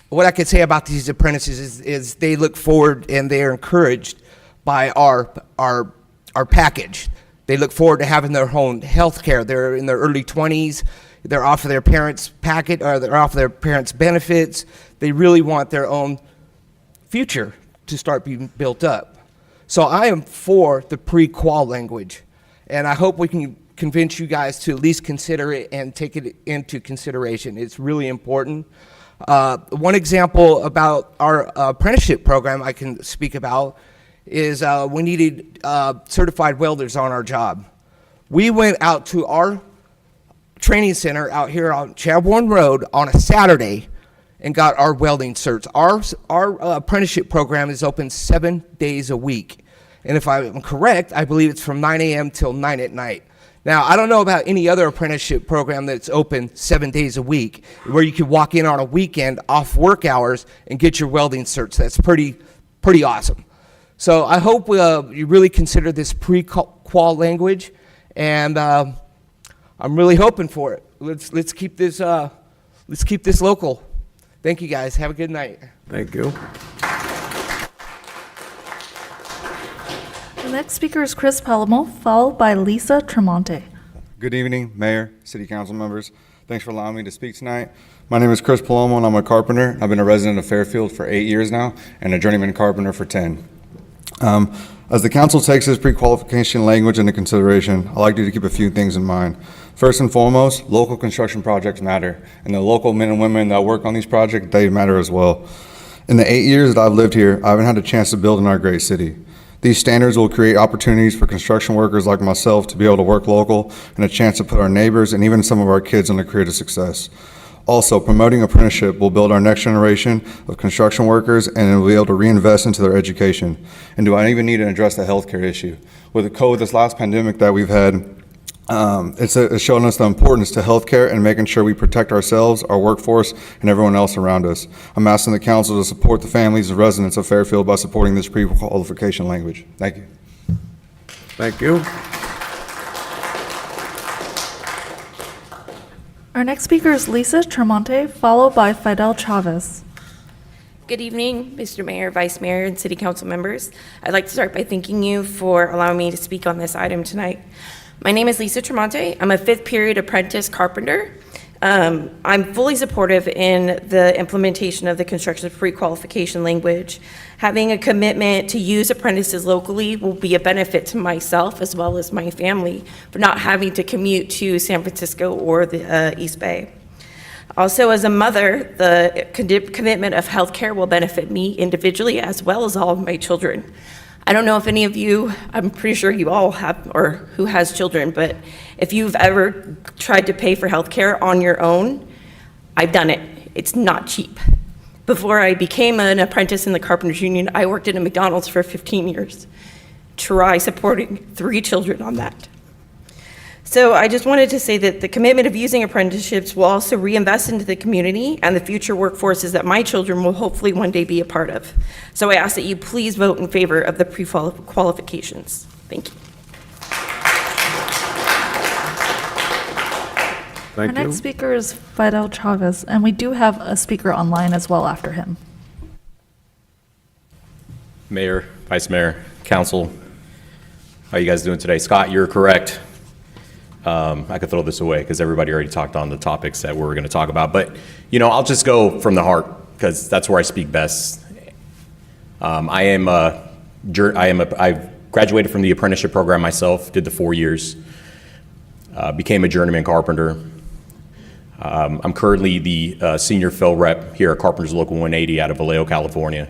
what I could say about these apprentices is they look forward and they are encouraged by our package. They look forward to having their own health care. They're in their early 20s. They're off of their parents' packet, or they're off of their parents' benefits. They really want their own future to start being built up. So I am for the pre-qual language, and I hope we can convince you guys to at least consider it and take it into consideration. It's really important. One example about our apprenticeship program I can speak about is we needed certified welders on our job. We went out to our training center out here on Chadbourne Road on a Saturday and got our welding certs. Our apprenticeship program is open 7 days a week. And if I'm correct, I believe it's from 9 a.m. till 9 at night. Now, I don't know about any other apprenticeship program that's open 7 days a week, where you can walk in on a weekend off work hours and get your welding certs. That's pretty awesome. So I hope you really consider this pre-qual language, and I'm really hoping for it. Let's keep this local. Thank you, guys. Have a good night. Thank you. The next speaker is Chris Palomo, followed by Lisa Tremonte. Good evening, Mayor, City Council members. Thanks for allowing me to speak tonight. My name is Chris Palomo, and I'm a carpenter. I've been a resident of Fairfield for 8 years now, and a journeyman carpenter for 10. As the council takes this pre-qualification language into consideration, I'd like you to keep a few things in mind. First and foremost, local construction projects matter, and the local men and women that work on these projects, they matter as well. In the 8 years that I've lived here, I haven't had a chance to build in our great city. These standards will create opportunities for construction workers like myself to be able to work local, and a chance to put our neighbors and even some of our kids on a career to success. Also, promoting apprenticeship will build our next generation of construction workers, and we'll be able to reinvest into their education. And do I even need to address the healthcare issue? With the COVID, this last pandemic that we've had, it's showing us the importance to healthcare and making sure we protect ourselves, our workforce, and everyone else around us. I'm asking the council to support the families and residents of Fairfield by supporting this pre-qualification language. Thank you. Thank you. Our next speaker is Lisa Tremonte, followed by Fidel Chavez. Good evening, Mr. Mayor, Vice Mayor, and City Council members. I'd like to start by thanking you for allowing me to speak on this item tonight. My name is Lisa Tremonte. I'm a 5th period apprentice carpenter. I'm fully supportive in the implementation of the construction pre-qualification language. Having a commitment to use apprentices locally will be a benefit to myself as well as my family for not having to commute to San Francisco or the East Bay. Also, as a mother, the commitment of healthcare will benefit me individually as well as all of my children. I don't know if any of you, I'm pretty sure you all have, or who has children, but if you've ever tried to pay for healthcare on your own, I've done it. It's not cheap. Before I became an apprentice in the Carpenters Union, I worked at a McDonald's for 15 years. try supporting 3 children on that. So I just wanted to say that the commitment of using apprenticeships will also reinvest into the community and the future workforces that my children will hopefully one day be a part of. So I ask that you please vote in favor of the pre-qualifications. Thank you. Our next speaker is Fidel Chavez, and we do have a speaker online as well after him. Mayor, Vice Mayor, Council, how you guys doing today? Scott, you're correct. I could throw this away because everybody already talked on the topics that we're going to talk about. But, you know, I'll just go from the heart because that's where I speak best. I graduated from the apprenticeship program myself, did the 4 years, became a journeyman carpenter. I'm currently the senior fill rep here at Carpenters Local 180 out of Vallejo, California.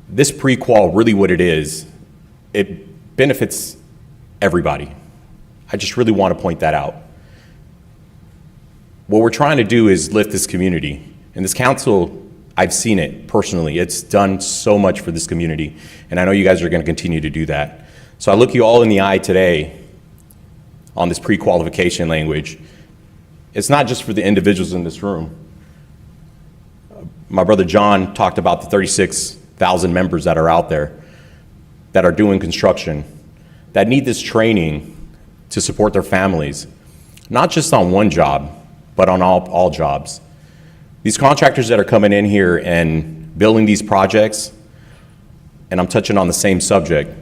This pre-qual, really what it is, it benefits everybody. I just really want to point that out. What we're trying to do is lift this community. And this council, I've seen it personally. It's done so much for this community. And I know you guys are going to continue to do that. So I look you all in the eye today on this pre-qualification language. It's not just for the individuals in this room. My brother John talked about the 36,000 members that are out there that are doing construction, that need this training to support their families, not just on one job, but on all jobs. These contractors that are coming in here and building these projects, and I'm touching on the same subject,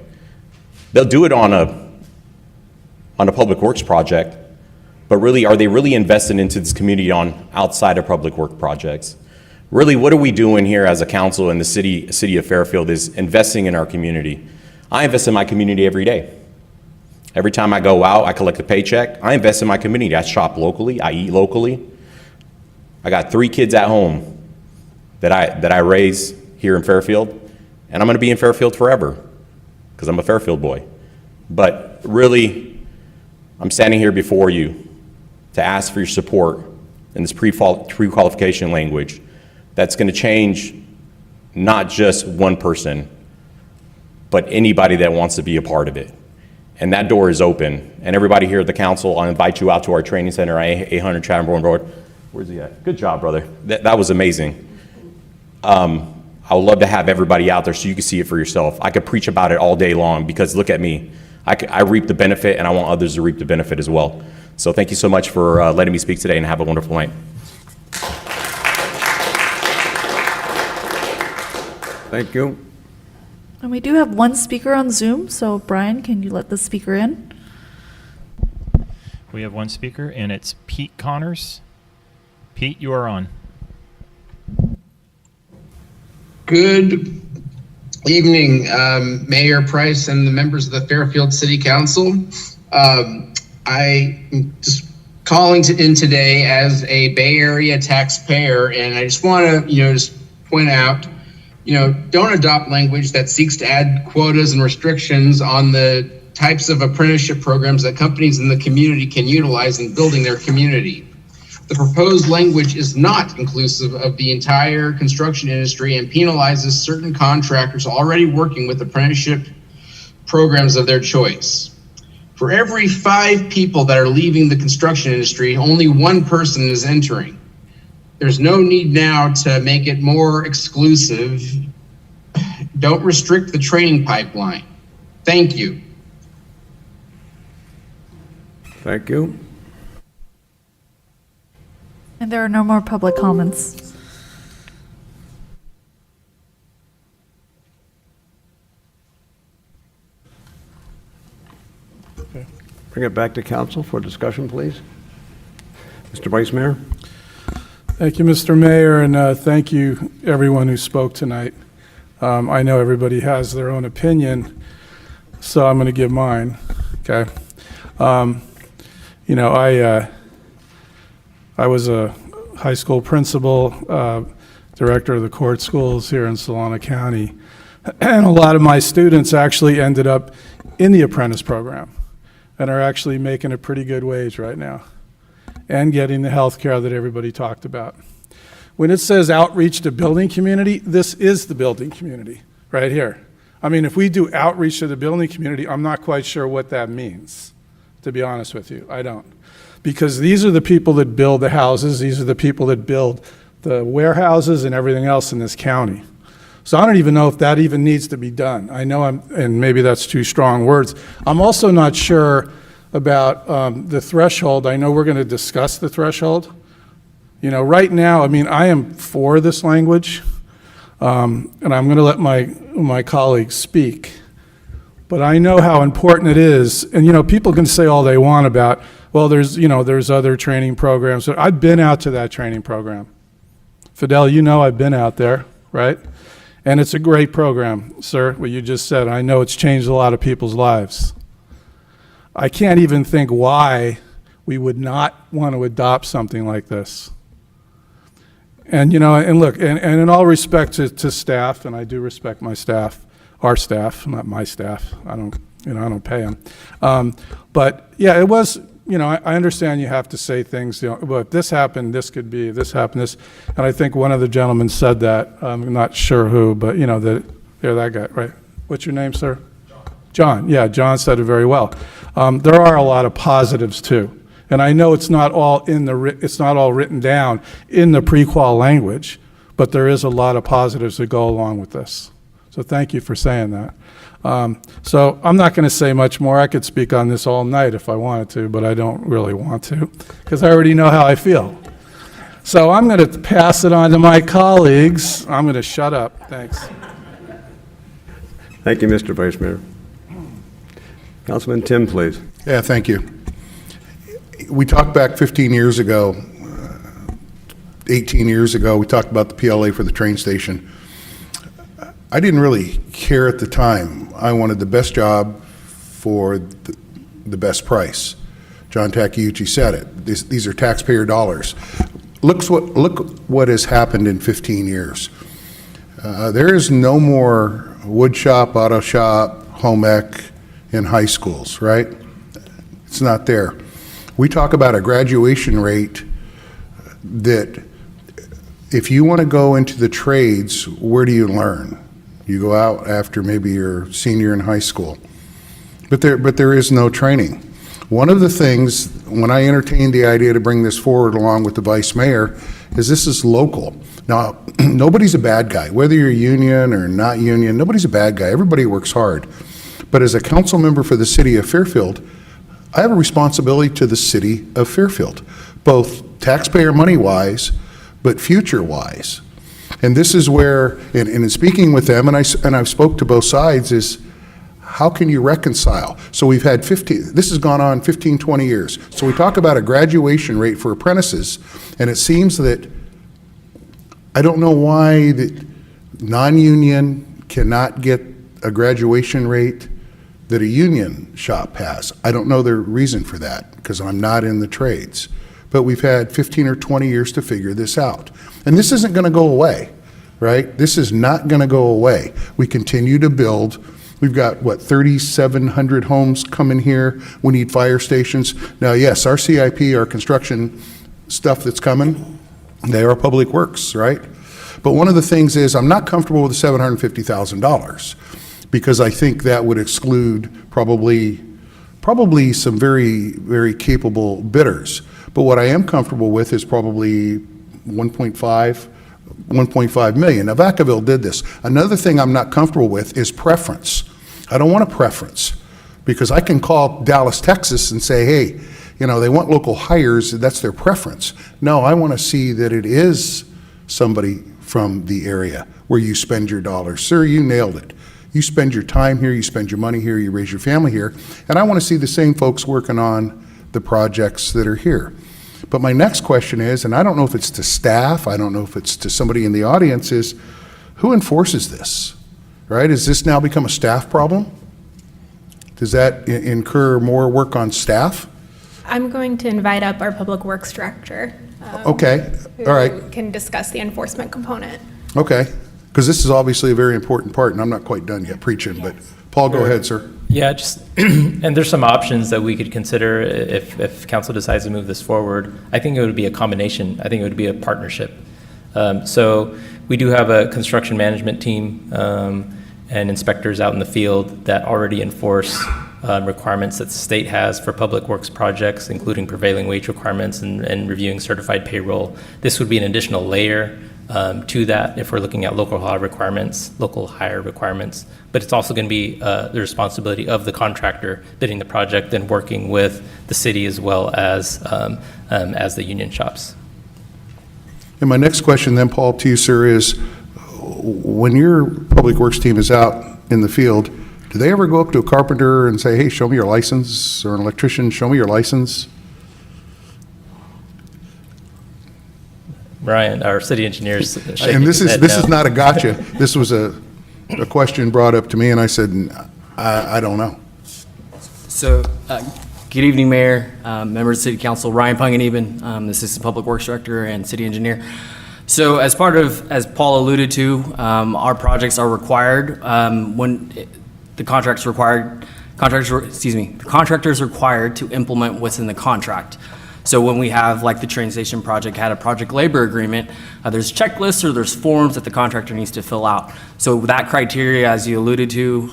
they'll do it on a public works project, but really, are they really invested into this community on outside of public work projects? Really, what are we doing here as a council in the city of Fairfield is investing in our community. I invest in my community every day. Every time I go out, I collect a paycheck. I invest in my community. I shop locally. I eat locally. I got 3 kids at home that I raise here in Fairfield, and I'm going to be in Fairfield forever because I'm a Fairfield boy. But really, I'm standing here before you to ask for your support in this pre-qualification language that's going to change not just one person, but anybody that wants to be a part of it. And that door is open. And everybody here at the council, I'll invite you out to our training center, 800 Chatham Road. Where's he at? Good job, brother. That was amazing. I would love to have everybody out there so you can see it for yourself. I could preach about it all day long because look at me. I reap the benefit and I want others to reap the benefit as well. So thank you so much for letting me speak today and have a wonderful night. Thank you. And we do have one speaker on Zoom, so Brian, can you let the speaker in? We have one speaker, and it's Pete Connors. Pete, you are on. Good evening, Mayor Price and the members of the Fairfield City Council. I'm just calling in today as a Bay Area taxpayer, and I just want to, just point out, don't adopt language that seeks to add quotas and restrictions on the types of apprenticeship programs that companies in the community can utilize in building their community. The proposed language is not inclusive of the entire construction industry and penalizes certain contractors already working with apprenticeship programs of their choice. For every 5 people that are leaving the construction industry, only 1 person is entering. There's no need now to make it more exclusive. Don't restrict the training pipeline. Thank you. Thank you. And there are no more public comments. Bring it back to council for discussion, please. Mr. Vice Mayor. Thank you, Mr. Mayor, and thank you, everyone who spoke tonight. I know everybody has their own opinion, so I'm going to give mine, okay? I was a high school principal, director of the court schools here in Solano County, and a lot of my students actually ended up in the apprentice program and are actually making a pretty good wage right now and getting the health care that everybody talked about. When it says outreach to building community, this is the building community right here. I mean, if we do outreach to the building community, I'm not quite sure what that means, to be honest with you. I don't. Because these are the people that build the houses, these are the people that build the warehouses and everything else in this county. So I don't even know if that even needs to be done. I know and maybe that's too strong words. I'm also not sure about the threshold. I know we're going to discuss the threshold. You know, right now, I mean, I am for this language, and I'm going to let my colleagues speak. But I know how important it is, and you know, people can say all they want about, well, there's other training programs. I've been out to that training program. Fidel, you know I've been out there, right? And it's a great program, sir, what you just said. I know it's changed a lot of people's lives. I can't even think why we would not want to adopt something like this. And, you know, and look, and in all respect to staff, and I do respect my staff, our staff, not my staff. I don't pay them. But yeah, it was, you know, I understand you have to say things, you know, but this happened, this could be, this happened, this. And I think one of the gentlemen said that. I'm not sure who, but, you know, that guy, right? What's your name, sir? John. Yeah, John said it very well. There are a lot of positives, too. And I know it's not all it's not all written down in the pre-qual language, but there is a lot of positives that go along with this. So thank you for saying that. So I'm not going to say much more. I could speak on this all night if I wanted to, but I don't really want to because I already know how I feel. So I'm going to pass it on to my colleagues. I'm going to shut up. Thanks. Thank you, Mr. Vice Mayor. Councilman Tim, please. Yeah, thank you. We talked back 15 years ago, 18 years ago, we talked about the PLA for the train station. I didn't really care at the time. I wanted the best job for the best price. John Takeuchi said it. These are taxpayer dollars. Look what has happened in 15 years. There is no more wood shop, auto shop, home ec in high schools, right? It's not there. We talk about a graduation rate that if you want to go into the trades, where do you learn? You go out after maybe you're senior in high school. But there is no training. One of the things, when I entertained the idea to bring this forward along with the vice mayor, is this is local. Now, nobody's a bad guy. Whether you're union or not union, nobody's a bad guy. Everybody works hard. But as a council member for the city of Fairfield, I have a responsibility to the city of Fairfield, both taxpayer money-wise, but future-wise. And this is where, and in speaking with them, and I've spoke to both sides, is how can you reconcile? So we've had this has gone on 15, 20 years. So we talk about a graduation rate for apprentices, and it seems that, I don't know why that non-union cannot get a graduation rate that a union shop has. I don't know the reason for that, because I'm not in the trades. But we've had 15 or 20 years to figure this out. And this isn't going to go away, right? This is not going to go away. We continue to build. We've got, 3,700 homes coming here. We need fire stations. Now, yes, our CIP, our construction stuff that's coming, they are public works, right? But one of the things is I'm not comfortable with the $750,000 because I think that would exclude probably some very, very capable bidders. But what I am comfortable with is probably 1.5 million. Now, Vacaville did this. Another thing I'm not comfortable with is preference. I don't want a preference because I can call Dallas, Texas and say, hey, you know, they want local hires, that's their preference. No, I want to see that it is somebody from the area where you spend your dollars. Sir, you nailed it. You spend your time here, you spend your money here, you raise your family here, and I want to see the same folks working on the projects that are here. But my next question is, and I don't know if it's to staff, I don't know if it's to somebody in the audience, is who enforces this, right? Has this now become a staff problem? Does that incur more work on staff? I'm going to invite up our public works director. Okay, all right. Who can discuss the enforcement component. Okay, because this is obviously a very important part, and I'm not quite done yet preaching, but Paul, go ahead, sir. Yeah, just, and there's some options that we could consider if council decides to move this forward. I think it would be a combination. I think it would be a partnership. So we do have a construction management team, and inspectors out in the field that already enforce requirements that the state has for public works projects, including prevailing wage requirements and reviewing certified payroll. This would be an additional layer to that if we're looking at local hire requirements, but it's also going to be the responsibility of the contractor bidding the project and working with the city as well as the union shops. And my next question then, Paul, to you, sir, is when your public works team is out in the field, do they ever go up to a carpenter and say, hey, show me your license, or an electrician, show me your license? Brian, our city engineers. And this is not a gotcha. This was a question brought up to me, and I said, I don't know. So, good evening, Mayor, members of City Council. Ryan Pungeneben, the Assistant Public Works Director and City Engineer. So, as Paul alluded to, our projects are required when the contractor is required to implement what's in the contract. So when we have, like the train station project had a project labor agreement, there's checklists or there's forms that the contractor needs to fill out. So that criteria, as you alluded to,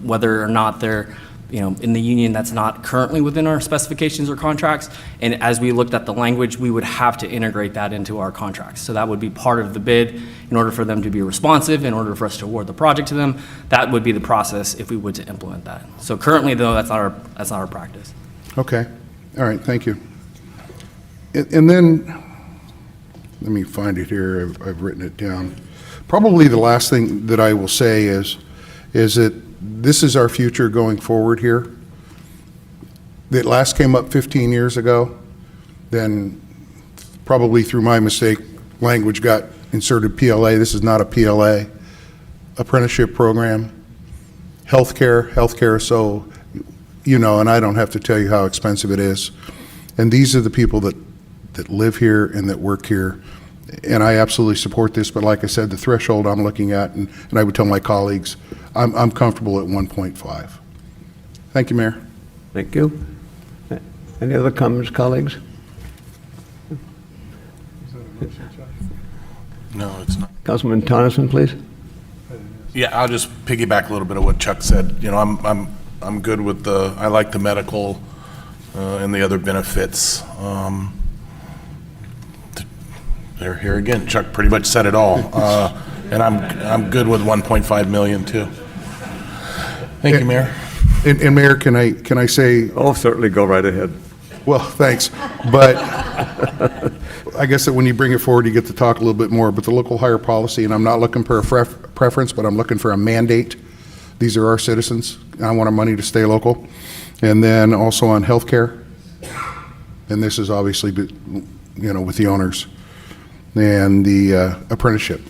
whether or not they're in the union, that's not currently within our specifications or contracts. And as we looked at the language, we would have to integrate that into our contracts. So that would be part of the bid in order for them to be responsive, in order for us to award the project to them. That would be the process if we would to implement that. So currently, though, that's not our practice. Okay. All right. Thank you. And then, let me find it here. I've written it down. Probably the last thing that I will say is that this is our future going forward here. It last came up 15 years ago. Then, probably through my mistake, language got inserted PLA. This is not a PLA. Apprenticeship program. Healthcare, so, and I don't have to tell you how expensive it is. And these are the people that live here and that work here. And I absolutely support this, but like I said, the threshold I'm looking at, and I would tell my colleagues, I'm comfortable at 1.5. Thank you, Mayor. Thank you. Any other comments, colleagues? No, it's not. Councilman Tonneson, please. Yeah, I'll just piggyback a little bit of what Chuck said. I'm good with I like the medical and the other benefits. They're here again. Chuck pretty much said it all. And I'm good with 1.5 million too. Thank you, Mayor. And Mayor, can I say? Oh, certainly, go right ahead. Well, thanks. But I guess that when you bring it forward, you get to talk a little bit more. But the local hire policy, and I'm not looking for a preference, but I'm looking for a mandate. These are our citizens. I want our money to stay local. And then also on healthcare. And this is obviously, with the owners. And the apprenticeship.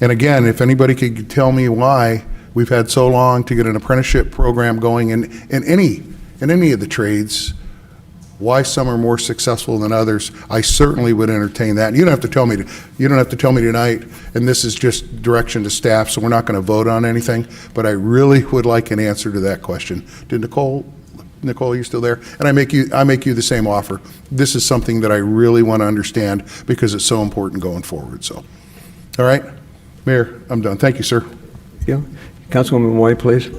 And again, if anybody could tell me why we've had so long to get an apprenticeship program going in any of the trades, why some are more successful than others, I certainly would entertain that. And you don't have to tell me tonight, and this is just direction to staff, so we're not going to vote on anything, but I really would like an answer to that question. Did Nicole, are you still there? And I make you the same offer. This is something that I really want to understand because it's so important going forward. So, all right, Mayor, I'm done. Thank you, sir. Thank you. Councilwoman White, please.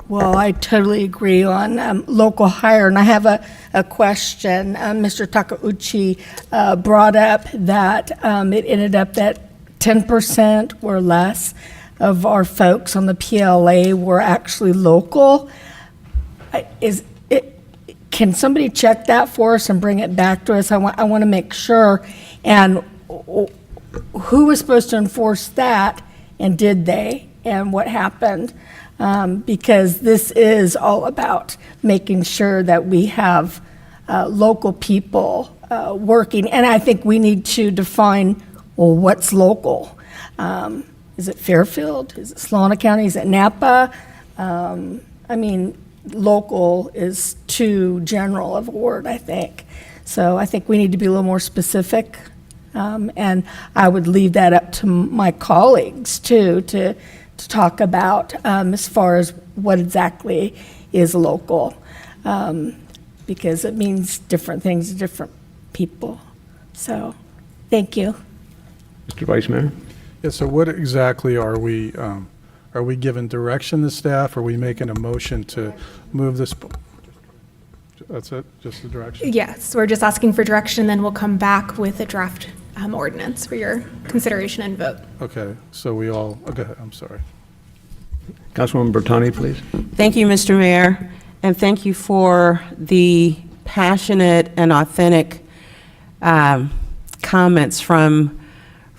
Well, I totally agree on local hire, and I have a question. Mr. Takauchi brought up that it ended up that 10% or less of our folks on the PLA were actually local. Can somebody check that for us and bring it back to us? I want to make sure. And who was supposed to enforce that, and did they? And what happened? Because this is all about making sure that we have local people working. And I think we need to define, well, what's local? Is it Fairfield? Is it Solano County? Is it Napa? Local is too general of a word, I think. So I think we need to be a little more specific. And I would leave that up to my colleagues, too, to talk about as far as what exactly is local. Because it means different things to different people. So, thank you. Mr. Vice Mayor? Yeah, so what exactly are we giving direction to staff? Are we making a motion to move this? That's it, just the direction? Yes, we're just asking for direction, then we'll come back with a draft ordinance for your consideration and vote. Okay, so we all, okay, I'm sorry. Councilwoman Bertani, please. Thank you, Mr. Mayor, and thank you for the passionate and authentic comments from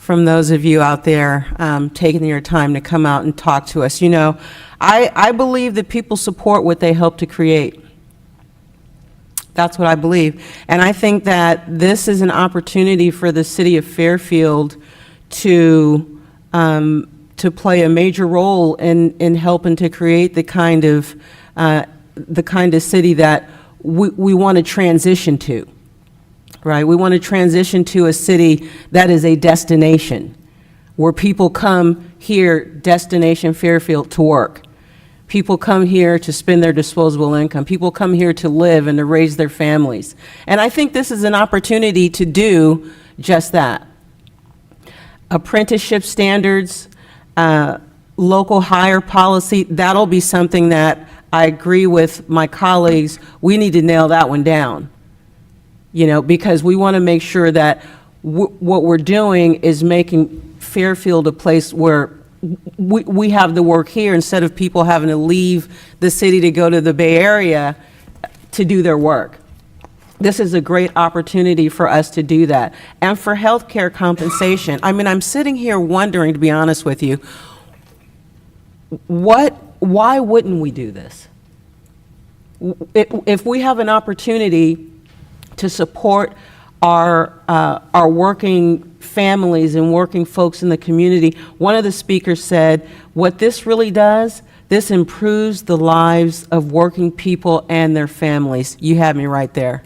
those of you out there taking your time to come out and talk to us. You know, I believe that people support what they help to create. That's what I believe. And I think that this is an opportunity for the city of Fairfield to play a major role in helping to create the kind of city that we want to transition to, right? We want to transition to a city that is a destination, where people come here, destination Fairfield, to work. People come here to spend their disposable income. People come here to live and to raise their families. And I think this is an opportunity to do just that. Apprenticeship standards, local hire policy, that'll be something that I agree with my colleagues. We need to nail that one down, you know, because we want to make sure that what we're doing is making Fairfield a place where we have the work here instead of people having to leave the city to go to the Bay Area to do their work. This is a great opportunity for us to do that. And for healthcare compensation, I mean, I'm sitting here wondering, to be honest with you, why wouldn't we do this? If we have an opportunity to support our working families and working folks in the community, one of the speakers said, what this really does, this improves the lives of working people and their families. You had me right there.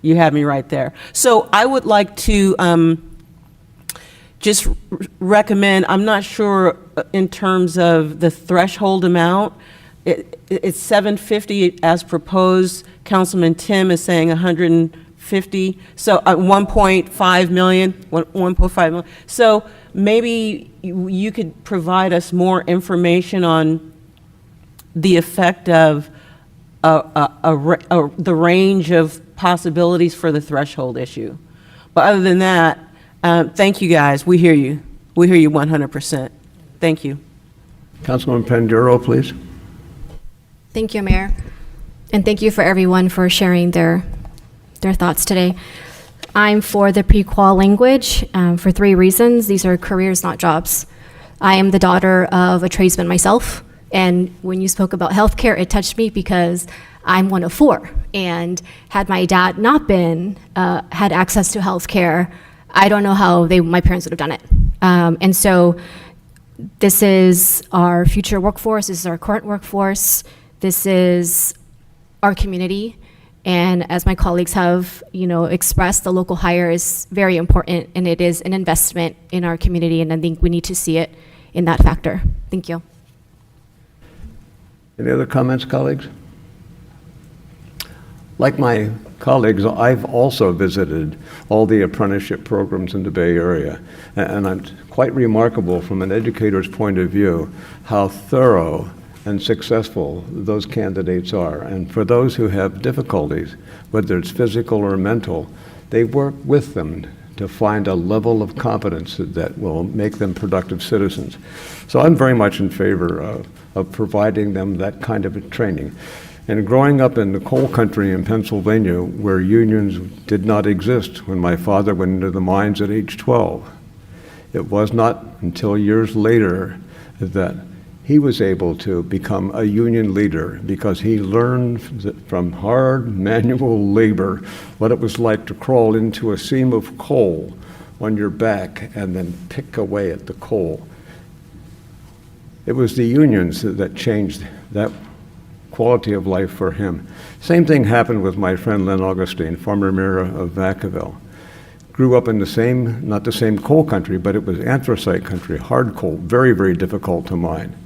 You had me right there. So I would like to just recommend, I'm not sure in terms of the threshold amount, it's $750 as proposed. Councilman Tim is saying $150, so 1.5 million, 1.5 million. So maybe you could provide us more information on the effect of the range of possibilities for the threshold issue. But other than that, thank you guys. We hear you. We hear you 100%. Thank you. Councilwoman Panduro, please. Thank you, Mayor. And thank you for everyone for sharing their thoughts today. I'm for the pre-qual language for 3 reasons. These are careers, not jobs. I am the daughter of a tradesman myself, and when you spoke about healthcare, it touched me because I'm one of 4. And had my dad not been, had access to healthcare, I don't know how my parents would have done it. And so this is our future workforce, this is our current workforce, this is our community. And as my colleagues have, expressed, the local hire is very important, and it is an investment in our community, and I think we need to see it in that factor. Thank you. Any other comments, colleagues? Like my colleagues, I've also visited all the apprenticeship programs in the Bay Area, and it's quite remarkable from an educator's point of view how thorough and successful those candidates are. And for those who have difficulties, whether it's physical or mental, they work with them to find a level of competence that will make them productive citizens. So I'm very much in favor of providing them that kind of a training. And growing up in the coal country in Pennsylvania, where unions did not exist when my father went into the mines at age 12, it was not until years later that he was able to become a union leader because he learned from hard manual labor what it was like to crawl into a seam of coal on your back and then pick away at the coal. It was the unions that changed that quality of life for him. Same thing happened with my friend Len Augustine, former mayor of Vacaville. Grew up in the same, not the same coal country, but it was anthracite country, hard coal, very, very difficult to mine.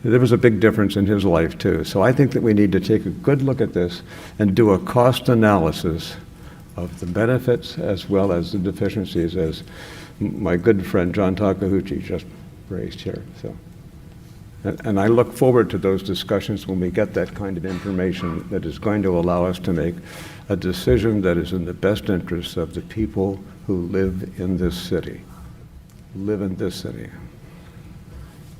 There was a big difference in his life too. So I think that we need to take a good look at this and do a cost analysis of the benefits as well as the deficiencies, as my good friend John Takahuchi just raised here. So, and I look forward to those discussions when we get that kind of information that is going to allow us to make a decision that is in the best interests of the people who live in this city. Live in this city.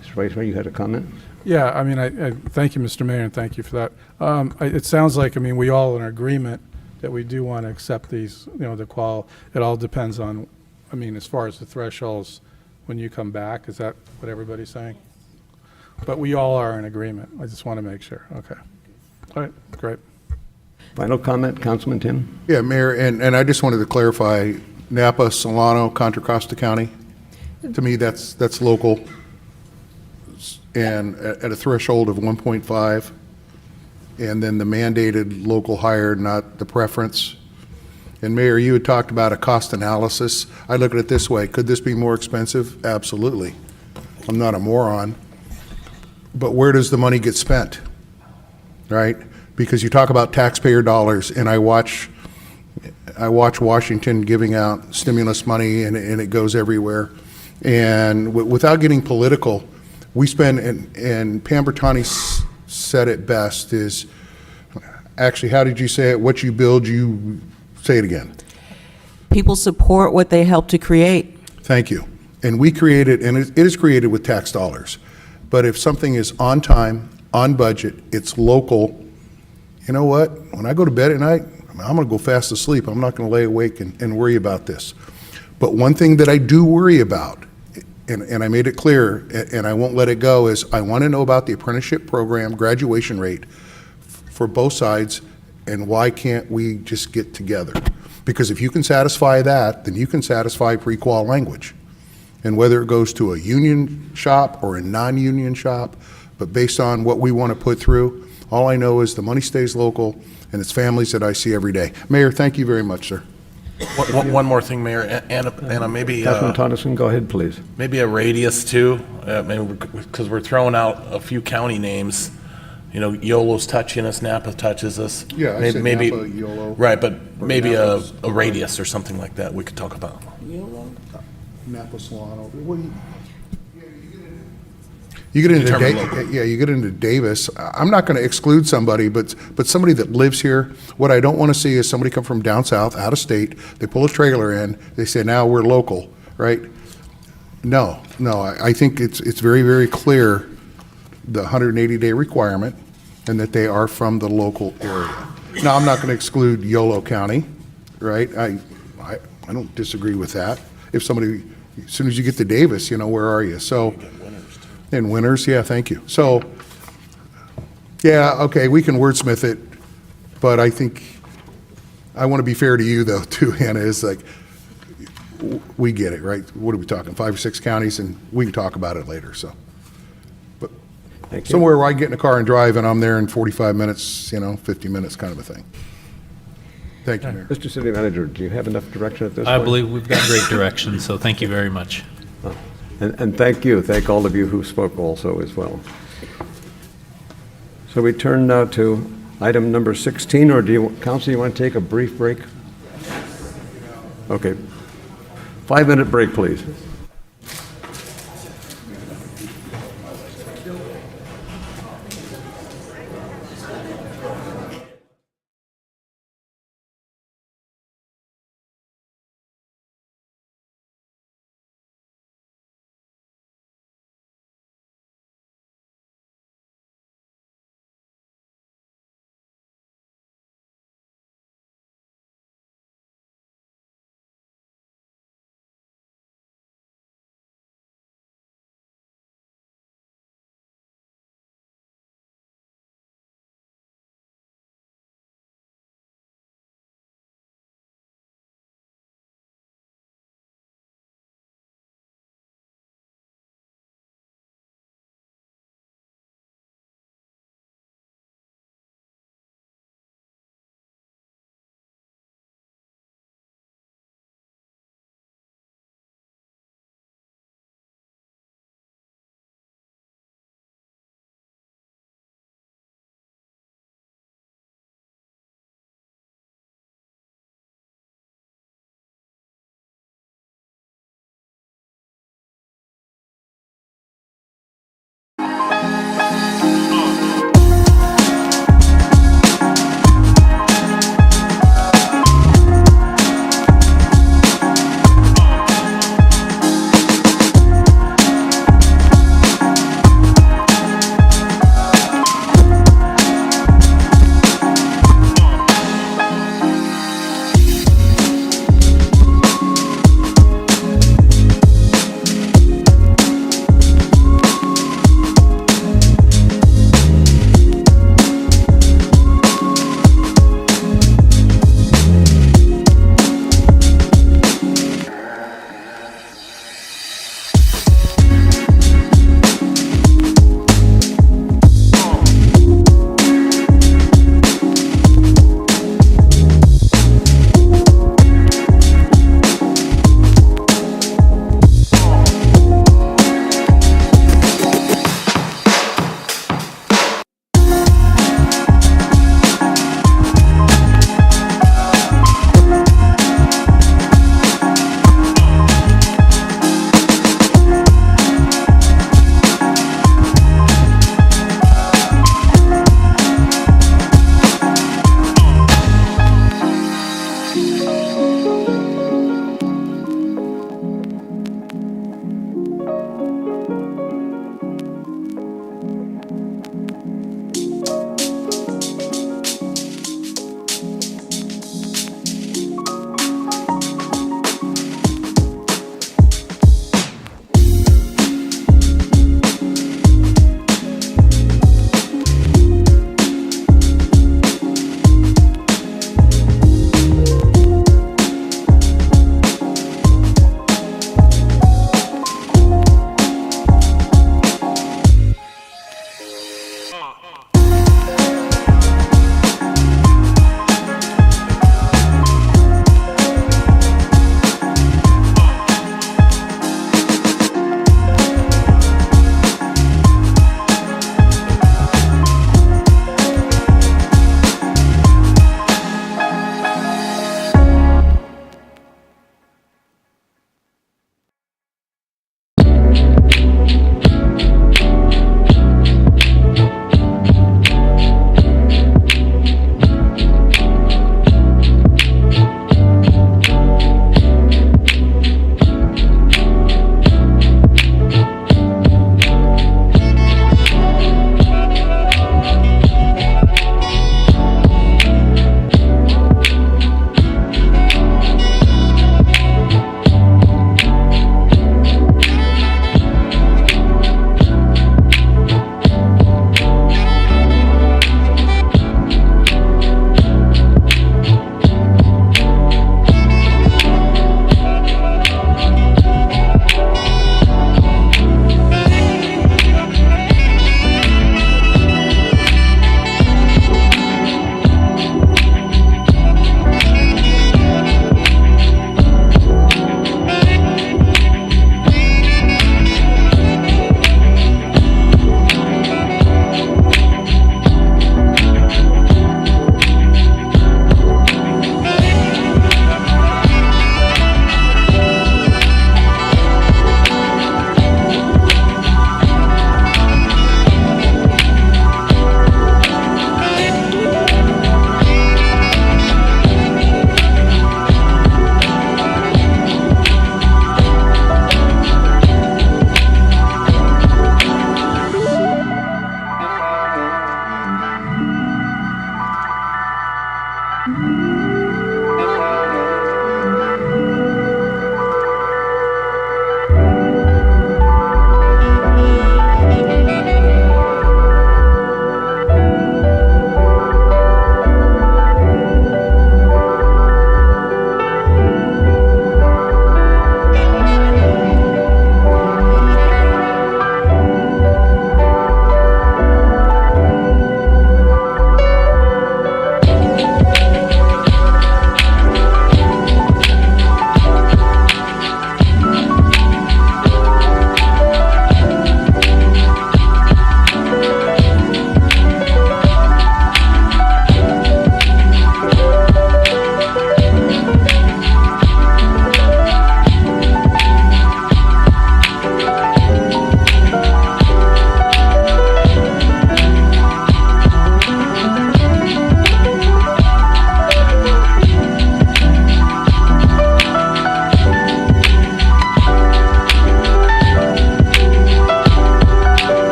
Mr. Vice Mayor, you had a comment? Yeah, I mean, I thank you, Mr. Mayor, and thank you for that. It sounds like, I mean, we all are in agreement that we do want to accept these, you know, it all depends on, I mean, as far as the thresholds, when you come back, is that what everybody's saying? But we all are in agreement. I just want to make sure. Okay. All right, great. Final comment, Councilman Tim? Yeah, Mayor, and I just wanted to clarify, Napa, Solano, Contra Costa County, to me, that's local, and at a threshold of 1.5, and then the mandated local hire, not the preference. And Mayor, you had talked about a cost analysis. I look at it this way: could this be more expensive? Absolutely. I'm not a moron. But where does the money get spent, right? Because you talk about taxpayer dollars, and I watch Washington giving out stimulus money, and it goes everywhere. And without getting political, we spend, and Pam Bertani said it best, is, actually, how did you say it? What you build, you, say it again. People support what they help to create. Thank you. And we create it, and it is created with tax dollars. But if something is on time, on budget, it's local, you know what? When I go to bed at night, I'm going to go fast asleep. I'm not going to lay awake and worry about this. But one thing that I do worry about, and I made it clear, and I won't let it go, is I want to know about the apprenticeship program graduation rate for both sides, and why can't we just get together? Because if you can satisfy that, then you can satisfy pre-qual language. And whether it goes to a union shop or a non-union shop, but based on what we want to put through, all I know is the money stays local, and it's families that I see every day. Mayor, thank you very much, sir. One more thing, Mayor, and maybe Councilman Tonneson, go ahead, please. maybe a radius too, because we're throwing out a few county names. You know, Yolo's touching us, Napa touches us. Yeah, I said maybe, Napa, Yolo. right, but maybe a Napa's- radius or something like that we could talk about. Napa, Solano. You get into Determine local. you get into Davis. I'm not going to exclude somebody, but somebody that lives here. What I don't want to see is somebody come from down south, out of state. They pull a trailer in. They say, "Now we're local," right? No. I think it's very, very clear, the 180-day requirement, and that they are from the local area. Now, I'm not going to exclude Yolo County, right? I don't disagree with that. If somebody, as soon as you get to Davis, you know, where are you? So, in Winters, yeah, thank you. So, yeah, okay, we can wordsmith it, but I think, I want to be fair to you, though, too, Hannah, is like, we get it, right? What are we talking, 5 or 6 counties, and we can talk about it later, so. But Thank you. somewhere where I get in a car and drive, and I'm there in 45 minutes, 50 minutes, kind of a thing. Thank you, Mayor. Mr. City Manager, do you have enough direction at this I point? believe we've got great direction, so thank you very much. And thank you. Thank all of you who spoke also as well. So we turn now to item number 16, or Council, you want to take a brief break? Okay. 5-minute break, please.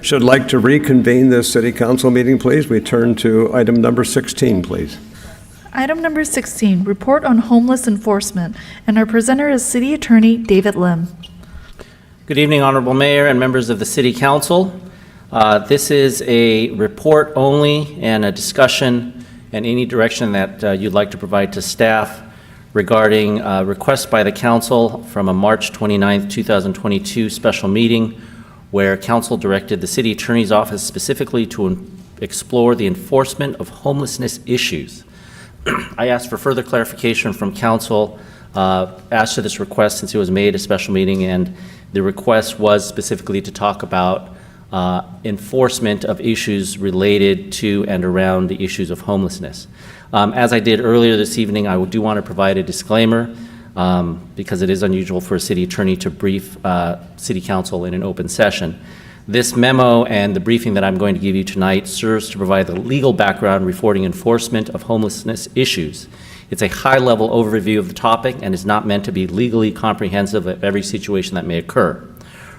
should like to reconvene this city council meeting, please, we turn to item number 16, please. Item number 16, report on homeless enforcement, and our presenter is City Attorney David Lim. Good evening, Honorable Mayor and members of the City Council. This is a report only and a discussion and any direction that you'd like to provide to staff regarding requests by the Council from a March 29th, 2022 special meeting where Council directed the City Attorney's Office specifically to explore the enforcement of homelessness issues. I asked for further clarification from Council as to this request since it was made a special meeting, and the request was specifically to talk about enforcement of issues related to and around the issues of homelessness. As I did earlier this evening, I do want to provide a disclaimer because it is unusual for a city attorney to brief City Council in an open session. This memo and the briefing that I'm going to give you tonight serves to provide the legal background reporting enforcement of homelessness issues. It's a high-level overview of the topic and is not meant to be legally comprehensive of every situation that may occur.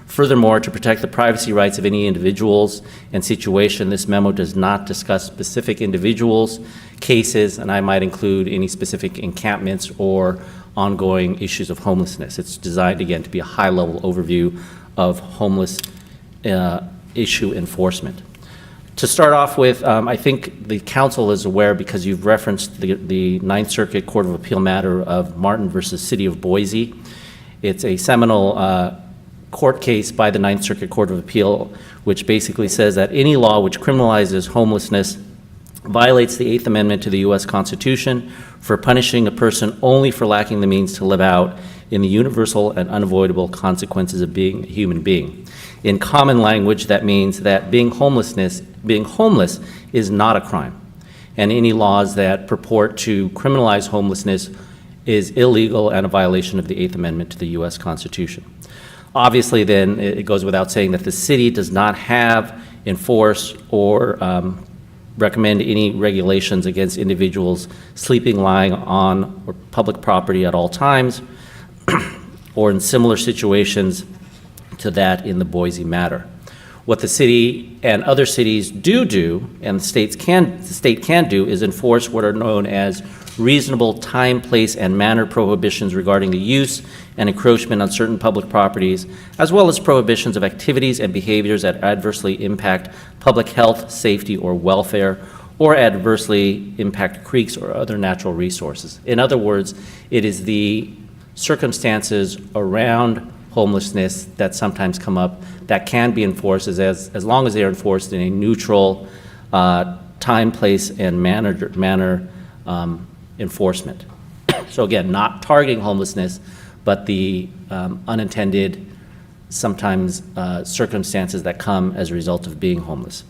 Furthermore, to protect the privacy rights of any individuals and situation, this memo does not discuss specific individuals, cases, and I might include any specific encampments or ongoing issues of homelessness. It's designed, again, to be a high-level overview of homeless issue enforcement. To start off with, I think the Council is aware because you've referenced the Ninth Circuit Court of Appeal matter of Martin versus City of Boise. It's a seminal court case by the Ninth Circuit Court of Appeal, which basically says that any law which criminalizes homelessness violates the Eighth Amendment to the U.S. Constitution for punishing a person only for lacking the means to live out in the universal and unavoidable consequences of being a human being. In common language, that means that being homeless is not a crime, and any laws that purport to criminalize homelessness is illegal and a violation of the Eighth Amendment to the U.S. Constitution. Obviously, then, it goes without saying that the city does not have, enforce, or recommend any regulations against individuals sleeping, lying on or public property at all times, or in similar situations to that in the Boise matter. What the city and other cities do, and the state can do, is enforce what are known as reasonable time, place, and manner prohibitions regarding the use and encroachment on certain public properties, as well as prohibitions of activities and behaviors that adversely impact public health, safety, or welfare, or adversely impact creeks or other natural resources. In other words, it is the circumstances around homelessness that sometimes come up that can be enforced as long as they are enforced in a neutral time, place, and manner enforcement. So again, not targeting homelessness, but the unintended, sometimes circumstances that come as a result of being homeless.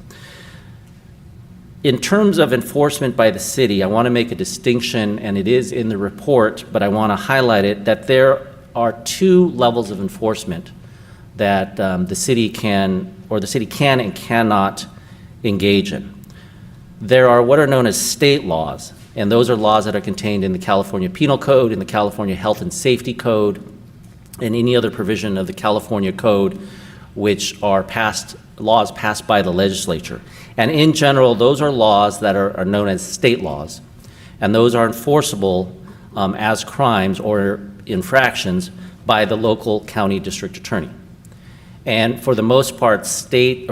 In terms of enforcement by the city, I want to make a distinction, and it is in the report, but I want to highlight it, that there are two levels of enforcement that the city can and cannot engage in. There are what are known as state laws, and those are laws that are contained in the California Penal Code, in the California Health and Safety Code, and any other provision of the California Code which are laws passed by the legislature. And in general, those are laws that are known as state laws, and those are enforceable as crimes or infractions by the local county district attorney. And for the most part, cities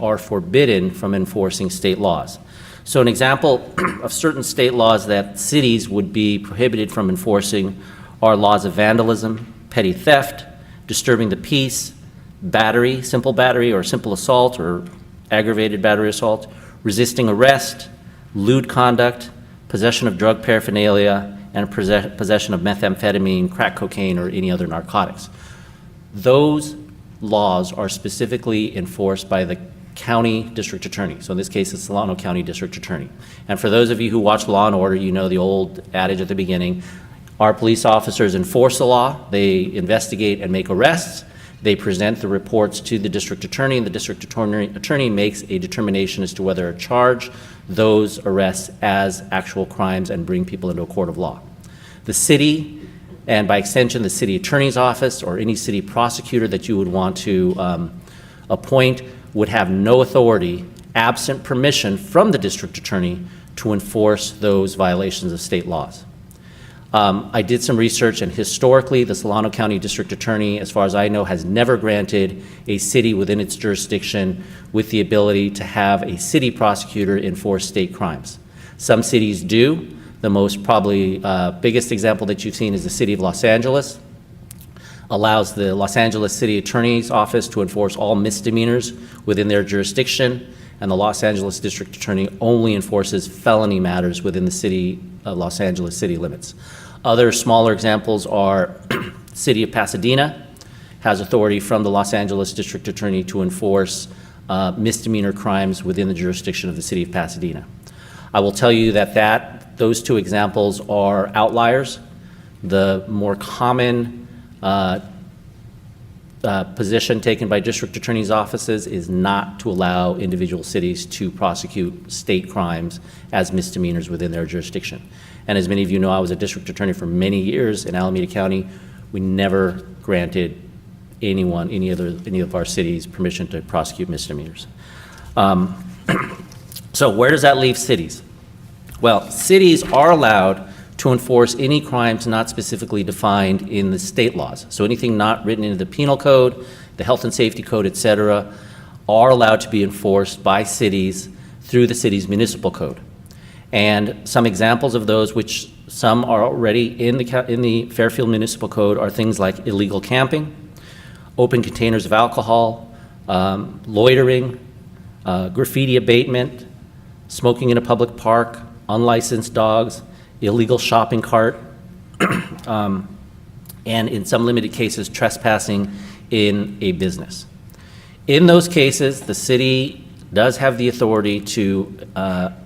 are forbidden from enforcing state laws. So an example of certain state laws that cities would be prohibited from enforcing are laws of vandalism, petty theft, disturbing the peace, battery, simple battery or simple assault or aggravated battery assault, resisting arrest, lewd conduct, possession of drug paraphernalia, and possession of methamphetamine, crack cocaine, or any other narcotics. Those laws are specifically enforced by the county district attorney. So in this case, it's Solano County District Attorney. And for those of you who watch Law and Order, you know the old adage at the beginning, our police officers enforce the law, they investigate and make arrests, they present the reports to the district attorney, and the district attorney makes a determination as to whether to charge those arrests as actual crimes and bring people into a court of law. The city, and by extension, the city attorney's office or any city prosecutor that you would want to appoint, would have no authority, absent permission from the district attorney, to enforce those violations of state laws. I did some research, and historically, the Solano County District Attorney, as far as I know, has never granted a city within its jurisdiction with the ability to have a city prosecutor enforce state crimes. Some cities do. The most probably biggest example that you've seen is the city of Los Angeles. Allows the Los Angeles City Attorney's Office to enforce all misdemeanors within their jurisdiction, and the Los Angeles District Attorney only enforces felony matters within the city of Los Angeles city limits. Other smaller examples are City of Pasadena has authority from the Los Angeles District Attorney to enforce misdemeanor crimes within the jurisdiction of the City of Pasadena. I will tell you that those two examples are outliers. The more common position taken by district attorneys' offices is not to allow individual cities to prosecute state crimes as misdemeanors within their jurisdiction. And as many of you know, I was a district attorney for many years in Alameda County. We never granted anyone, any of our cities, permission to prosecute misdemeanors. So where does that leave cities? Well, cities are allowed to enforce any crimes not specifically defined in the state laws. So anything not written into the penal code, the health and safety code, et cetera, are allowed to be enforced by cities through the city's municipal code. And some examples of those, which some are already in the Fairfield Municipal Code, are things like illegal camping, open containers of alcohol, loitering, graffiti abatement, smoking in a public park, unlicensed dogs, illegal shopping cart, and in some limited cases, trespassing in a business. In those cases, the city does have the authority to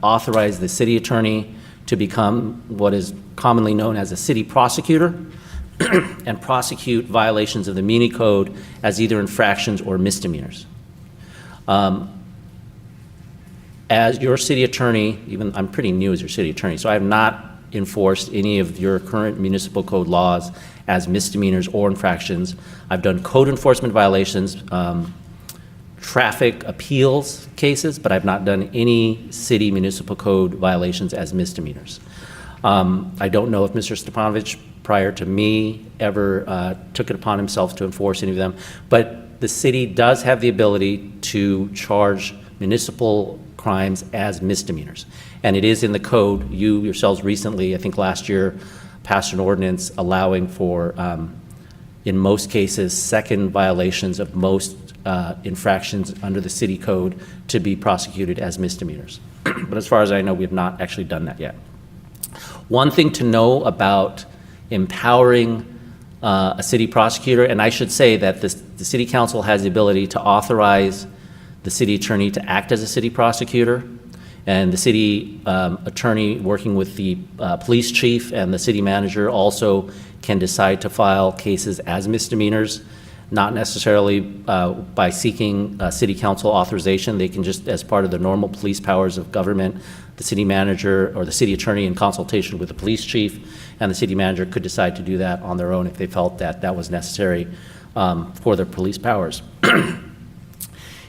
authorize the city attorney to become what is commonly known as a city prosecutor and prosecute violations of the Muni Code as either infractions or misdemeanors. As your city attorney, even I'm pretty new as your city attorney, so I have not enforced any of your current municipal code laws as misdemeanors or infractions. I've done code enforcement violations, traffic appeals cases, but I've not done any city municipal code violations as misdemeanors. I don't know if Mr. Stepanovich, prior to me, ever took it upon himself to enforce any of them, but the city does have the ability to charge municipal crimes as misdemeanors. And it is in the code. You yourselves recently, I think last year, passed an ordinance allowing for, in most cases, second violations of most infractions under the city code to be prosecuted as misdemeanors. But as far as I know, we have not actually done that yet. One thing to know about empowering a city prosecutor, and I should say that the city council has the ability to authorize the city attorney to act as a city prosecutor, and the city attorney working with the police chief and the city manager also can decide to file cases as misdemeanors, not necessarily by seeking city council authorization. They can just, as part of the normal police powers of government, the city manager or the city attorney in consultation with the police chief and the city manager could decide to do that on their own if they felt that that was necessary for their police powers.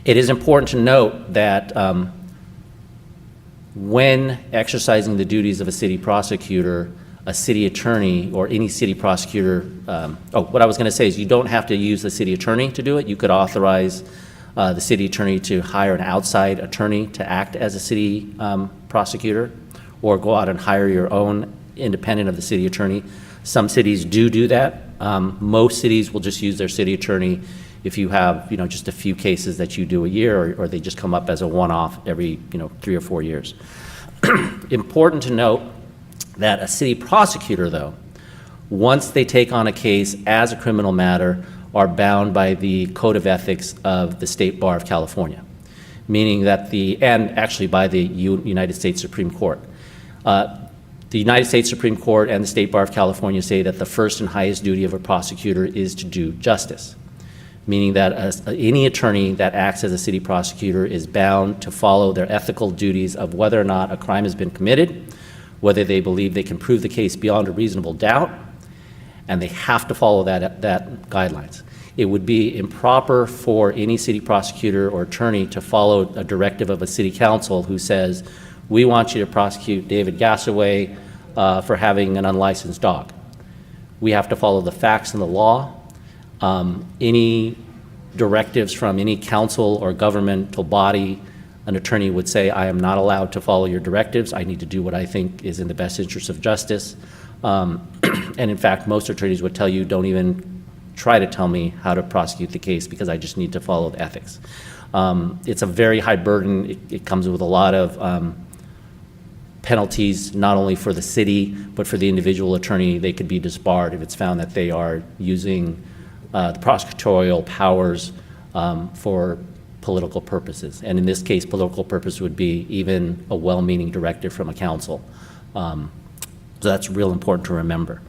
It is important to note that when exercising the duties of a city prosecutor, a city attorney or any city prosecutor, what I was going to say is you don't have to use the city attorney to do it. You could authorize the city attorney to hire an outside attorney to act as a city prosecutor, or go out and hire your own independent of the city attorney. Some cities do that. Most cities will just use their city attorney if you have, just a few cases that you do a year, or they just come up as a one-off every, 3 or 4 years. Important to note that a city prosecutor, though, once they take on a case as a criminal matter, are bound by the Code of Ethics of the State Bar of California, meaning that and actually by the United States Supreme Court. The United States Supreme Court and the State Bar of California say that the first and highest duty of a prosecutor is to do justice, meaning that any attorney that acts as a city prosecutor is bound to follow their ethical duties of whether or not a crime has been committed, whether they believe they can prove the case beyond a reasonable doubt, and they have to follow that guidelines. It would be improper for any city prosecutor or attorney to follow a directive of a city council who says, we want you to prosecute David Gassaway for having an unlicensed dog. We have to follow the facts and the law. Any directives from any council or governmental body, an attorney would say, I am not allowed to follow your directives. I need to do what I think is in the best interest of justice. And in fact, most attorneys would tell you, don't even try to tell me how to prosecute the case because I just need to follow the ethics. It's a very high burden. It comes with a lot of penalties, not only for the city, but for the individual attorney. They could be disbarred if it's found that they are using the prosecutorial powers for political purposes. And in this case, political purpose would be even a well-meaning directive from a council. So that's real important to remember.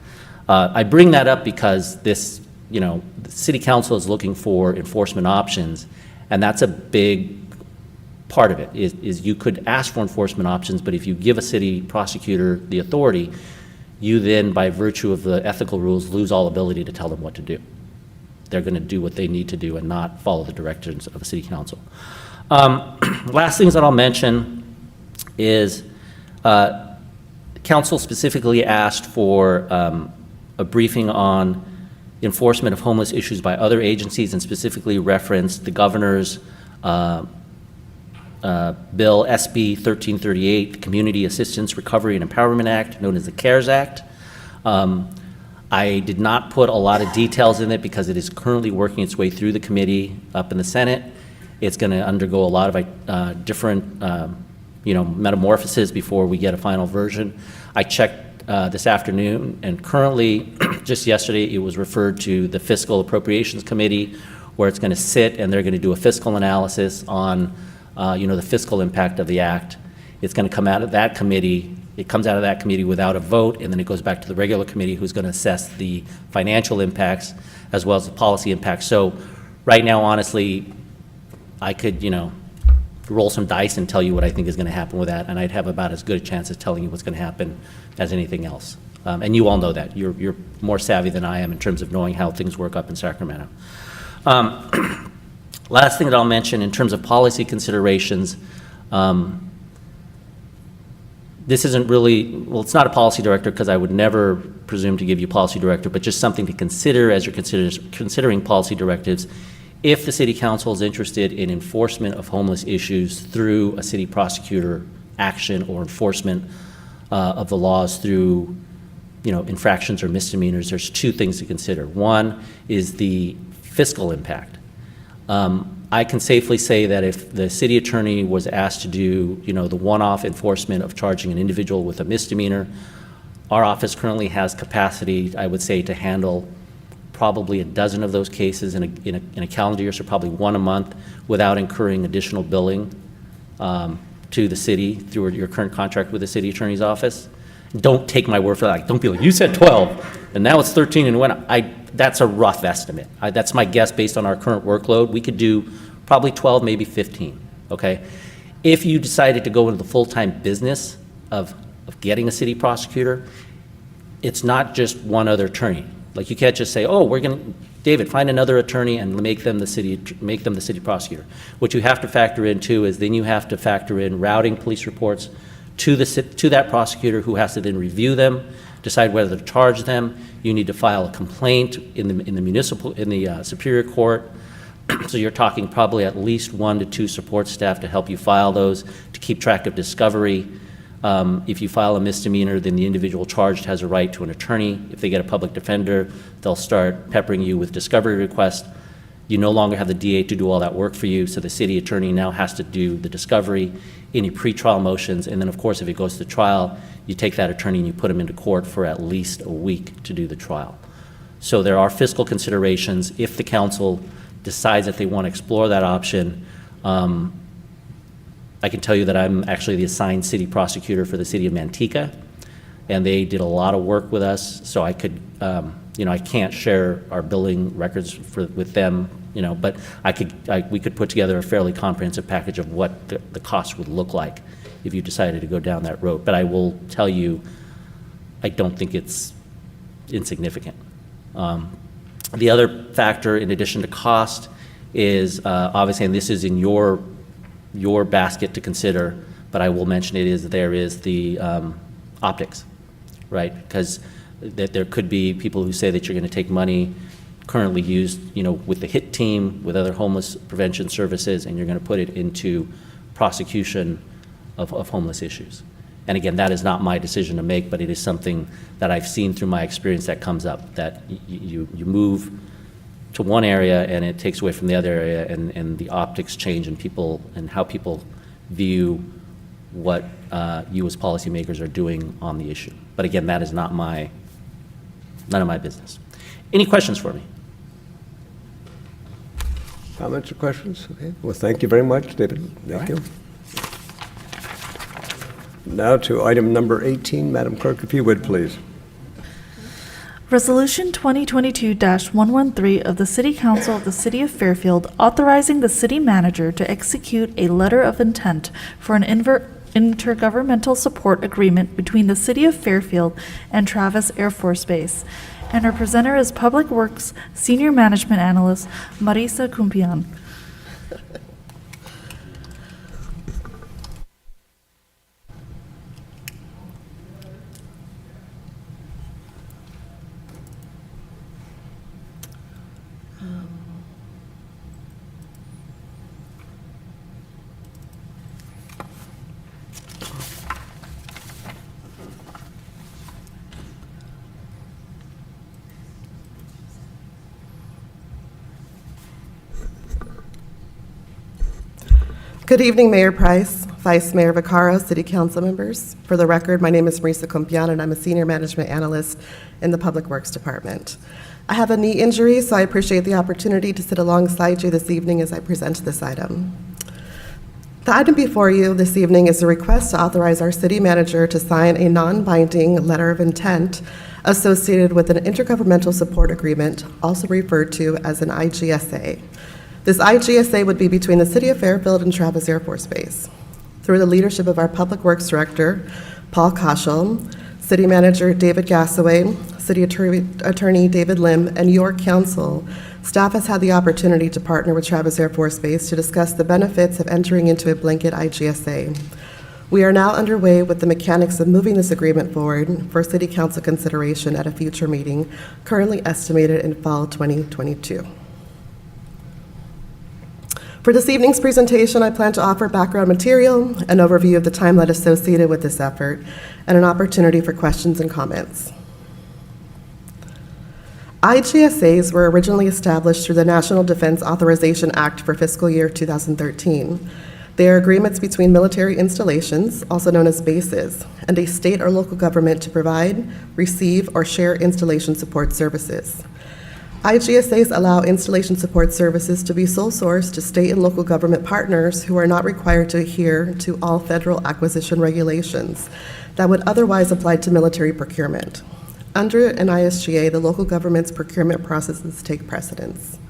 I bring that up because this, the city council is looking for enforcement options, and that's a big part of it, is you could ask for enforcement options, but if you give a city prosecutor the authority, you then, by virtue of the ethical rules, lose all ability to tell them what to do. They're going to do what they need to do and not follow the directions of a city council. Last things that I'll mention is council specifically asked for a briefing on enforcement of homeless issues by other agencies, and specifically referenced the governor's bill SB 1338, the Community Assistance Recovery and Empowerment Act, known as the CARES Act. I did not put a lot of details in it because it is currently working its way through the committee up in the Senate. It's going to undergo a lot of different metamorphoses before we get a final version. I checked this afternoon, and currently, just yesterday, it was referred to the Fiscal Appropriations Committee, where it's going to sit and they're going to do a fiscal analysis on the fiscal impact of the act. It's going to come out of that committee. It comes out of that committee without a vote, and then it goes back to the regular committee, who's going to assess the financial impacts as well as the policy impacts. So right now, honestly, I could, roll some dice and tell you what I think is going to happen with that, and I'd have about as good a chance of telling you what's going to happen as anything else. And you all know that. You're more savvy than I am in terms of knowing how things work up in Sacramento. Last thing that I'll mention in terms of policy considerations, this isn't really, well, it's not a policy director because I would never presume to give you policy director, but just something to consider as you're considering policy directives. If the city council is interested in enforcement of homeless issues through a city prosecutor action or enforcement of the laws through infractions or misdemeanors, there's two things to consider. One is the fiscal impact. I can safely say that if the city attorney was asked to do, the one-off enforcement of charging an individual with a misdemeanor, our office currently has capacity, I would say, to handle probably a dozen of those cases in a calendar year, so probably one a month, without incurring additional billing to the city through your current contract with the city attorney's office. Don't take my word for that. Don't be like, you said 12, and now it's 13, and that's a rough estimate. That's my guess based on our current workload. We could do probably 12, maybe 15, okay? If you decided to go into the full-time business of getting a city prosecutor, it's not just one other attorney. Like, you can't just say, oh, David, find another attorney and make them the city prosecutor. What you have to factor in too is then you have to factor in routing police reports to that prosecutor, who has to then review them, decide whether to charge them. You need to file a complaint in the Superior Court. So you're talking probably at least 1 to 2 support staff to help you file those, to keep track of discovery. If you file a misdemeanor, then the individual charged has a right to an attorney. If they get a public defender, they'll start peppering you with discovery requests. You no longer have the DA to do all that work for you, so the city attorney now has to do the discovery, any pretrial motions, and then of course if it goes to trial, you take that attorney and you put him into court for at least a week to do the trial. So there are fiscal considerations. If the council decides that they want to explore that option, I can tell you that I'm actually the assigned city prosecutor for the city of Manteca, and they did a lot of work with us, so I could, I can't share our billing records with them, but we could put together a fairly comprehensive package of what the cost would look like if you decided to go down that road. But I will tell you, I don't think it's insignificant. The other factor, in addition to cost, is obviously, and this is in your basket to consider, but I will mention it, is there is the optics, right? Because there could be people who say that you're going to take money currently used, with the HIT team, with other homeless prevention services, and you're going to put it into prosecution of homeless issues. And again, that is not my decision to make, but it is something that I've seen through my experience that comes up, that you move to one area and it takes away from the other area, and the optics change and people, and how people view what you as policymakers are doing on the issue. But again, that is none of my business. Any questions for me? Comments or questions? Okay. Well, thank you very much, David. Thank you. Now to item number 18, Madam Clerk, if you would, please. Resolution 2022-113 of the City Council of the City of Fairfield authorizing the city manager to execute a letter of intent for an intergovernmental support agreement between the City of Fairfield and Travis Air Force Base. And our presenter is Public Works Senior Management Analyst Marisa Kumpian. Good evening, Mayor Price, Vice Mayor Vaccaro, City Council members. For the record, my name is Marisa Kumpian, and I'm a Senior Management Analyst in the Public Works Department. I have a knee injury, so I appreciate the opportunity to sit alongside you this evening as I present this item. The item before you this evening is a request to authorize our city manager to sign a non-binding letter of intent associated with an intergovernmental support agreement, also referred to as an IGSA. This IGSA would be between the City of Fairfield and Travis Air Force Base. Through the leadership of our Public Works Director, Paul Koschel, City Manager David Gassaway, City Attorney David Lim, and your council, staff has had the opportunity to partner with Travis Air Force Base to discuss the benefits of entering into a blanket IGSA. We are now underway with the mechanics of moving this agreement forward for City Council consideration at a future meeting, currently estimated in fall 2022. For this evening's presentation, I plan to offer background material, an overview of the timeline associated with this effort, and an opportunity for questions and comments. IGSAs were originally established through the National Defense Authorization Act for fiscal year 2013. They are agreements between military installations, also known as bases, and a state or local government to provide, receive, or share installation support services. IGSAs allow installation support services to be sole sourced to state and local government partners who are not required to adhere to all federal acquisition regulations that would otherwise apply to military procurement. Under an ISGA, the local government's procurement processes take precedence.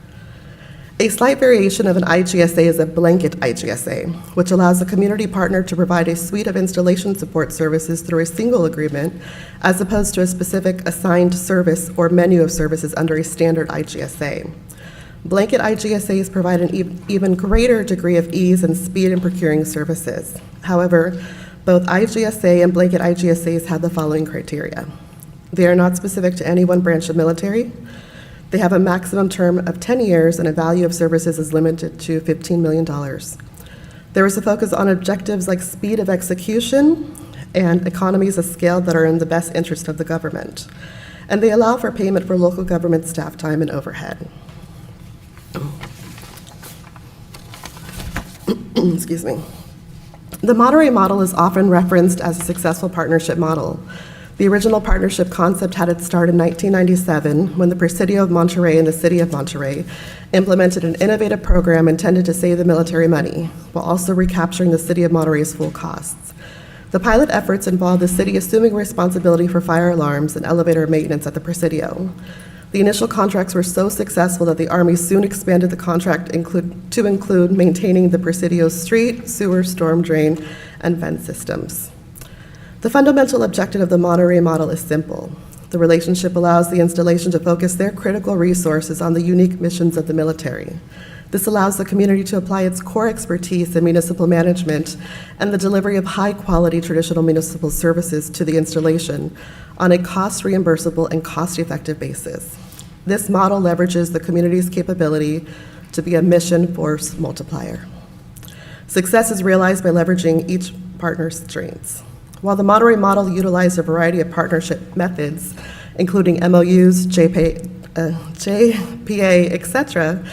A slight variation of an IGSA is a blanket IGSA, which allows a community partner to provide a suite of installation support services through a single agreement, as opposed to a specific assigned service or menu of services under a standard IGSA. Blanket IGSAs provide an even greater degree of ease and speed in procuring services. However, both IGSA and blanket IGSAs have the following criteria. They are not specific to any one branch of military. They have a maximum term of 10 years, and a value of services is limited to $15 million. There is a focus on objectives like speed of execution and economies of scale that are in the best interest of the government. And they allow for payment for local government staff time and overhead. Excuse me. The Monterey model is often referenced as a successful partnership model. The original partnership concept had its start in 1997 when the Presidio of Monterey and the City of Monterey implemented an innovative program intended to save the military money, while also recapturing the City of Monterey's full costs. The pilot efforts involved the city assuming responsibility for fire alarms and elevator maintenance at the Presidio. The initial contracts were so successful that the Army soon expanded the contract to include maintaining the Presidio's street, sewer, storm drain, and vent systems. The fundamental objective of the Monterey model is simple: The relationship allows the installation to focus their critical resources on the unique missions of the military. This allows the community to apply its core expertise in municipal management and the delivery of high-quality traditional municipal services to the installation on a cost-reimbursable and cost-effective basis. This model leverages the community's capability to be a mission force multiplier. Success is realized by leveraging each partner's strengths. While the Monterey model utilized a variety of partnership methods, including MOUs, JPA, etc.,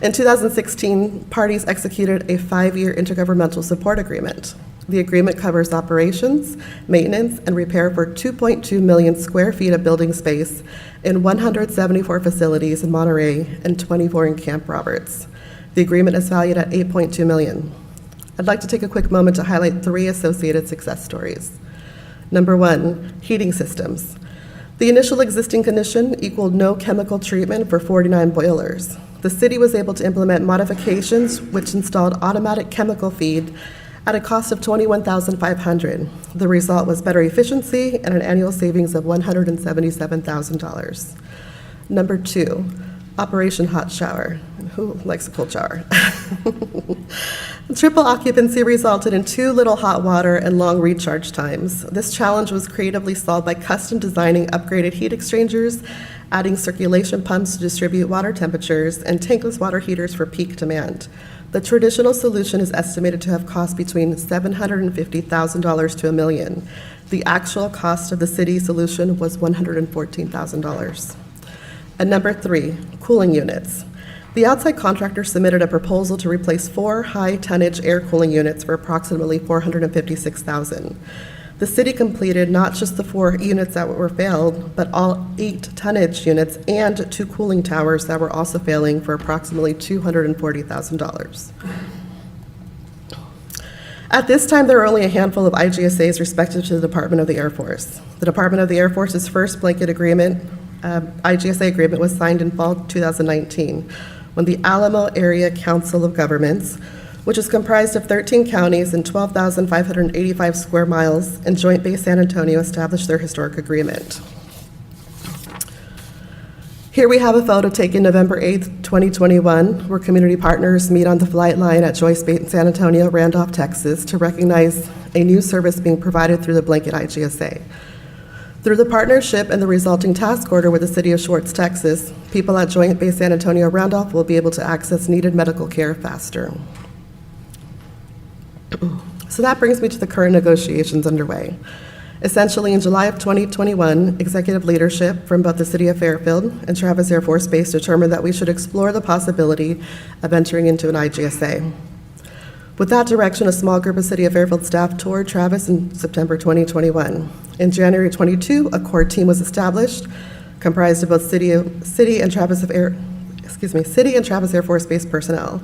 in 2016, parties executed a 5-year intergovernmental support agreement. The agreement covers operations, maintenance, and repair for 2.2 million square feet of building space in 174 facilities in Monterey and 24 in Camp Roberts. The agreement is valued at $8.2 million. I'd like to take a quick moment to highlight 3 associated success stories. Number 1, heating systems. The initial existing condition equaled no chemical treatment for 49 boilers. The city was able to implement modifications which installed automatic chemical feed at a cost of $21,500. The result was better efficiency and an annual savings of $177,000. Number 2, Operation Hot Shower. Who likes a cold shower? Triple occupancy resulted in too little hot water and long recharge times. This challenge was creatively solved by custom designing upgraded heat exchangers, adding circulation pumps to distribute water temperatures, and tankless water heaters for peak demand. The traditional solution is estimated to have cost between $750,000 to $1 million. The actual cost of the city solution was $114,000. And number 3, cooling units. The outside contractor submitted a proposal to replace 4 high-tonnage air cooling units for approximately $456,000. The city completed not just the 4 units that were failed, but all 8 tonnage units and 2 cooling towers that were also failing for approximately $240,000. At this time, there are only a handful of IGSAs respective to the Department of the Air Force. The Department of the Air Force's first blanket agreement, IGSA agreement, was signed in fall 2019 when the Alamo Area Council of Governments, which is comprised of 13 counties and 12,585 square miles, and Joint Base San Antonio established their historic agreement. Here we have a photo taken November 8th, 2021, where community partners meet on the flight line at Joint Base San Antonio, Randolph, Texas, to recognize a new service being provided through the blanket IGSA. Through the partnership and the resulting task order with the City of Schwartz, Texas, people at Joint Base San Antonio, Randolph will be able to access needed medical care faster. So that brings me to the current negotiations underway. Essentially, in July of 2021, executive leadership from both the City of Fairfield and Travis Air Force Base determined that we should explore the possibility of entering into an IGSA. With that direction, a small group of City of Fairfield staff toured Travis in September 2021. In January 22, a core team was established, comprised of both City and Travis Air Force Base personnel.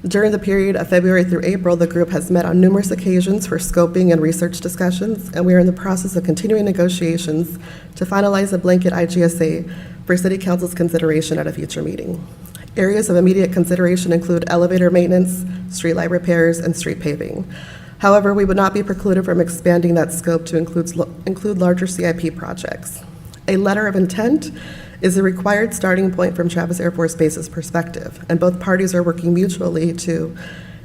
During the period of February through April, the group has met on numerous occasions for scoping and research discussions, and we are in the process of continuing negotiations to finalize a blanket IGSA for City Council's consideration at a future meeting. Areas of immediate consideration include elevator maintenance, streetlight repairs, and street paving. However, we would not be precluded from expanding that scope to include larger CIP projects. A letter of intent is the required starting point from Travis Air Force Base's perspective, and both parties are working mutually to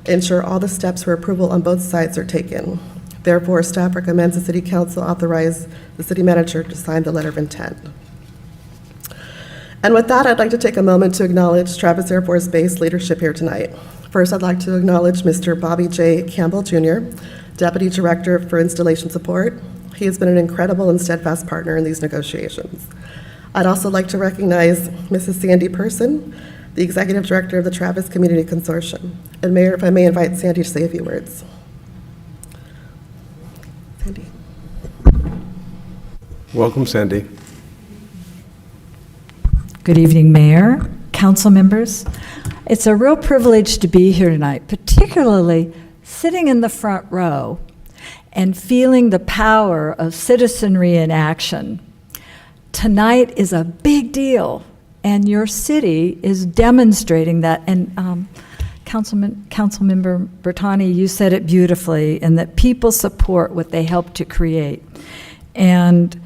ensure all the steps for approval on both sides are taken. Therefore, staff recommends the City Council authorize the City Manager to sign the letter of intent. And with that, I'd like to take a moment to acknowledge Travis Air Force Base leadership here tonight. First, I'd like to acknowledge Mr. Bobby J. Campbell Jr., Deputy Director for Installation Support. He has been an incredible and steadfast partner in these negotiations. I'd also like to recognize Mrs. Sandy Person, the Executive Director of the Travis Community Consortium. And Mayor, if I may invite Sandy to say a few words. Sandy. Welcome, Sandy. Good evening, Mayor, council members. It's a real privilege to be here tonight, particularly sitting in the front row and feeling the power of citizenry in action. Tonight is a big deal, and your city is demonstrating that. And Councilmember Bertani, you said it beautifully, and that people support what they help to create. And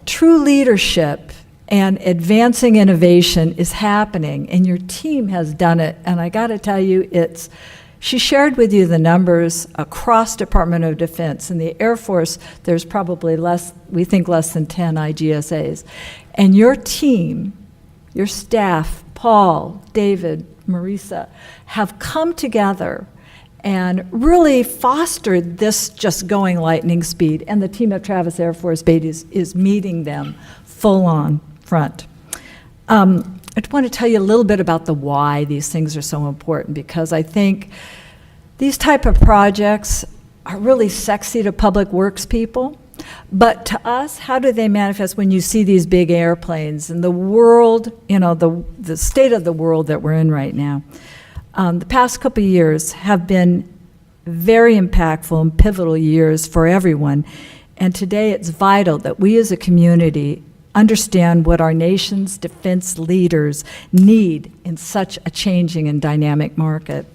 true leadership and advancing innovation is happening, and your team has done it. And I got to tell you, she shared with you the numbers across Department of Defense. In the Air Force, there's probably less than 10 IGSAs. And your team, your staff, Paul, David, Marisa, have come together and really fostered this just going lightning speed. And the team at Travis Air Force Base is meeting them full on front. I just want to tell you a little bit about the why these things are so important, because I think these type of projects are really sexy to public works people. But to us, how do they manifest when you see these big airplanes and the world, the state of the world that we're in right now? The past couple of years have been very impactful and pivotal years for everyone. And today it's vital that we as a community understand what our nation's defense leaders need in such a changing and dynamic market.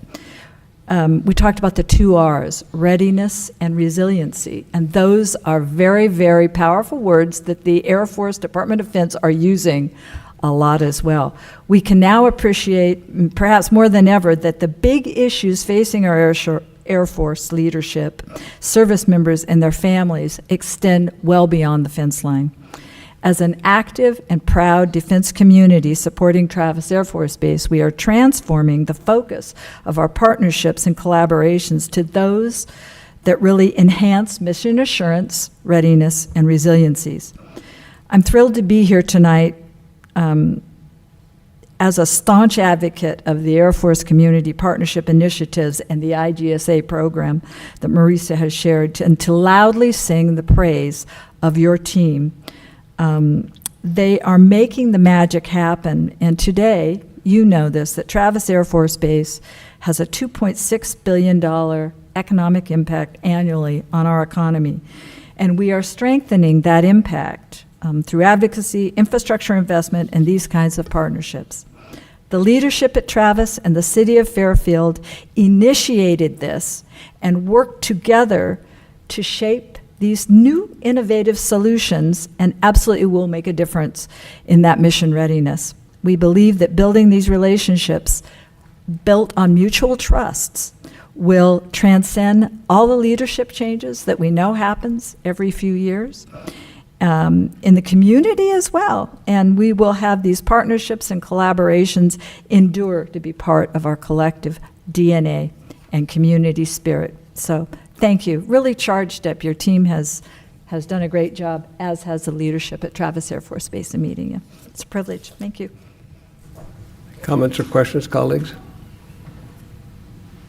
We talked about the 2 R's, readiness and resiliency, and those are very, very powerful words that the Air Force, Department of Defense are using a lot as well. We can now appreciate, perhaps more than ever, that the big issues facing our Air Force leadership, service members, and their families extend well beyond the fence line. As an active and proud defense community supporting Travis Air Force Base, we are transforming the focus of our partnerships and collaborations to those that really enhance mission assurance, readiness, and resiliencies. I'm thrilled to be here tonight as a staunch advocate of the Air Force Community Partnership Initiatives and the IGSA program that Marisa has shared, and to loudly sing the praise of your team. They are making the magic happen, and today, you know this, that Travis Air Force Base has a $2.6 billion economic impact annually on our economy, and we are strengthening that impact through advocacy, infrastructure investment, and these kinds of partnerships. The leadership at Travis and the city of Fairfield initiated this and worked together to shape these new innovative solutions, and absolutely will make a difference in that mission readiness. We believe that building these relationships built on mutual trusts will transcend all the leadership changes that we know happens every few years in the community as well. And we will have these partnerships and collaborations endure to be part of our collective DNA and community spirit. So thank you. Really charged up. Your team has done a great job, as has the leadership at Travis Air Force Base in meeting you. It's a privilege. Thank you. Comments or questions, colleagues?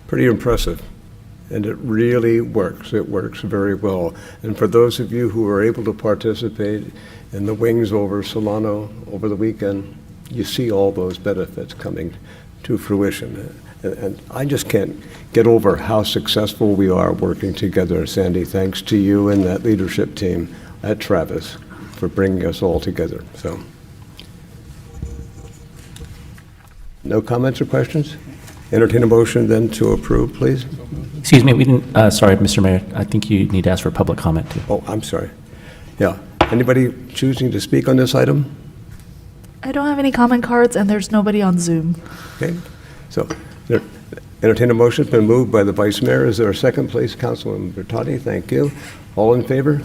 Pretty impressive. And it really works. It works very well. And for those of you who were able to participate in the wings over Solano over the weekend, you see all those benefits coming to fruition. And I just can't get over how successful we are working together, Sandy, thanks to you and that leadership team at Travis for bringing us all together. So, no comments or questions? Entertain a motion then to approve, please. Excuse me, we didn't, sorry, Mr. Mayor, I think you need to ask for public comment too. Oh, I'm sorry. Yeah. Anybody choosing to speak on this item? I don't have any comment cards, and there's nobody on Zoom. Okay. So, entertain a motion. It's been moved by the Vice Mayor. Is there a second, please? Councilman Bertotti, thank you. All in favor?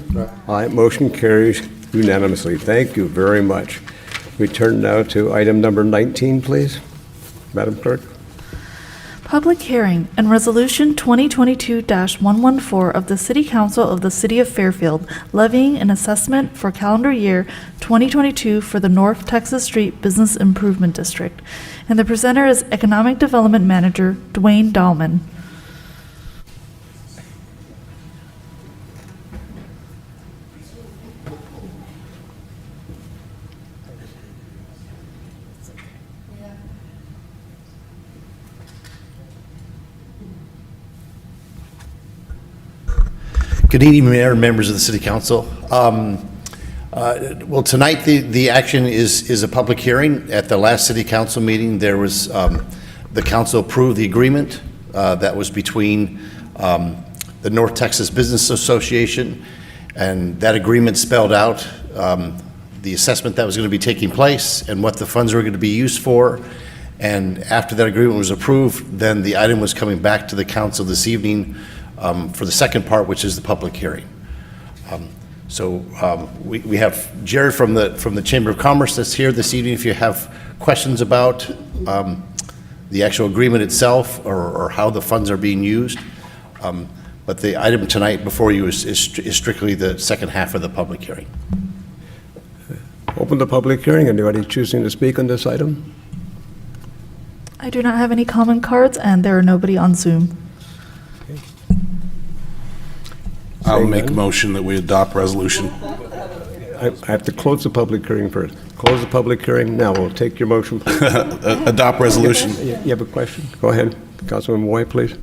Aye. Motion carries unanimously. Thank you very much. We turn now to item number 19, please. Madam Clerk. Public hearing and resolution 2022-114 of the City Council of the City of Fairfield levying an assessment for calendar year 2022 for the North Texas Street Business Improvement District. And the presenter is Economic Development Manager Dwayne Dahlman. Good evening, Mayor and members of the City Council. Well, tonight the action is a public hearing. At the last City Council meeting, there was the council approved the agreement that was between the North Texas Business Association, and that agreement spelled out the assessment that was going to be taking place and what the funds were going to be used for. And after that agreement was approved, then the item was coming back to the council this evening for the second part, which is the public hearing. We have Jerry from the Chamber of Commerce that's here this evening. If you have questions about the actual agreement itself or how the funds are being used. But the item tonight before you is strictly the second half of the public hearing. Open the public hearing. Anybody choosing to speak on this item? I do not have any comment cards, and there are nobody on Zoom. I'll Saying make a none. motion that we adopt resolution. I have to close the public hearing first. Close the public hearing. Now, we'll take your motion. Please. Adopt resolution. You have a question? Go ahead. Councilman Moy, please.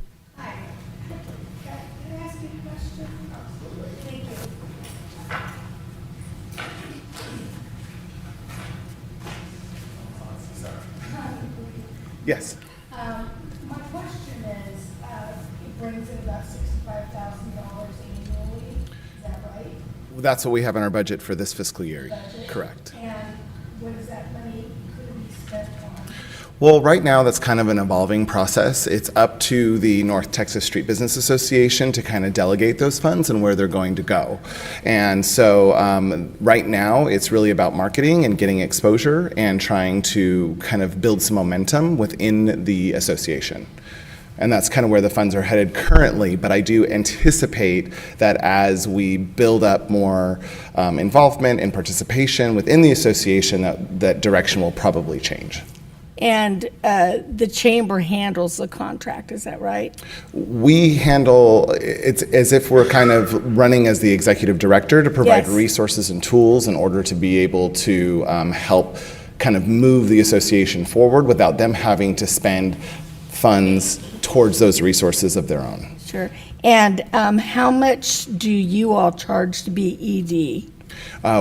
Yes. My question is, it brings in about $65,000 annually, is that right? That's what we have in our budget for this fiscal year. Budget? Correct. And what is that money could be spent on? Well, right now, that's kind of an evolving process. It's up to the North Texas Street Business Association to kind of delegate those funds and where they're going to go. And so right now, it's really about marketing and getting exposure and trying to kind of build some momentum within the association. And that's kind of where the funds are headed currently, but I do anticipate that as we build up more involvement and participation within the association, that direction will probably change. And the chamber handles the contract, is that right? We handle, it's as if we're kind of running as the executive director to provide Yes. resources and tools in order to be able to help kind of move the association forward without them having to spend funds towards those resources of their own. Sure. And how much do you all charge to be ED?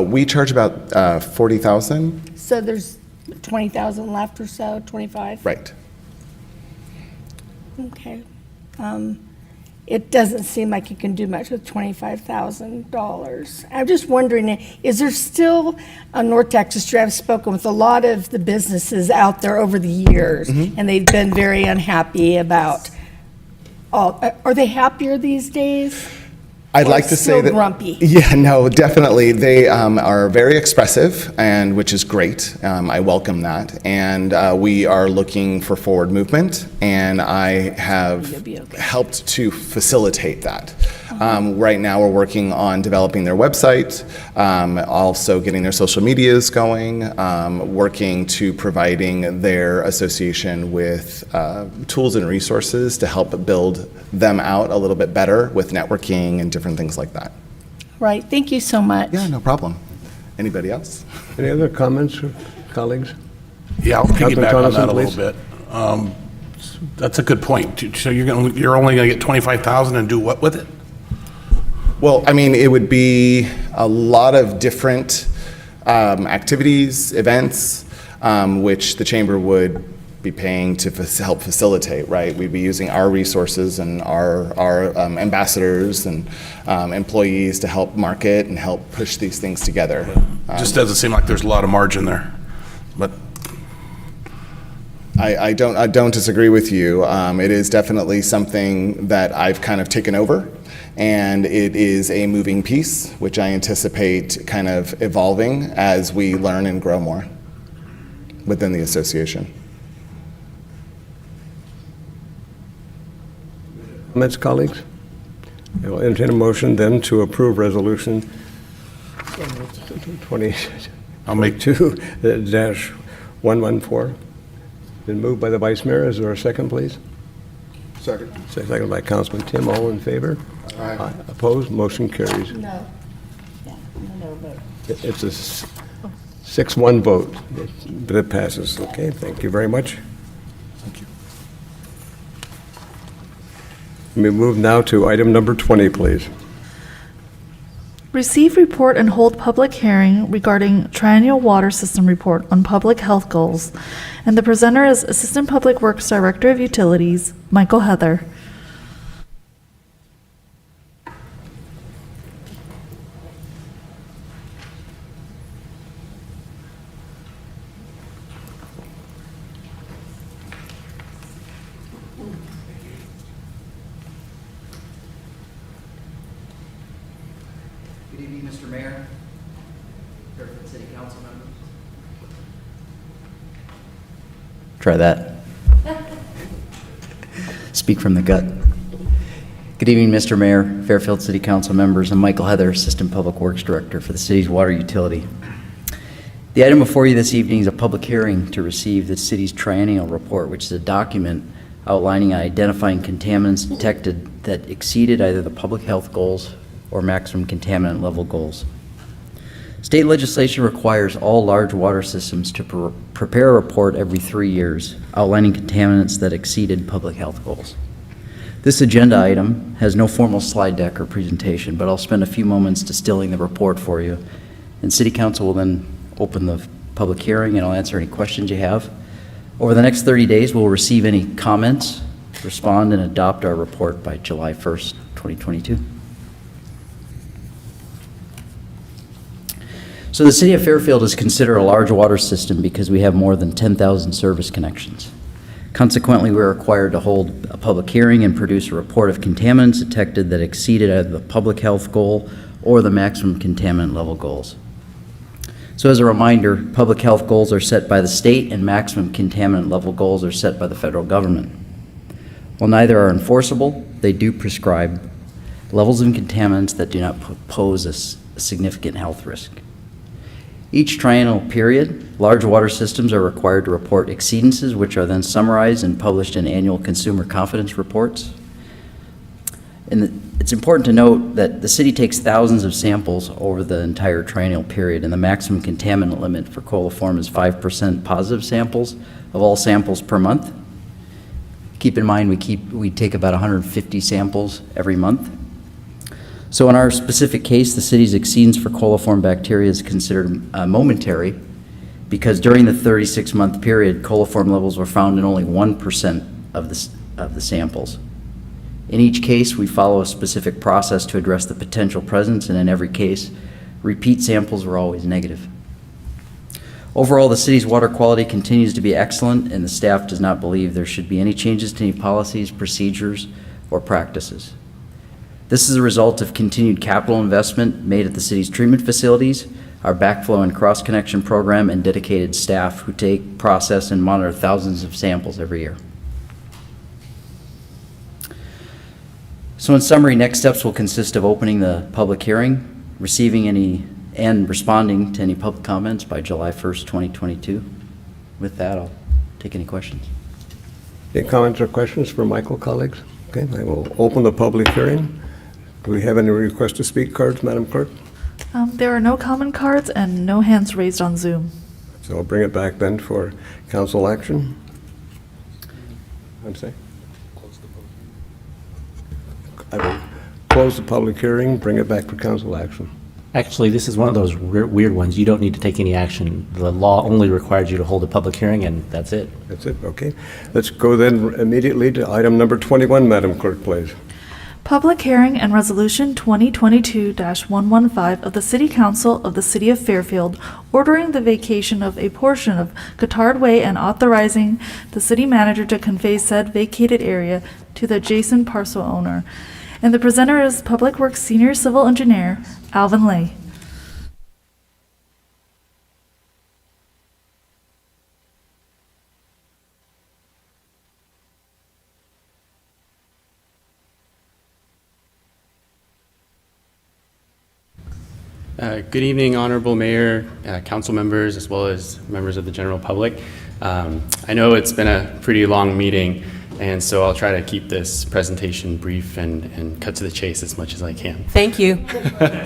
We charge about $40,000. So there's 20,000 left or so, 25? Right. Okay. It doesn't seem like you can do much with $25,000. I'm just wondering, is there still on North Texas Street? I've spoken with a lot of the businesses out there over the years, and they've been very unhappy about are they happier these days? I'd Or like to say still that. grumpy? Yeah, no, definitely. They are very expressive, and which is great. I welcome that. And we are looking for forward movement, and I have helped to facilitate that. Right now, we're working on developing their website, also getting their social medias going, working to providing their association with tools and resources to help build them out a little bit better with networking and different things like that. Right. Thank you so much. Yeah, no problem. Anybody else? Any other comments, colleagues? Yeah, I'll Councilman piggyback on that a Tonneson, little bit. That's a good point. So you're only going to get 25,000 and do what with it? Well, I mean, it would be a lot of different activities, events, which the chamber would be paying to help facilitate, right? We'd be using our resources and our ambassadors and employees to help market and help push these things together. Just doesn't seem like there's a lot of margin there, but. I don't disagree with you. It is definitely something that I've kind of taken over, and it is a moving piece, which I anticipate kind of evolving as we learn and grow more within the association. Comments, colleagues? I will entertain a motion then to approve resolution 2022-114. Been moved by the Vice Mayor. Is there a second, please? Second. Second by Councilman Tim. All in favor? Aye. Opposed? Motion carries. No. Yeah, no vote. It's a 6-1 vote, but it passes. Okay, thank you very much. Thank you. We move now to item number 20, please. Receive report and hold public hearing regarding triennial water system report on public health goals. And the presenter is Assistant Public Works Director of Utilities, Michael Heather. Mr. Mayor, Fairfield City Council members. Try that. Speak from the gut. Good evening, Mr. Mayor, Fairfield City Council members. I'm Michael Heather, Assistant Public Works Director for the city's water utility. The item before you this evening is a public hearing to receive the city's triennial report, which is a document outlining and identifying contaminants detected that exceeded either the public health goals or maximum contaminant level goals. State legislation requires all large water systems to prepare a report every 3 years outlining contaminants that exceeded public health goals. This agenda item has no formal slide deck or presentation, but I'll spend a few moments distilling the report for you. And City Council will then open the public hearing and I'll answer any questions you have. Over the next 30 days, we'll receive any comments, respond, and adopt our report by July 1st, 2022. So the City of Fairfield is considered a large water system because we have more than 10,000 service connections. Consequently, we are required to hold a public hearing and produce a report of contaminants detected that exceeded either the public health goal or the maximum contaminant level goals. So as a reminder, public health goals are set by the state and maximum contaminant level goals are set by the federal government. While neither are enforceable, they do prescribe levels of contaminants that do not pose a significant health risk. Each triennial period, large water systems are required to report exceedances, which are then summarized and published in annual consumer confidence reports. And it's important to note that the city takes thousands of samples over the entire triennial period, and the maximum contaminant limit for coliform is 5% positive samples of all samples per month. Keep in mind, we take about 150 samples every month. So in our specific case, the city's exceedance for coliform bacteria is considered momentary because during the 36-month period, coliform levels were found in only 1% of the samples. In each case, we follow a specific process to address the potential presence, and in every case, repeat samples were always negative. Overall, the city's water quality continues to be excellent, and the staff does not believe there should be any changes to any policies, procedures, or practices. This is a result of continued capital investment made at the city's treatment facilities, our backflow and cross-connection program, and dedicated staff who take, process, and monitor thousands of samples every year. So in summary, next steps will consist of opening the public hearing, receiving any and responding to any public comments by July 1st, 2022. With that, I'll take any questions. Any comments or questions for Michael, colleagues? Okay, I will open the public hearing. Do we have any request to speak cards, Madam Clerk? There are no comment cards and no hands raised on Zoom. So I'll bring it back then for council action. I'm saying. I will close the public hearing, bring it back for council action. Actually, this is one of those weird ones. You don't need to take any action. The law only requires you to hold a public hearing, and that's it. That's it, okay. Let's go then immediately to item number 21, Madam Clerk, please. Public hearing and resolution 2022-115 of the City Council of the City of Fairfield ordering the vacation of a portion of Guittard Way and authorizing the city manager to convey said vacated area to the adjacent parcel owner. And the presenter is Public Works Senior Civil Engineer Alvin Lay. Good evening, Honorable Mayor, council members, as well as members of the general public. I know it's been a pretty long meeting, and so I'll try to keep this presentation brief and cut to the chase as much as I can. Thank you.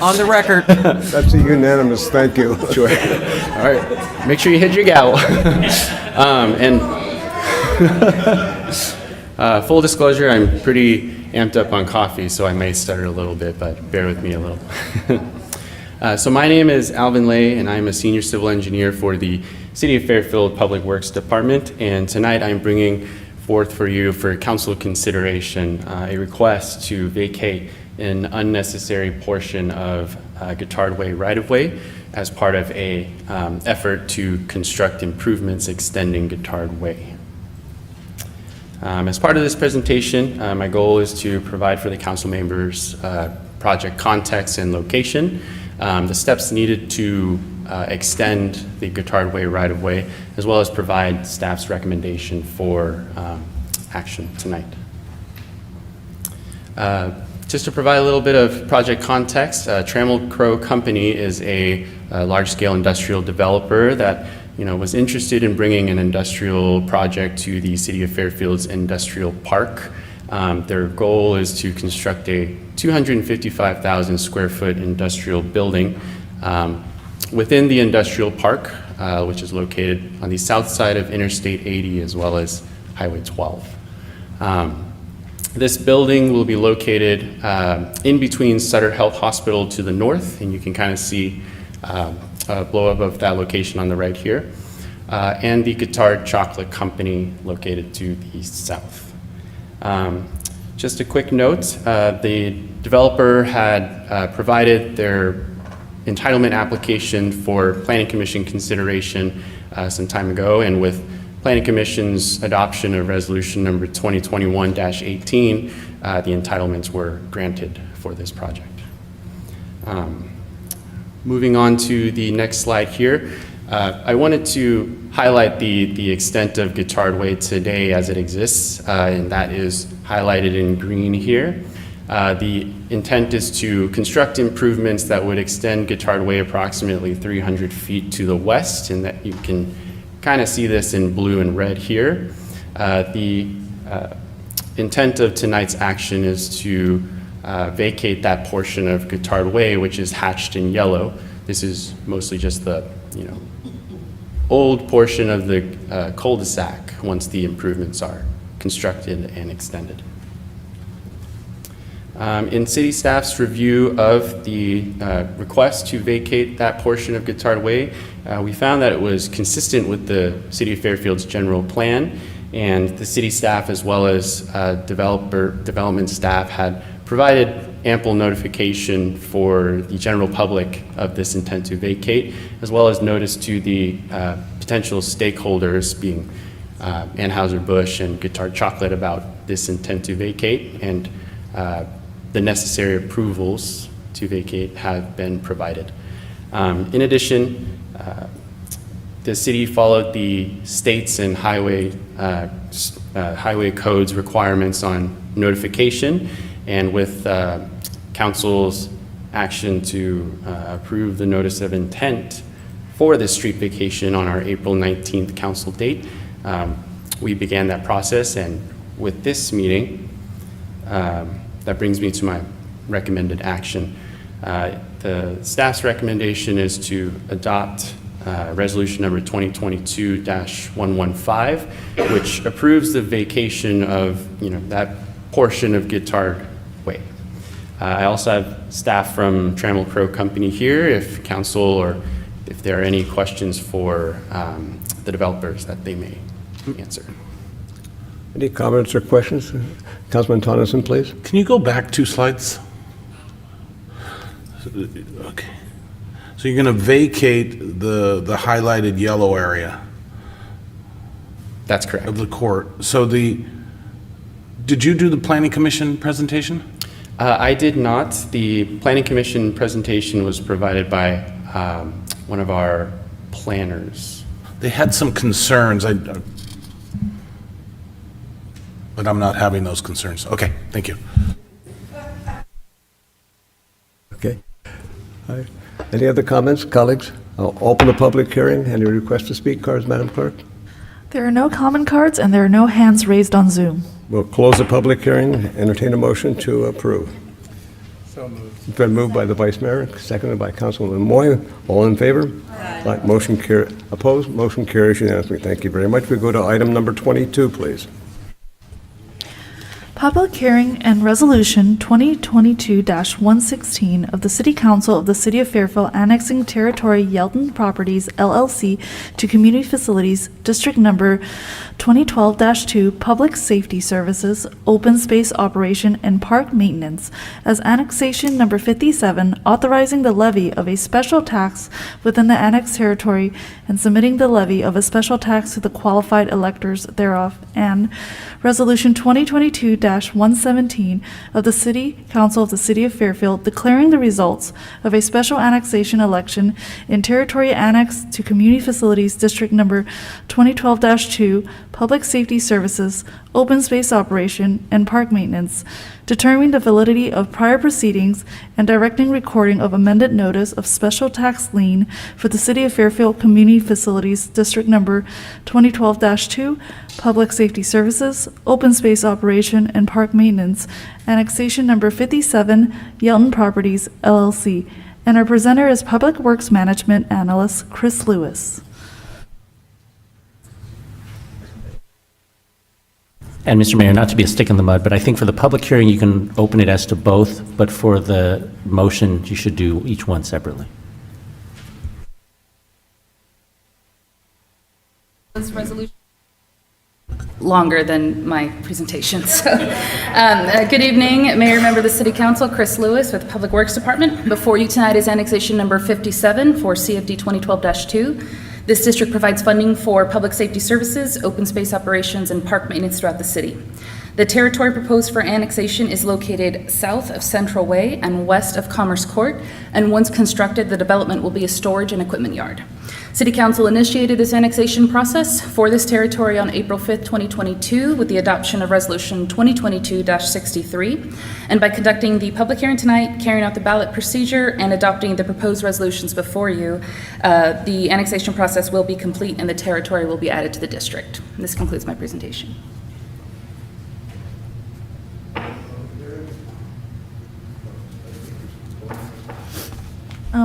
On the record. That's a unanimous thank you. Sure. All right. Make sure you hit your gavel. Full disclosure, I'm pretty amped up on coffee, so I may stutter a little bit, but bear with me a little. So my name is Alvin Lay, and I'm a senior civil engineer for the City of Fairfield Public Works Department. And tonight I'm bringing forth for you for council consideration a request to vacate an unnecessary portion of Guittard Way right-of-way as part of a effort to construct improvements extending Guittard Way. As part of this presentation, my goal is to provide for the council members project context and location, the steps needed to extend the Guittard Way right-of-way, as well as provide staff's recommendation for action tonight. Just to provide a little bit of project context, Trammell Crow Company is a large-scale industrial developer that was interested in bringing an industrial project to the City of Fairfield's industrial park. Their goal is to construct a 255,000 square foot industrial building within the industrial park, which is located on the south side of Interstate 80 as well as Highway 12. This building will be located in between Sutter Health Hospital to the north, and you can kind of see a blow up of that location on the right here, and the Guittard Chocolate Company located to the south. Just a quick note, the developer had provided their entitlement application for Planning Commission consideration some time ago, and with Planning Commission's adoption of resolution number 2021-18, the entitlements were granted for this project. Moving on to the next slide here, I wanted to highlight the extent of Guittard Way today as it exists, and that is highlighted in green here. The intent is to construct improvements that would extend Guittard Way approximately 300 feet to the west, and that you can kind of see this in blue and red here. The intent of tonight's action is to vacate that portion of Guittard Way, which is hatched in yellow. This is mostly just the old portion of the cul-de-sac once the improvements are constructed and extended. In city staff's review of the request to vacate that portion of Guittard Way, we found that it was consistent with the City of Fairfield's general plan, and the city staff as well as development staff had provided ample notification for the general public of this intent to vacate, as well as notice to the potential stakeholders being Anheuser-Busch and Guittard Chocolate about this intent to vacate, and the necessary approvals to vacate have been provided. In addition, the city followed the states and highway codes requirements on notification, and with council's action to approve the notice of intent for this street vacation on our April 19th council date, we began that process, and with this meeting, that brings me to my recommended action. The staff's recommendation is to adopt resolution number 2022-115, which approves the vacation of that portion of Guittard Way. I also have staff from Trammell Crow Company here if council or if there are any questions for the developers that they may answer. Any comments or questions? Councilman Tonneson, please. Can you go back 2 slides? Okay. So you're going to vacate the highlighted yellow area? That's correct. Of the court. So did you do the Planning Commission presentation? I did not. The Planning Commission presentation was provided by one of our planners. They had some concerns, but I'm not having those concerns. Okay, thank you. Okay. All right. Any other comments, colleagues? I'll open the public hearing. Any requests to speak, cards, Madam Clerk? There are no comment cards and there are no hands raised on Zoom. We'll close the public hearing. Entertain a motion to approve. So moved. It's been moved by the Vice Mayor, seconded by Councilman Moy. All in favor? Aye. Motion opposed? Motion carries unanimously. Thank you very much. We go to item number 22, please. Public hearing and resolution 2022-116 of the City Council of the City of Fairfield annexing territory Yeldon Properties LLC to Community Facilities District Number 2012-2 Public Safety Services, Open Space Operation and Park Maintenance as annexation number 57, authorizing the levy of a special tax within the annexed territory and submitting the levy of a special tax to the qualified electors thereof, and resolution 2022-117 2022-117 of the City Council of the City of Fairfield declaring the results of a special annexation election in territory annexed to Community Facilities District Number 2012-2, Public Safety Services, Open Space Operation, and Park Maintenance, determining the validity of prior proceedings and directing recording of amended notice of special tax lien for the City of Fairfield Community Facilities District Number 2012-2, Public Safety Services, Open Space Operation, and Park Maintenance, Annexation Number 57, Yelton Properties, LLC. And our presenter is Public Works Management Analyst Chris Lewis. And Mr. Mayor, not to be a stick in the mud, but I think for the public hearing, you can open it as to both, but for the motion, you should do each one separately. This resolution longer than my presentation. So, good evening, Mayor, Member of the City Council, Chris Lewis with the Public Works Department. Before you tonight is annexation number 57 for CFD 2012-2. This district provides funding for public safety services, open space operations, and park maintenance throughout the city. The territory proposed for annexation is located south of Central Way and west of Commerce Court, and once constructed, the development will be a storage and equipment yard. City Council initiated this annexation process for this territory on April 5th, 2022, with the adoption of Resolution 2022-63. And by conducting the public hearing tonight, carrying out the ballot procedure, and adopting the proposed resolutions before you, the annexation process will be complete and the territory will be added to the district. And this concludes my presentation.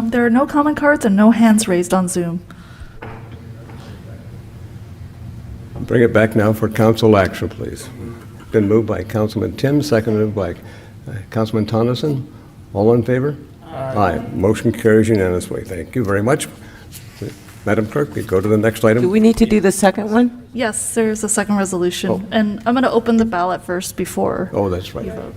There are no comment cards and no hands raised on Zoom. Bring it back now for council action, please. Been moved by Councilman Tim, seconded by Councilman Tonneson. All in favor? Aye. Motion carries unanimously. Thank you very much. Madam Clerk, we go to the next item. Do we need to do the second one? Yes, there's a second resolution, Oh. and I'm going to open the ballot first before Oh, that's right. you vote.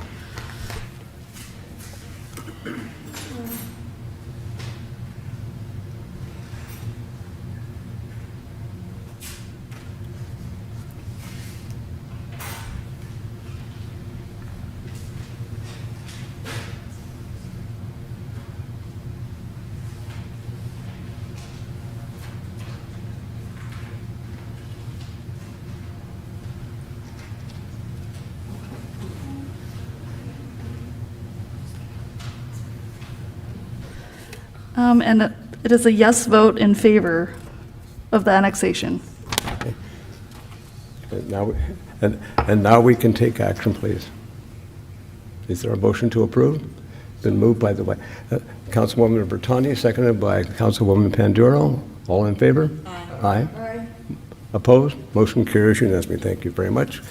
And it is a yes vote in favor of the annexation. And now we can take action, please. Is there a motion to approve? Been moved by the way, Councilwoman Bertani, seconded by Councilwoman Panduro. All in favor? Aye. Aye. Opposed? Motion carries unanimously. Thank you very much.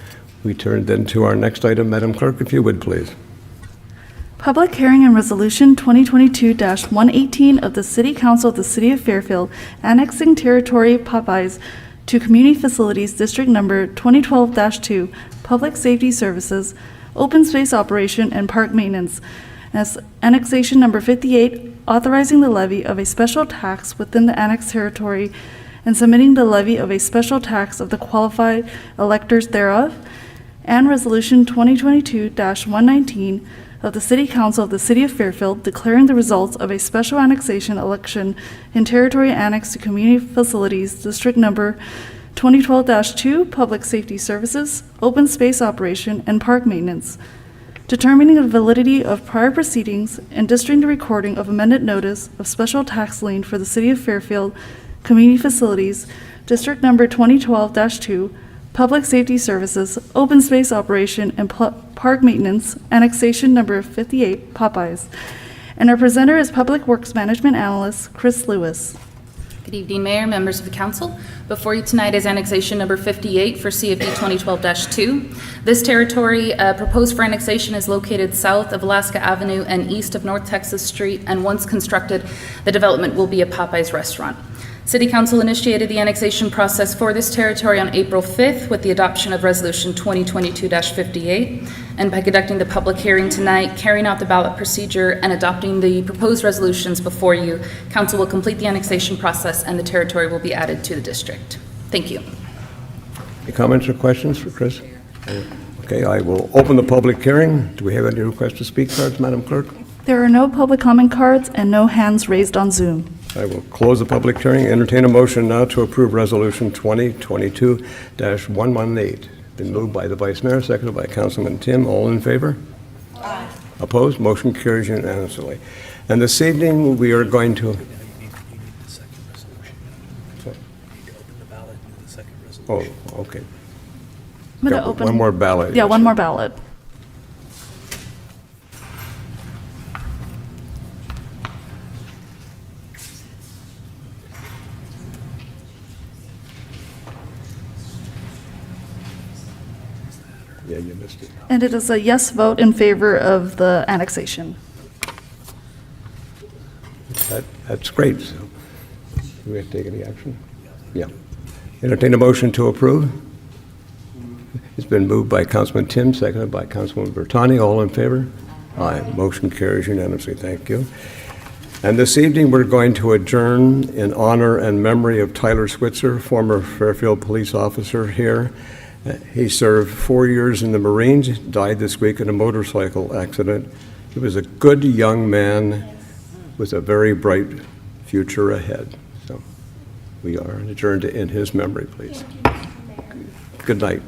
We turn then to our next item, Madam Clerk, if you would, please. Public hearing and resolution 2022-118 of the City Council of the City of Fairfield annexing territory Popeyes to Community Facilities District Number 2012-2, Public Safety Services, Open Space Operation, and Park Maintenance. As annexation number 58, authorizing the levy of a special tax within the annexed territory and submitting the levy of a special tax of the qualified electors thereof, and resolution 2022-119 of the City Council of the City of Fairfield declaring the results of a special annexation election in territory annexed to Community Facilities District Number 2012-2, Public Safety Services, Open Space Operation, and Park Maintenance, determining the validity of prior proceedings and districting the recording of amended notice of special tax lien for the City of Fairfield Community Facilities District Number 2012-2, Public Safety Services, Open Space Operation, and Park Maintenance, Annexation Number 58, Popeyes. And our presenter is Public Works Management Analyst Chris Lewis. Good evening, Mayor, members of the council. Before you tonight is annexation number 58 for CFD 2012-2. This territory proposed for annexation is located south of Alaska Avenue and east of North Texas Street, and once constructed, the development will be a Popeyes restaurant. City Council initiated the annexation process for this territory on April 5th with the adoption of Resolution 2022-58. And by conducting the public hearing tonight, carrying out the ballot procedure, and adopting the proposed resolutions before you, Council will complete the annexation process and the territory will be added to the district. Thank you. Any comments or questions for Chris? Okay, I will open the public hearing. Do we have any requests to speak cards, Madam Clerk? There are no public comment cards and no hands raised on Zoom. I will close the public hearing. Entertain a motion now to approve Resolution 2022-118. Been moved by the Vice Mayor, seconded by Councilman Tim. All in favor? Aye. Opposed? Motion carries unanimously. And this evening, we are going to... Oh, okay. I'm going to Got open. one more ballot. Yeah, one more ballot. Yeah, you missed it. And it is a yes vote in favor of the annexation. That's great. So, do we have to take any action? Yeah. Entertain a motion to approve. It's been moved by Councilman Tim, seconded by Councilman Bertani. All in favor? Aye. Motion carries unanimously. Thank you. And this evening, we're going to adjourn in honor and memory of Tyler Switzer, former Fairfield police officer here. He served 4 years in the Marines, died this week in a motorcycle accident. He was a good young man with a very bright future ahead. So we are adjourned in his memory, please. Good night.